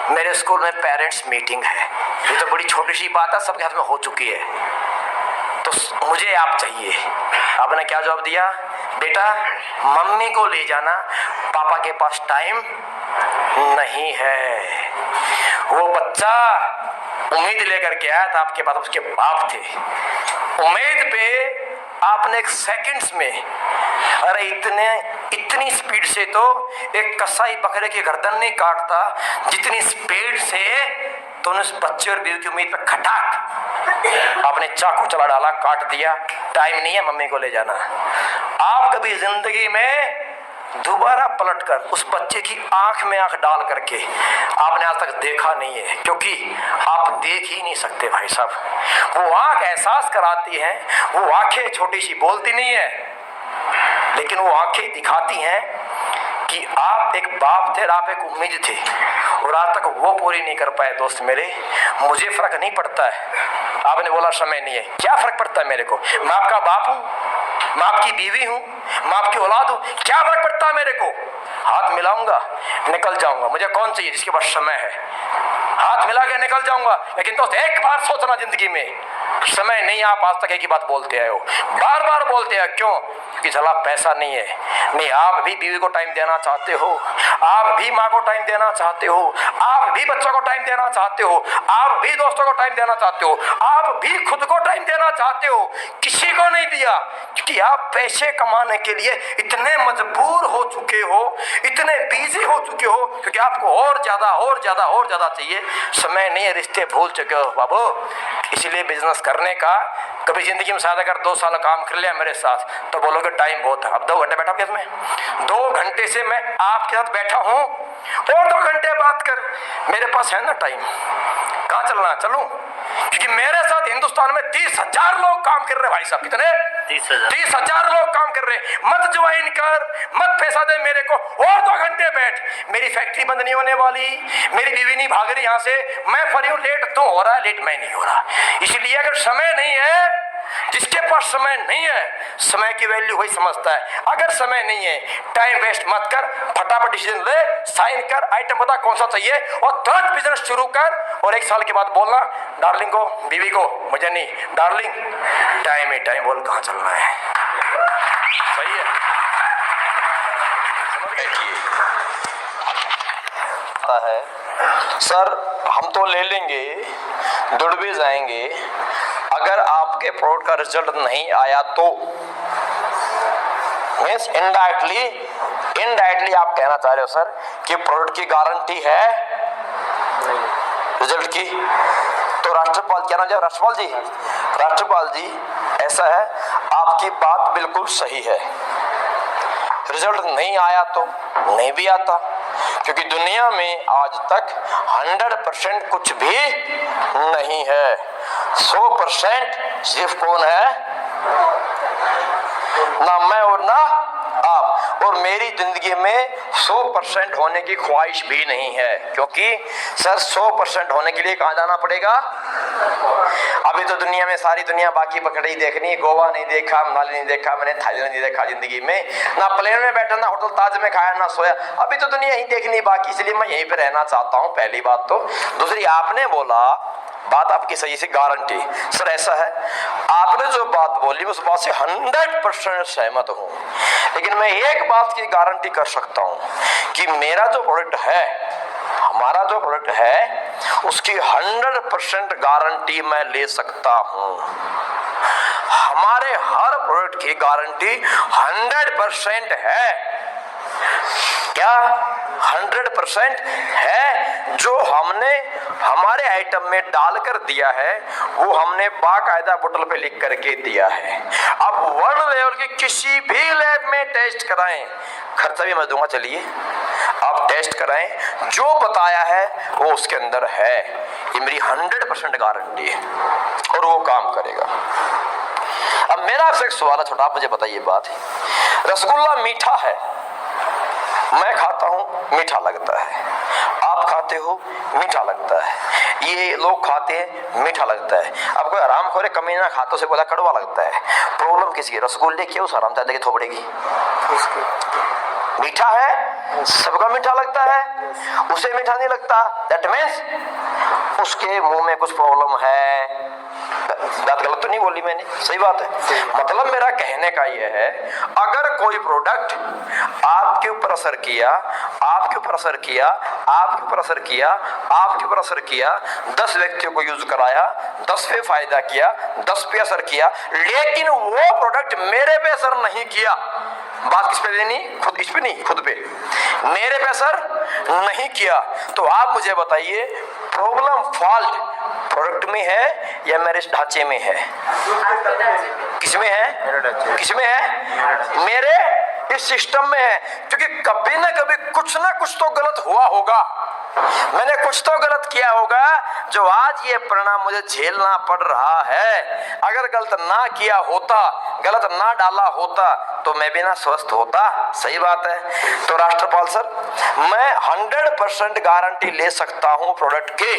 मेरे स्कूल में पेरेंट्स मीटिंग है। ये तो बड़ी छोटी सी बात है, सबके हाथ में हो चुकी है, तो मुझे आप चाहिए। आपने क्या जवाब दिया? बेटा मम्मी को ले जाना, पापा के पास टाइम नहीं है। वो बच्चा उम्मीद लेकर के आया था आपके पास, उसके बाप थे। उम्मीद पे आपने 1 सेकंड्स में, अरे इतनी स्पीड से तो एक कसाई बकरे की गर्दन नहीं काटता जितनी स्पीड से तो उस बच्चे और बीवी की उम्मीद पे खटाक आपने चाकू चला डाला, काट दिया। टाइम नहीं है, मम्मी को ले जाना। आप कभी जिंदगी में दोबारा पलटकर उस बच्चे की आंख में आंख डाल करके आपने आज तक देखा नहीं है, क्योंकि आप देख ही नहीं सकते भाई साहब। वो आंख एहसास कराती है, वो आंखें छोटी सी बोलती नहीं है, लेकिन वो आंखें दिखाती हैं कि आप एक बाप थे, आप एक उम्मीद थे और आज तक वो पूरी नहीं कर पाए। दोस्त मेरे, मुझे फर्क नहीं पड़ता है, आपने बोला समय नहीं है, क्या फर्क पड़ता है मेरे को? मैं आपका बाप हूँ, मैं आपकी बीवी हूं, मैं आपकी औलाद हूं, क्या फर्क पड़ता है मेरे को? हाथ मिलाऊंगा, निकल जाऊंगा, मुझे कौन चाहिए जिसके पास समय है? हाथ मिला के निकल जाऊंगा। लेकिन दोस्त एक बार सोचना जिंदगी में, समय नहीं, आप आज तक एक ही बात बोलते आए हो, बार बार बोलते हैं, क्यों? क्योंकि चला पैसा नहीं है। नहीं, आप भी बीवी को टाइम देना चाहते हो, आप भी माँ को टाइम देना चाहते हो, आप भी बच्चों को टाइम देना चाहते हो, आप भी दोस्तों को टाइम देना चाहते हो, आप भी खुद को टाइम देना चाहते हो, किसी को नहीं दिया क्योंकि आप पैसे कमाने के लिए इतने मजबूर हो चुके हो, इतने बिजी हो चुके हो, क्योंकि आपको और ज्यादा और ज्यादा और ज्यादा चाहिए। समय नहीं है, रिश्ते भूल चुके हो बाबू। इसलिए बिजनेस करने का, कभी जिंदगी में शायद अगर 2 साल काम कर लिया मेरे साथ तो बोलोगे टाइम बहुत है। अब 2 घंटे बैठा हूं, मैं 2 घंटे से मैं आपके साथ बैठा हूं और 2 घंटे बात कर, मेरे पास है ना टाइम, कहां चलना? चलूं? क्योंकि मेरे साथ हिंदुस्तान में 30,000 लोग काम कर रहे हैं भाई साहब। कितने? 30,000 लोग काम कर रहे हैं। मत ज्वाइन कर, मत पैसा दे मेरे को, और 2 घंटे बैठ। मेरी फैक्ट्री बंद नहीं होने वाली, मेरी बीवी नहीं भाग रही यहां से, मैं फ्री हूं। लेट तो हो रहा है, लेट मैं नहीं हो रहा। इसलिए अगर समय नहीं है, जिसके पास समय नहीं है, समय की वैल्यू वही समझता है। अगर समय नहीं है, टाइम वेस्ट मत कर, फटाफट डिसीजन ले, साइन कर, आइटम बता कौन सा चाहिए और तुरंत बिजनेस शुरू कर। और 1 साल के बाद बोलना डार्लिंग को, बीवी को, मुझे नहीं, डार्लिंग टाइम ही टाइम, बोल कहां चलना है। सही है? समझ गए? सर हम तो ले लेंगे, जुड़ भी जाएंगे, अगर आपके प्रोडक्ट का रिजल्ट नहीं आया तो मीन्स इनडायरेक्टली आप कहना चाह रहे हो सर कि प्रोडक्ट की गारंटी है रिजल्ट की। तो राष्ट्रपाल, क्या नाम है राष्ट्रपाल जी? राष्ट्रपाल जी, ऐसा है, आपकी बात बिल्कुल सही है, रिजल्ट नहीं आया तो नहीं भी आता, क्योंकि दुनिया में आज तक 100% कुछ भी नहीं है। 100% सिर्फ कौन है? ना मैं और ना आप। और मेरी जिंदगी में 100% होने की ख्वाहिश भी नहीं है, क्योंकि सर 100% होने के लिए कहां जाना पड़ेगा? अभी तो दुनिया में सारी दुनिया बाकी पकड़ी देखनी, गोवा नहीं देखा, मनाली नहीं देखा, मैंने थाईलैंड नहीं देखा जिंदगी में, ना प्लेन में बैठा, ना होटल ताज में खाया, ना सोया। अभी तो दुनिया ही देखनी बाकी, इसलिए मैं यहीं पे रहना चाहता हूं, पहली बात तो। दूसरी, आपने बोला, बात आपकी सही से, गारंटी। सर ऐसा है, आपने जो बात बोली उस बात से 100% सहमत हूं, लेकिन मैं एक बात की गारंटी कर सकता हूं कि मेरा जो प्रोडक्ट है, हमारा जो प्रोडक्ट है, उसकी 100% गारंटी मैं ले सकता हूं। हमारे हर प्रोडक्ट की गारंटी 100% है। क्या 100% है? जो हमने हमारे आइटम में डालकर दिया है वो हमने बाकायदा बोतल पे लिख करके दिया है। अब वर्ल्ड लेवल की किसी भी लैब में टेस्ट कराएं, खर्चा भी मैं दूंगा, चलिए आप टेस्ट कराएं, जो बताया है वो उसके अंदर है, ये मेरी 100% गारंटी है और वो काम करेगा। अब मेरा आपसे एक सवाल है छोटा, आप मुझे बताइए बात, रसगुल्ला मीठा है, मैं खाता हूं मीठा लगता है, आप खाते हो मीठा लगता है, ये लोग खाते हैं मीठा लगता है। अब कोई आराम खोरे कमीना खातों से बोला कड़वा लगता है, प्रॉब्लम किसकी? रसगुल्ले की, उस आराम की थोपड़े की? मीठा है, सबका मीठा लगता है, उसे मीठा नहीं लगता, दैट मीन्स उसके मुंह में कुछ प्रॉब्लम है। बात गलत तो नहीं बोली मैंने? सही बात है। मतलब मेरा कहने का यह है, अगर कोई प्रोडक्ट आपके ऊपर असर किया, आपके ऊपर असर किया, आपके ऊपर असर किया, आपके ऊपर असर किया, 10 व्यक्तियों को यूज कराया, 10 पे फायदा किया, 10 पे असर किया, लेकिन वो प्रोडक्ट मेरे पे असर नहीं किया, बात किस पे लेनी? खुद, इस पे नहीं, खुद पे, मेरे पे असर नहीं किया, तो आप मुझे बताइए प्रॉब्लम, फॉल्ट प्रोडक्ट में है या मेरे ढांचे में है? किसमें है? किसमें है? मेरे इस सिस्टम में है, क्योंकि कभी ना कभी कुछ ना कुछ तो गलत हुआ होगा। मैंने कुछ तो गलत किया होगा जो आज ये परिणाम मुझे झेलना पड़ रहा है। अगर गलत ना किया होता, गलत ना डाला होता तो मैं भी ना स्वस्थ होता। सही बात है। तो राष्ट्रपाल सर, मैं 100% गारंटी ले सकता हूं प्रोडक्ट की,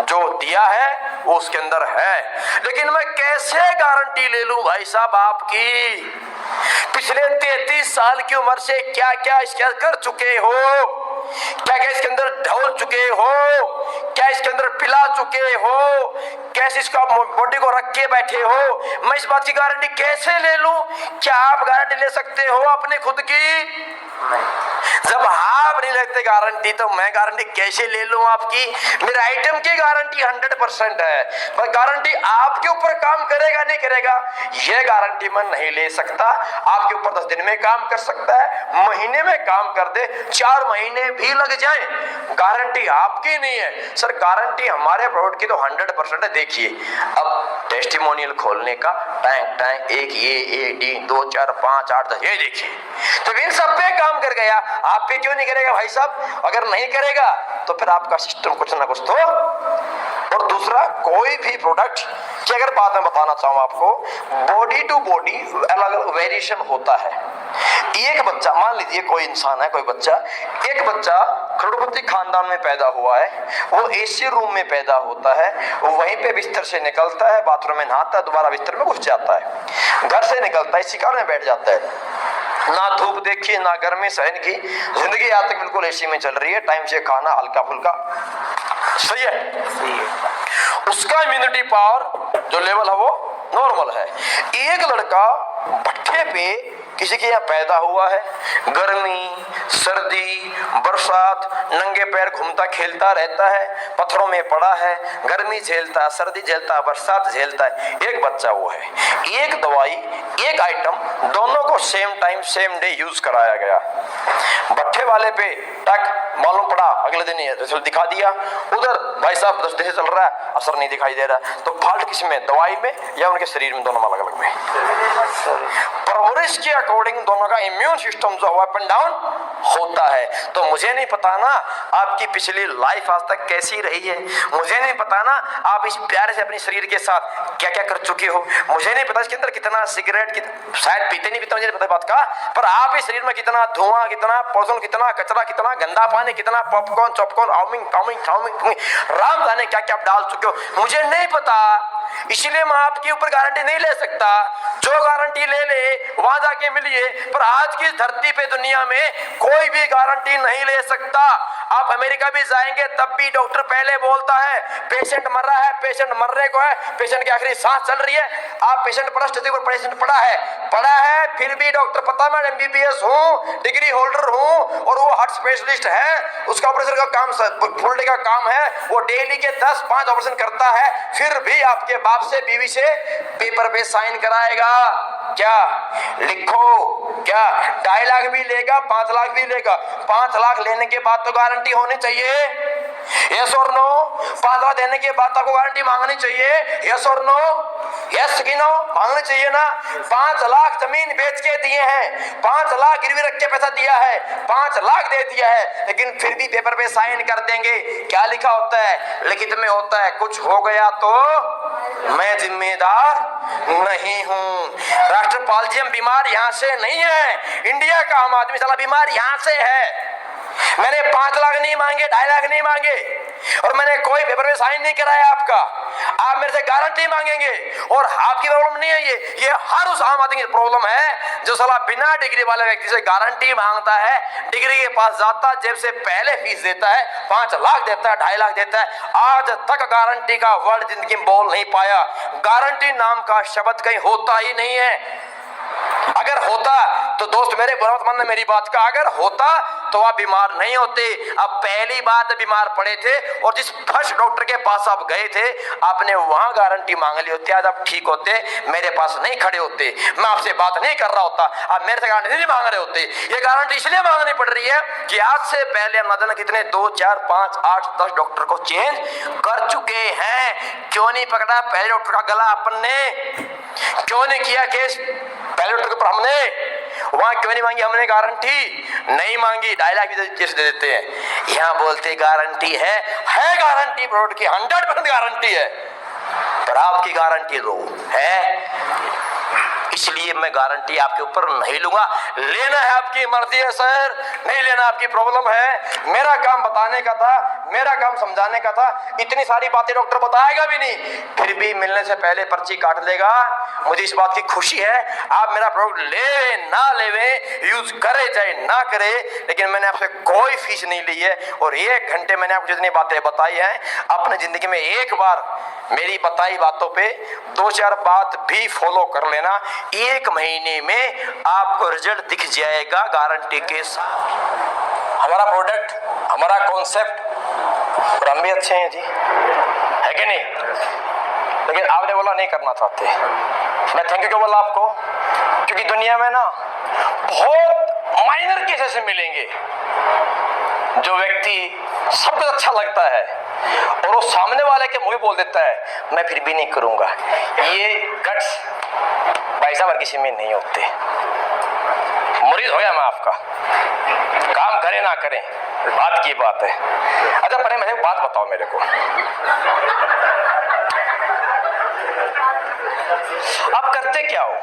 जो दिया है वो उसके अंदर है, लेकिन मैं कैसे गारंटी ले लूं भाई साहब आपकी? पिछले 33 साल की उम्र से क्या क्या इसके कर चुके हो, क्या क्या इसके अंदर ढोल चुके हो, क्या इसके अंदर पिला चुके हो, कैसे इसका बॉडी को रख के बैठे हो, मैं इस बात की गारंटी कैसे ले लूं? क्या आप गारंटी ले सकते हो अपने खुद की? जब आप नहीं लेते गारंटी तो मैं गारंटी कैसे ले लूं आपकी? मेरे आइटम की गारंटी 100% है, पर गारंटी आपके ऊपर काम करेगा नहीं करेगा यह गारंटी मैं नहीं ले सकता। आपके ऊपर 10 दिन में काम कर सकता है, महीने में काम कर दे, 4 महीने भी लग जाए, गारंटी आपकी नहीं है सर। गारंटी हमारे प्रोडक्ट की तो 100% है। देखिए अब टेस्टिमोनियल खोलने का टैंक टैंक 1 ये 2 4 5 8 10 ये देखिए, तो इन सब पे काम कर गया, आप पे क्यों नहीं करेगा भाई साहब? अगर नहीं करेगा तो फिर आपका सिस्टम कुछ ना कुछ तो। और दूसरा, कोई भी प्रोडक्ट की अगर बात मैं बताना चाहूं आपको, बॉडी टू बॉडी अलग वेरिएशन होता है। एक बच्चा, मान लीजिए कोई इंसान है, कोई बच्चा, एक बच्चा करोड़पति खानदान में पैदा हुआ है, वो एसी रूम में पैदा होता है, वो वहीं पे बिस्तर से निकलता है, बाथरूम में नहाता है, दोबारा बिस्तर में घुस जाता है, घर से निकलता है, शिकार में बैठ जाता है, ना धूप देखी ना गर्मी सहन की, जिंदगी आज तक बिल्कुल एसी में चल रही है, टाइम से खाना हल्का फुल्का। सही है, सही है। उसका इम्यूनिटी पावर जो लेवल है वो नॉर्मल है। एक लड़का भट्ठे पे किसी के यहाँ पैदा हुआ है, गर्मी सर्दी बरसात नंगे पैर घूमता खेलता रहता है, पत्थरों में पड़ा है, गर्मी झेलता, सर्दी झेलता, बरसात झेलता है, एक बच्चा वो है। एक दवाई, एक आइटम, दोनों को same time same day use कराया गया। भट्ठे वाले पे टक मालूम पड़ा, अगले दिन रिजल्ट दिखा दिया। उधर भाई साहब 10 दिन से चल रहा है, असर नहीं दिखाई दे रहा। तो फॉल्ट किसमें, दवाई में या उनके शरीर में? दोनों अलग अलग में। परवरिश के अकॉर्डिंग दोनों का इम्यून सिस्टम जो अप एंड डाउन होता है। तो मुझे नहीं पता ना आपकी पिछली लाइफ आज तक कैसी रही है, मुझे नहीं पता ना आप इस प्यारे से अपने शरीर के साथ क्या क्या कर चुके हो, मुझे नहीं पता इसके अंदर कितना सिगरेट शायद पीते नहीं पीते, मुझे नहीं पता बात का, पर आप इस शरीर में कितना धुआं, कितना पॉल्यूशन, कितना कचरा, कितना गंदा पानी, कितना पॉपकॉर्न चॉपकॉर्न आउमिंग राम जाने क्या क्या आप डाल चुके हो, मुझे नहीं पता। इसलिए मैं आपके ऊपर गारंटी नहीं ले सकता। जो गारंटी ले ले वहां जाके मिलिए, पर आज की धरती पे दुनिया में कोई भी गारंटी नहीं ले सकता। आप अमेरिका भी जाएंगे तब भी डॉक्टर पहले बोलता है पेशेंट मर रहा है, पेशेंट मरने को है, पेशेंट की आखिरी सांस चल रही है, आप पेशेंट पड़ा, स्टेज पर पेशेंट पड़ा है, फिर भी डॉक्टर पता मैं एमबीबीएस हूँ, डिग्री होल्डर हूँ, और वो हार्ट स्पेशलिस्ट है, उसका ऑपरेशन का काम फुल डे का काम है, वो डेली के 10-5 ऑपरेशन करता है, फिर भी आपके बाप से बीवी से पेपर पे साइन कराएगा। क्या लिखो, क्या 2.5 लाख भी लेगा, 5 लाख भी लेगा। 5 लाख लेने के बाद तो गारंटी होनी चाहिए, यस और नो? 5 लाख देने के बाद आपको गारंटी मांगनी चाहिए, यस और नो? यस कि नो? मांगनी चाहिए ना। 5 लाख जमीन बेच के दिए हैं, 5 लाख गिरवी रख के पैसा दिया है, 5 लाख दे दिया है, लेकिन फिर भी पेपर पे साइन कर देंगे। क्या लिखा होता है? लिखित में होता है कुछ हो गया तो मैं जिम्मेदार नहीं हूं। राष्ट्रपाल जी, हम बीमार यहां से नहीं है, इंडिया का आम आदमी साला बीमार यहां से है। मैंने 5 लाख नहीं मांगे, 2.5 लाख नहीं मांगे, और मैंने कोई पेपर में साइन नहीं कराया आपका। आप मेरे से गारंटी मांगेंगे, और आपकी प्रॉब्लम नहीं है ये हर उस आम आदमी की प्रॉब्लम है जो साला बिना डिग्री वाले व्यक्ति से गारंटी मांगता है, डिग्री के पास जाता, जेब से पहले फीस देता है, 5 लाख देता है, 2.5 लाख देता है, आज तक गारंटी का वर्ड जिंदगी में बोल नहीं पाया। गारंटी नाम का शब्द कहीं होता ही नहीं है। अगर होता तो दोस्त मेरे बुरा मत मानना मेरी बात का, अगर होता तो आप बीमार नहीं होते। अब पहली बात बीमार पड़े थे, और जिस फर्स्ट डॉक्टर के पास आप गए थे आपने वहां गारंटी मांग ली होती, आज आप ठीक होते, मेरे पास नहीं खड़े होते, मैं आपसे बात नहीं कर रहा होता, आप मेरे से गारंटी नहीं मांग रहे होते। ये गारंटी इसलिए मांगनी पड़ रही है कि आज से पहले हम न जाने कितने 2 4 5 8 10 डॉक्टर को चेंज कर चुके हैं। क्यों नहीं पकड़ा पहले डॉक्टर का गला अपन ने? क्यों नहीं किया केस पहले डॉक्टर के ऊपर हमने? वहां क्यों नहीं मांगी हमने गारंटी? नहीं मांगी, डायलॉग भी जैसे दे देते हैं। यहाँ बोलते गारंटी है गारंटी प्रोडक्ट की 100% गारंटी है, पर आपकी गारंटी दो है, इसलिए मैं गारंटी आपके ऊपर नहीं लूंगा। लेना है आपकी मर्जी है सर, नहीं लेना आपकी प्रॉब्लम है। मेरा काम बताने का था, मेरा काम समझाने का था। इतनी सारी बातें डॉक्टर बताएगा भी नहीं, फिर भी मिलने से पहले पर्ची काट लेगा। मुझे इस बात की खुशी है, आप मेरा प्रोडक्ट ले ना लेवे, यूज करे चाहे ना करे, लेकिन मैंने आपसे कोई फीस नहीं ली है। और 1 घंटे मैंने आपको जितनी बातें बताई हैं, अपनी जिंदगी में एक बार मेरी बताई बातों पे 2-4 बात भी फॉलो कर लेना, 1 महीने में आपको रिजल्ट दिख जाएगा गारंटी के साथ। हमारा प्रोडक्ट, हमारा कॉन्सेप्ट, और हम भी अच्छे हैं जी, है कि नहीं? लेकिन आपने बोला नहीं करना चाहते। मैं थैंक यू क्यों बोला आपको? क्योंकि दुनिया में ना बहुत माइनर केसेस मिलेंगे जो व्यक्ति सब कुछ अच्छा लगता है और वो सामने वाले के मुंह बोल देता है मैं फिर भी नहीं करूंगा। ये गट्स भाई साहब हर किसी में नहीं होते। मुरीद हो गया मैं आपका, काम करे ना करें बात की बात है। अच्छा पहले मुझे बात बताओ मेरे को, आप करते क्या हो?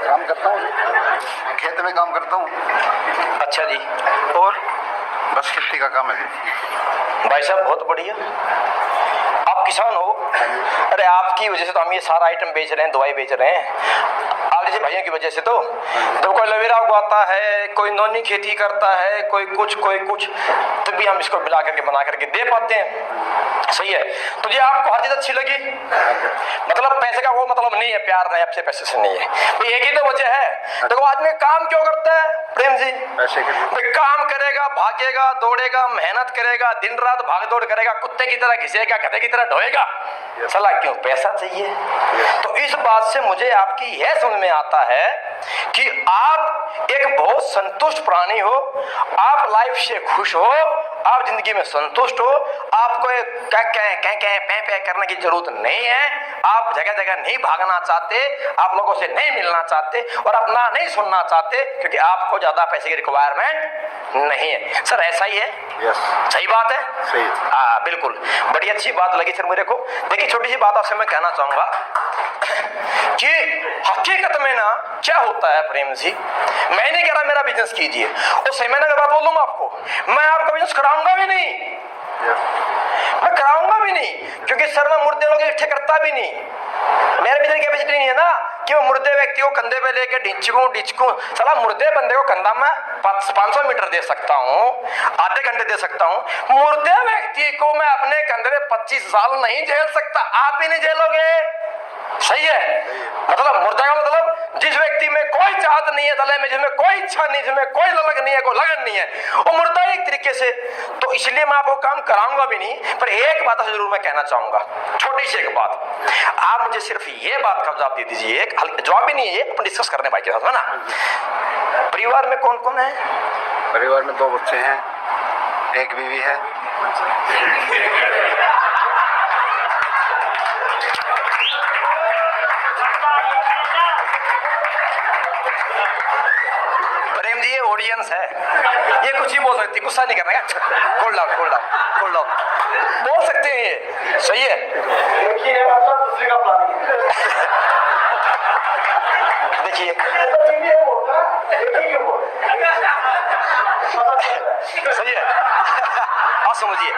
काम करता हूँ, खेत में काम करता हूँ। अच्छा जी, और बस खेती का काम है जी। भाई साहब बहुत बढ़िया, आप किसान हो। अरे आपकी वजह से तो हम ये सारा आइटम बेच रहे हैं, दवाई बेच रहे हैं। आप जैसे भाइयों की वजह से तो जब कोई लवेरा उगाता है, कोई नौनी खेती करता है, कोई कुछ तब भी हम इसको मिला करके बना करके दे पाते हैं। सही है, तुझे आपको हर चीज अच्छी लगी, मतलब पैसे का वो मतलब नहीं है, प्यार नहीं आपसे पैसे से नहीं है, तो एक ही तो वजह है। देखो आदमी काम क्यों करता है प्रेम जी? पैसे के लिए। काम करेगा, भागेगा, दौड़ेगा, मेहनत करेगा, दिन रात भाग दौड़ करेगा, कुत्ते की तरह घिसेगा, गधे की तरह ढोएगा, सला क्यों? पैसा चाहिए। तो इस बात से मुझे आपकी यह समझ में आता है कि आप एक बहुत संतुष्ट प्राणी हो, आप लाइफ से खुश हो, आप जिंदगी में संतुष्ट हो, आपको क्या करने की जरूरत नहीं है। आप जगह जगह नहीं भागना चाहते, आप लोगों से नहीं मिलना चाहते और अपना नहीं सुनना चाहते, क्योंकि आपको ज्यादा पैसे की रिक्वायरमेंट नहीं है। सर ऐसा ही है? यस, सही बात है। सही। हाँ बिल्कुल, बड़ी अच्छी बात लगी सर मेरे को। देखिए छोटी सी बात आपसे मैं कहना चाहूंगा कि हकीकत में ना क्या होता है प्रेम जी, मैं नहीं कह रहा मेरा बिजनेस कीजिए, और सही मैंने बात बोल दूंगा आपको, मैं आपका बिजनेस कराऊंगा भी नहीं। मैं कराऊंगा भी नहीं, क्योंकि सर मैं मुर्दे लोग इकट्ठे करता भी नहीं। मेरे भीतर कैपेसिटी नहीं है ना कि वो मुर्दे व्यक्ति को कंधे पे लेके डिचकूं। साला मुर्दे बंदे को कंधा में 500 मीटर दे सकता हूँ, आधे घंटे दे सकता हूँ, मुर्दे व्यक्ति को मैं अपने कंधे पे 25 साल नहीं झेल सकता। आप भी नहीं झेलोगे। सही है, मतलब मुर्दा का मतलब जिस व्यक्ति में कोई चाहत नहीं है तले में, जिसमें कोई इच्छा नहीं, जिसमें कोई ललक नहीं है, कोई लगन नहीं है, वो मुर्दा एक तरीके से। तो इसलिए मैं आपको काम कराऊंगा भी नहीं। पर एक बात जरूर मैं कहना चाहूंगा, छोटी सी एक बात, आप मुझे सिर्फ ये बात का जवाब दे दीजिए, एक जवाब भी नहीं है, अपन डिस्कस करने भाई के साथ, है ना। परिवार में कौन कौन है? परिवार में 2 बच्चे हैं, एक बीवी है। प्रेम जी ये ऑडियंस है, ये कुछ ही बोल सकती, गुस्सा नहीं करना है। कूल डाउन बोल सकते हैं ये, सही है। देखिए सही है, आप समझिए,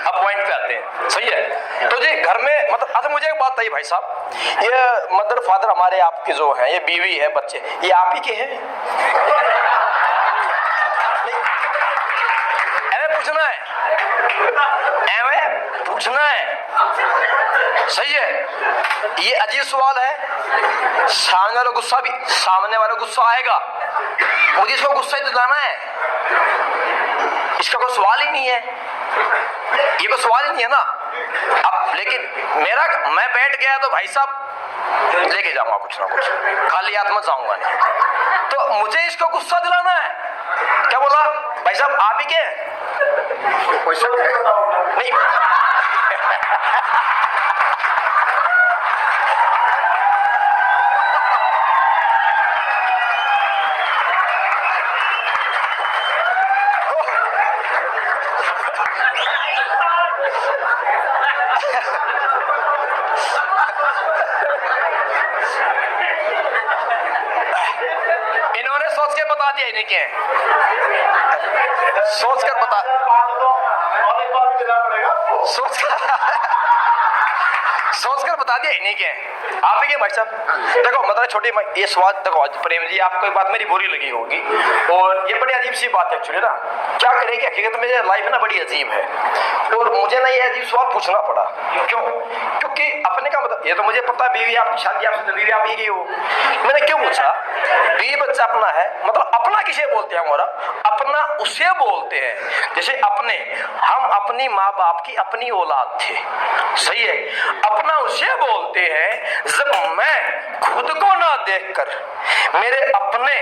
अब पॉइंट पे आते हैं। सही है, तो जी घर में मतलब अच्छा मुझे एक बात बताइए भाई साहब, ये मदर फादर हमारे आपके जो हैं, ये बीवी है, बच्चे, ये आप ही के हैं? पूछना है। सही है, ये अजीब सवाल है। सामने वाला गुस्सा आएगा, मुझे इसको गुस्सा ही दिलाना है, इसका कोई सवाल ही नहीं है, ये कोई सवाल ही नहीं है ना। अब लेकिन मैं बैठ गया तो भाई साहब लेके जाऊंगा कुछ ना कुछ, खाली हाथ में जाऊंगा नहीं, तो मुझे इसको गुस्सा दिलाना है। क्या बोला भाई साहब, आप ही के नहीं? सोच के बता दिया इन्हें क्या सोच कर बता सोच कर बता दिया इन्हीं के आप ही के भाई साहब। देखो मतलब छोटी ये स्वाद देखो प्रेम जी आपको एक बात मेरी बुरी लगी होगी और ये बड़ी अजीब सी बात है एक्चुअली ना। क्या करें कि हकीकत में मेरी लाइफ ना बड़ी अजीब है और मुझे ना ये अजीब सवाल पूछना पड़ा। क्यों? क्योंकि अपने का मतलब ये तो मुझे पता है बीवी आपकी शादी आपसे तो बीवी आप ही की हो। मैंने क्यों पूछा? बीवी बच्चा अपना है मतलब अपना किसे बोलते हैं हमारा? अपना उसे बोलते हैं जैसे अपने हम अपनी माँ बाप की अपनी औलाद थे, सही है। अपना उसे बोलते हैं जब मैं खुद को ना देखकर मेरे अपने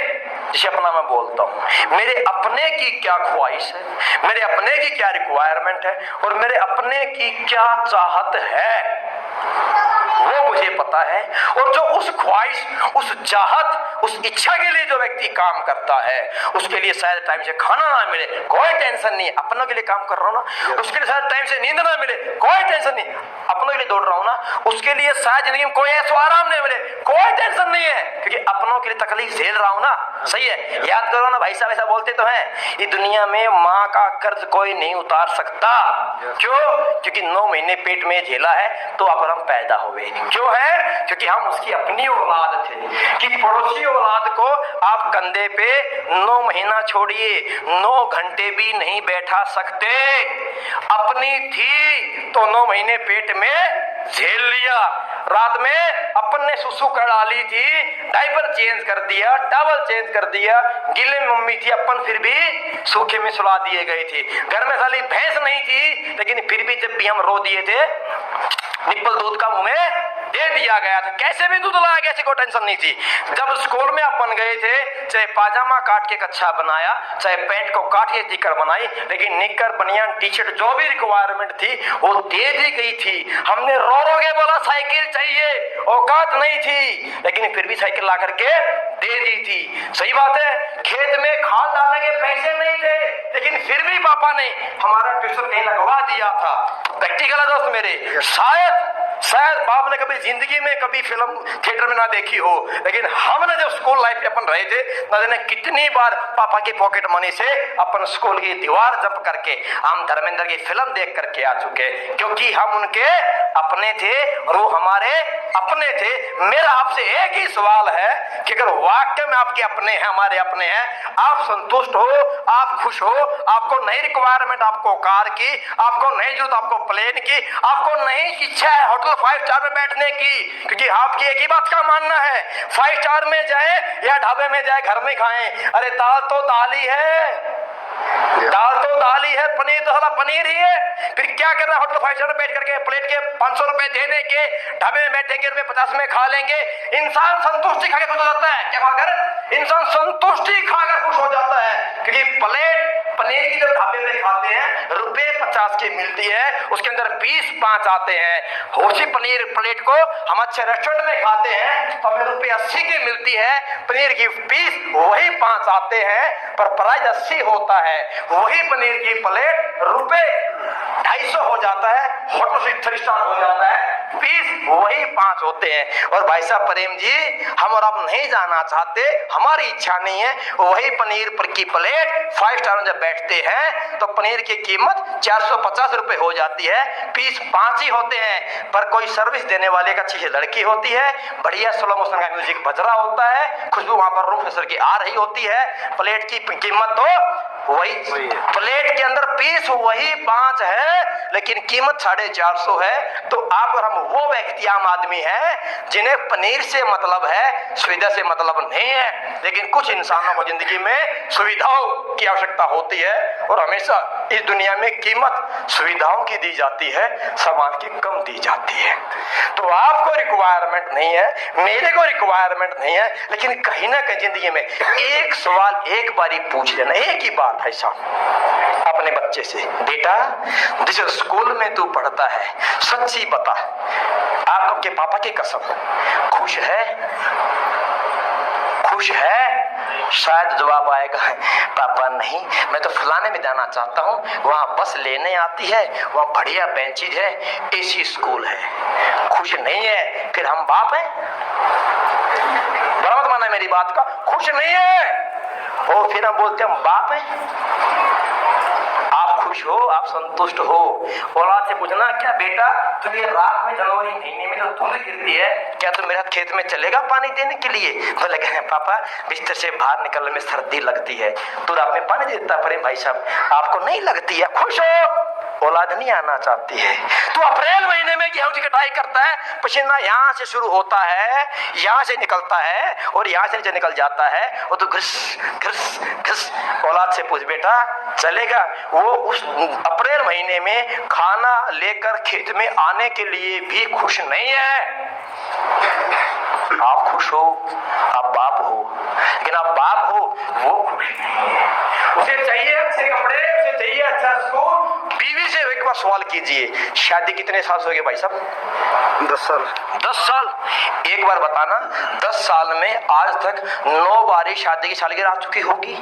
जिसे अपना मैं बोलता हूं मेरे अपने की क्या ख्वाहिश है, मेरे अपने की क्या रिक्वायरमेंट है और मेरे अपने की क्या चाहत है वो मुझे पता है। और जो उस ख्वाहिश उस चाहत उस इच्छा के लिए जो व्यक्ति काम करता है उसके लिए शायद टाइम से खाना ना मिले कोई टेंशन नहीं, अपनों के लिए काम कर रहा हूं ना। उसके लिए शायद टाइम से नींद ना मिले कोई टेंशन नहीं, अपनों के लिए दौड़ रहा हूं ना। उसके लिए शायद जिंदगी में कोई ऐसा आराम नहीं मिले कोई टेंशन नहीं है क्योंकि अपनों के लिए तकलीफ झेल रहा हूं ना, सही है। याद करो ना भाई साहब ऐसा बोलते तो हैं इस दुनिया में माँ का कर्ज कोई नहीं उतार सकता। क्यों? क्योंकि 9 महीने पेट में झेला है तो अब हम पैदा हुए। क्यों है? क्योंकि हम उसकी अपनी औलाद थे कि पड़ोसी औलाद को आप कंधे पे 9 महीना छोड़िए 9 घंटे भी नहीं बैठा सकते। अपनी थी तो 9 महीने पेट में झेल लिया, रात में अपन ने सुसु कर डाली थी, डायपर चेंज कर दिया, टॉवल चेंज कर दिया, गीले में मम्मी थी अपन फिर भी सूखे में सुला दिए गए थे। घर में साली भैंस नहीं थी लेकिन फिर भी जब भी हम रो दिए थे निप्पल दूध का मुंह में दे दिया गया था, कैसे भी दूध लाया गया, कोई टेंशन नहीं थी। जब स्कूल में अपन गए थे चाहे पाजामा काट के कच्छा बनाया चाहे पैंट को काट के निक्कर बनाई लेकिन निक्कर बनियान टी शर्ट जो भी रिक्वायरमेंट थी वो दे दी गई थी। हमने रो रो के बोला साइकिल चाहिए, औकात नहीं थी लेकिन फिर भी साइकिल ला करके दे दी थी। सही बात है। खेत में खाद डालने के पैसे नहीं थे लेकिन फिर भी पापा ने हमारा ट्यूशन कहीं लगवा दिया था। प्रैक्टिकल है दोस्त मेरे। शायद बाप ने कभी जिंदगी में कभी फिल्म थिएटर में ना देखी हो लेकिन हमने जब स्कूल लाइफ में अपन रहे थे ना जाने कितनी बार पापा की पॉकेट मनी से अपन स्कूल की दीवार जंप करके हम धर्मेंद्र की फिल्म देख करके आ चुके क्योंकि हम उनके अपने थे और वो हमारे अपने थे। मेरा आपसे एक ही सवाल है कि अगर वाकई में आपके अपने हैं हमारे अपने हैं आप संतुष्ट हो आप खुश हो, आपको नई रिक्वायरमेंट आपको कार की, आपको नई जरूरत आपको प्लेन की, आपको नई इच्छा है होटल 5 स्टार में बैठने की क्योंकि आपकी एक ही बात का मानना है 5 स्टार में जाए या ढाबे में जाए घर में खाएं। अरे दाल तो दाल ही है, दाल तो दाल ही है, पनीर तो साला पनीर ही है। फिर क्या करना है होटल 5 स्टार में बैठ करके प्लेट के 500 रुपए देने के, ढाबे में बैठेंगे रुपए 50 में खा लेंगे। इंसान संतुष्टि खा के खुश हो जाता है। क्या खाकर? इंसान संतुष्टि खाकर खुश हो जाता है क्योंकि प्लेट पनीर की जो ढाबे में खाते हैं रुपए 50 की मिलती है उसके अंदर पीस 5 आते हैं। उसी पनीर प्लेट को हम अच्छे रेस्टोरेंट में खाते हैं तो हमें रुपए 80 की मिलती है, पनीर की पीस वही 5 आते हैं पर प्राइस 80 होता है। वही पनीर की प्लेट रुपए 250 हो जाता है, होटल से 3 स्टार हो जाता है, पीस वही 5 होते हैं। और भाई साहब प्रेम जी हम और आप नहीं जाना चाहते, हमारी इच्छा नहीं है। वही पनीर पर की प्लेट 5 स्टार में जब बैठते हैं तो पनीर की कीमत 450 रुपए हो जाती है, पीस 5 ही होते हैं। पर कोई सर्विस देने वाले का अच्छी लड़की होती है, बढ़िया स्लो मोशन का म्यूजिक बज रहा होता है, खुशबू वहां पर रूम फ्रेशर की आ रही होती है। प्लेट की कीमत तो वही प्लेट के अंदर पीस वही 5 है लेकिन कीमत 450 है। तो आप और हम वो व्यक्ति आम आदमी हैं जिन्हें पनीर से मतलब है, सुविधा से मतलब नहीं है। लेकिन कुछ इंसानों को जिंदगी में सुविधाओं की आवश्यकता होती है और हमेशा इस दुनिया में कीमत सुविधाओं की दी जाती है, सामान की कम दी जाती है। तो आपको रिक्वायरमेंट नहीं है, मेरे को रिक्वायरमेंट नहीं है, लेकिन कहीं ना कहीं जिंदगी में एक सवाल एक बारी पूछ लेना, एक ही बात है साहब अपने बच्चे से, बेटा जिस स्कूल में तू पढ़ता है सच्ची बता, आप आपके पापा की कसम खुश है? खुश है? शायद जवाब आएगा पापा नहीं, मैं तो फलाने में जाना चाहता हूँ, वहां बस लेने आती है, वहां बढ़िया बेंचेज है, एसी स्कूल है। खुश नहीं है, फिर हम बाप हैं? बड़ा मत मानना मेरी बात का। खुश नहीं है फिर हम बोलते हैं हम बाप हैं। आप खुश हो, आप संतुष्ट हो। औलाद से पूछना, क्या बेटा तुम ये रात में जनवरी महीने में जो धुंध गिरती है, क्या तुम मेरे खेत में चलेगा पानी देने के लिए? बोले कहें पापा बिस्तर से बाहर निकलने में सर्दी लगती है, तू रात में पानी देता? पर भाई साहब आपको नहीं लगती है? खुश हो, औलाद नहीं आना चाहती है। तो अप्रैल महीने में गेहूं की कटाई करता है, पसीना यहाँ से शुरू होता है, यहाँ से निकलता है और यहाँ से नीचे निकल जाता है, और तो घिस घिस घिस। औलाद से पूछ बेटा चलेगा? वो उस अप्रैल महीने में खाना लेकर खेत में आने के लिए भी खुश नहीं है। आप खुश हो, आप बाप हो, लेकिन आप बाप हो वो खुश नहीं है। उसे चाहिए अच्छे कपड़े, उसे चाहिए अच्छा स्कूल। बीवी से एक बार सवाल कीजिए, शादी कितने साल हो गए भाई साहब? 10 साल। 10 साल। एक बार बताना 10 साल में आज तक 9 बारी शादी की सालगिरह आ चुकी होगी।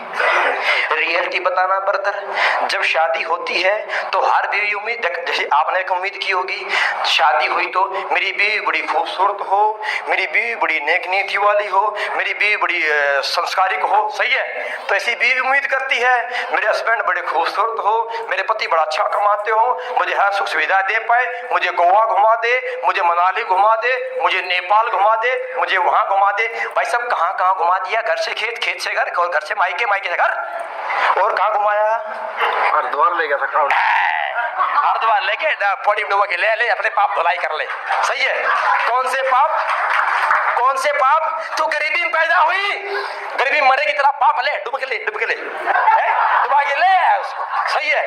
रियलिटी बताना ब्रदर, जब शादी होती है तो हर बीवी उम्मीद, जैसे आपने एक उम्मीद की होगी शादी हुई तो मेरी बीवी बड़ी खूबसूरत हो, मेरी बीवी बड़ी नेक नीति वाली हो, मेरी बीवी बड़ी संस्कारिक हो, सही है? तो ऐसी बीवी उम्मीद करती है मेरे हस्बैंड बड़े खूबसूरत हो, मेरे पति बड़ा अच्छा कमाते हो, मुझे हर सुख सुविधा दे पाए, मुझे गोवा घुमा दे, मुझे मनाली घुमा दे, मुझे नेपाल घुमा दे, मुझे वहां घुमा दे। भाई सब कहाँ कहाँ घुमा दिया? घर से खेत, खेत से घर, और घर से मायके, मायके से घर, और कहाँ घुमाया? हरिद्वार ले गया था। हरिद्वार लेके पौड़ी डुबा के ले अपने पाप धुलाई कर ले, सही है? कौन से पाप? कौन से पाप? तू गरीबी में पैदा हुई, गरीबी मरेगी तेरा पाप, ले डुबा के ले, डुबा के ले, डुबा के ले उसको, सही है?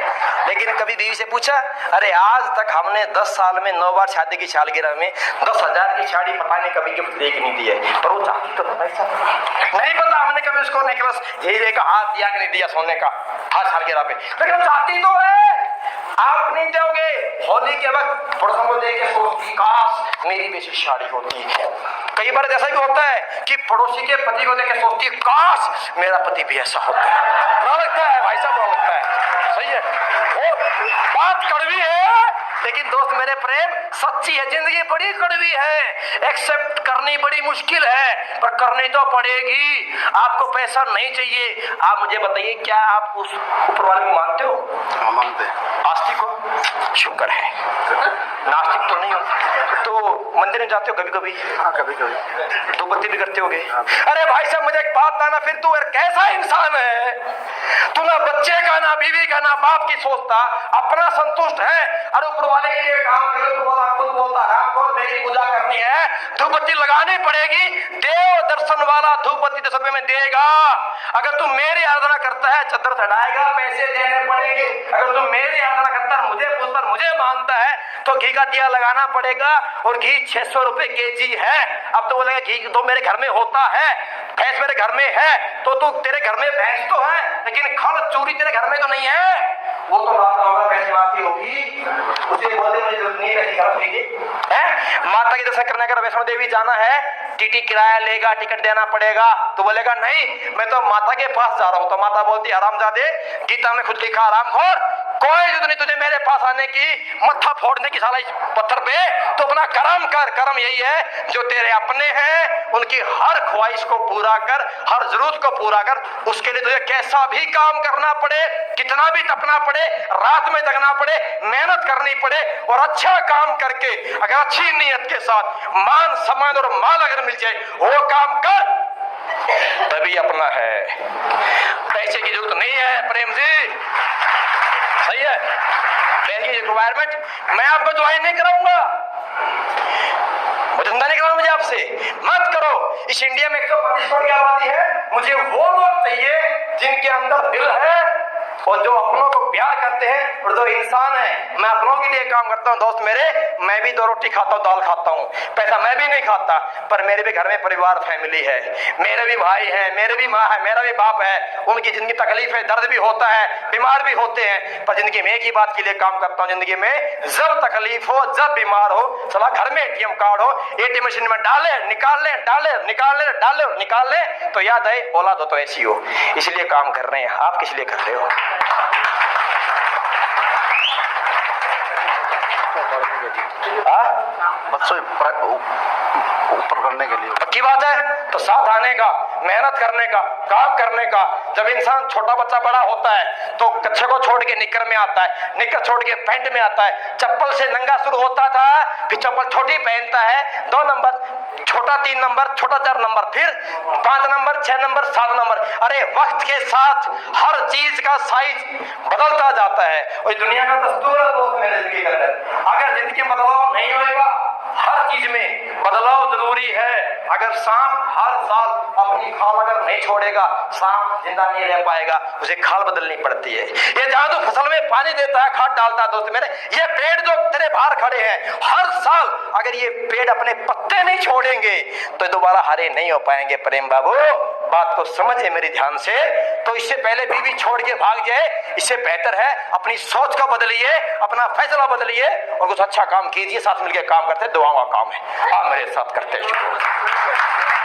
लेकिन कभी बीवी से पूछा? अरे आज तक हमने 10 साल में 9 बार शादी की सालगिरह में 10,000 की साड़ी पता नहीं कभी गिफ्ट दे के नहीं दी है, पर वो चाहती तो भाई साहब नहीं पता हमने कभी उसको नेकलेस हीरे का हाथ दिया कि नहीं दिया सोने का हर सालगिरह पे, लेकिन वो चाहती तो है। आप नहीं जाओगे होली के वक्त पड़ोसों को देख के सोचती काश मेरी बेसी साड़ी होती है। कई बार ऐसा भी होता है कि पड़ोसी के पति को देख के सोचती है काश मेरा पति भी ऐसा होता है। बुरा लगता है भाई साहब, बुरा लगता है, सही है? वो बात कड़वी है, लेकिन दोस्त मेरे प्रेम सच्ची है। जिंदगी बड़ी कड़वी है, एक्सेप्ट करनी बड़ी मुश्किल है, पर करनी तो पड़ेगी। आपको पैसा नहीं चाहिए, आप मुझे बताइए क्या आप उस ऊपर वाले को मानते हो? हाँ मानते हैं। आस्तिक हो? शुक्र है, नास्तिक तो नहीं हो। तो मंदिर में जाते हो कभी कभी? हाँ कभी कभी। धूपबत्ती भी करते होगे? अरे भाई साहब मुझे एक बात ना, फिर तू कैसा इंसान है? तू ना बच्चे का, ना बीवी का, ना बाप की सोचता, अपना संतुष्ट है। अरे ऊपर वाले के लिए काम करो, खुद बोलता राम को मेरी पूजा करनी है, धूपबत्ती लगानी पड़ेगी। देव दर्शन वाला धूपबत्ती 10 रुपए में देगा। अगर तू मेरी आराधना करता है चद्दर चढ़ाएगा, पैसे देने पड़ेंगे। अगर तू मेरी आराधना करता है, मुझे पूछता, मुझे मानता है, तो घी का दिया लगाना पड़ेगा, और घी 600 रुपए केजी है। अब तो बोलेगा घी तो मेरे घर में होता है, भैंस मेरे घर में है, तो तू तेरे घर में भैंस तो है, लेकिन खल चूरी तेरे घर में तो नहीं है। वो तो माता होगा, पैसे माफी होगी, उसे बोलते मुझे जरूरत नहीं, पैसे खर्च कीजिए। माता की दर्शन करने अगर वैष्णो देवी जाना है, टीटी किराया लेगा, टिकट देना पड़ेगा, तो बोलेगा नहीं मैं तो माता के पास जा रहा हूं। तो माता बोलती हरामजादे, गीता में खुद लिखा हरामखोर, कोई जरूरत नहीं तुझे मेरे पास आने की, मत्था फोड़ने की साला इस पत्थर पे। तो अपना कर्म कर, कर्म यही है जो तेरे अपने हैं उनकी हर ख्वाहिश को पूरा कर, हर जरूरत को पूरा कर। उसके लिए तुझे कैसा भी काम करना पड़े, कितना भी तपना पड़े, रात में जगना पड़े, मेहनत करनी पड़े, और अच्छा काम करके अगर अच्छी नीयत के साथ मान सम्मान और माल अगर मिल जाए वो काम कर, तभी अपना है। पैसे की जरूरत नहीं है प्रेम जी, सही है? पैसे की रिक्वायरमेंट मैं आपको ज्वाइन नहीं कराऊंगा, मुझे धंधा नहीं कराना, मुझे आपसे मत करो। इस इंडिया में 125 करोड़ की आबादी है, मुझे वो लोग चाहिए जिनके अंदर दिल है और जो अपनों को प्यार करते हैं और जो इंसान है। मैं अपनों के लिए काम करता हूँ दोस्त मेरे, मैं भी 2 रोटी खाता हूँ, दाल खाता हूँ, पैसा मैं भी नहीं खाता, पर मेरे भी घर में परिवार फैमिली है, मेरे भी भाई है, मेरे भी माँ है, मेरा भी बाप है, उनकी जिंदगी तकलीफ है, दर्द भी होता है, बीमार भी होते हैं, पर जिंदगी में एक ही बात के लिए काम करता हूँ, जिंदगी में जब तकलीफ हो, जब बीमार हो, सला घर में ATM कार्ड हो, ATM मशीन में डाले निकाल ले, डाले निकाल ले, डाले निकाल ले, तो याद आए औलाद हो तो ऐसी हो। इसलिए काम कर रहे हैं, आप किस लिए कर रहे हो? बच्चों ऊपर करने के लिए पक्की बात है, तो साथ आने का मेहनत करने का, काम करने का। जब इंसान छोटा बच्चा बड़ा होता है तो कच्छे को छोड़ के निक्कर में आता है, निक्कर छोड़ के पैंट में आता है, चप्पल से नंगा शुरू होता था, फिर चप्पल छोटी पहनता है, 2 नंबर, छोटा 3 नंबर, छोटा 4 नंबर, फिर 5 नंबर, 6 नंबर, 7 नंबर। अरे वक्त के साथ हर चीज का साइज बदलता जाता है और दुनिया का दस्तूर है दोस्त मेरे जिंदगी के अंदर। अगर जिंदगी में बदलाव नहीं होएगा, हर चीज में बदलाव जरूरी है। अगर सांप हर साल अपनी खाल अगर नहीं छोड़ेगा, सांप जिंदा नहीं रह पाएगा, उसे खाल बदलनी पड़ती है। ये जहां तो फसल में पानी देता है, खाद डालता है दोस्त मेरे, ये पेड़ जो तेरे बाहर खड़े हैं, हर साल अगर ये पेड़ अपने पत्ते नहीं छोड़ेंगे तो दोबारा हरे नहीं हो पाएंगे। प्रेम बाबू बात को समझे मेरी ध्यान से। तो इससे पहले बीवी छोड़ के भाग जाए, इससे बेहतर है अपनी सोच को बदलिए, अपना फैसला बदलिए और कुछ अच्छा काम कीजिए। साथ मिलकर काम करते, दुआओं का काम है। आप मेरे साथ करते हैं।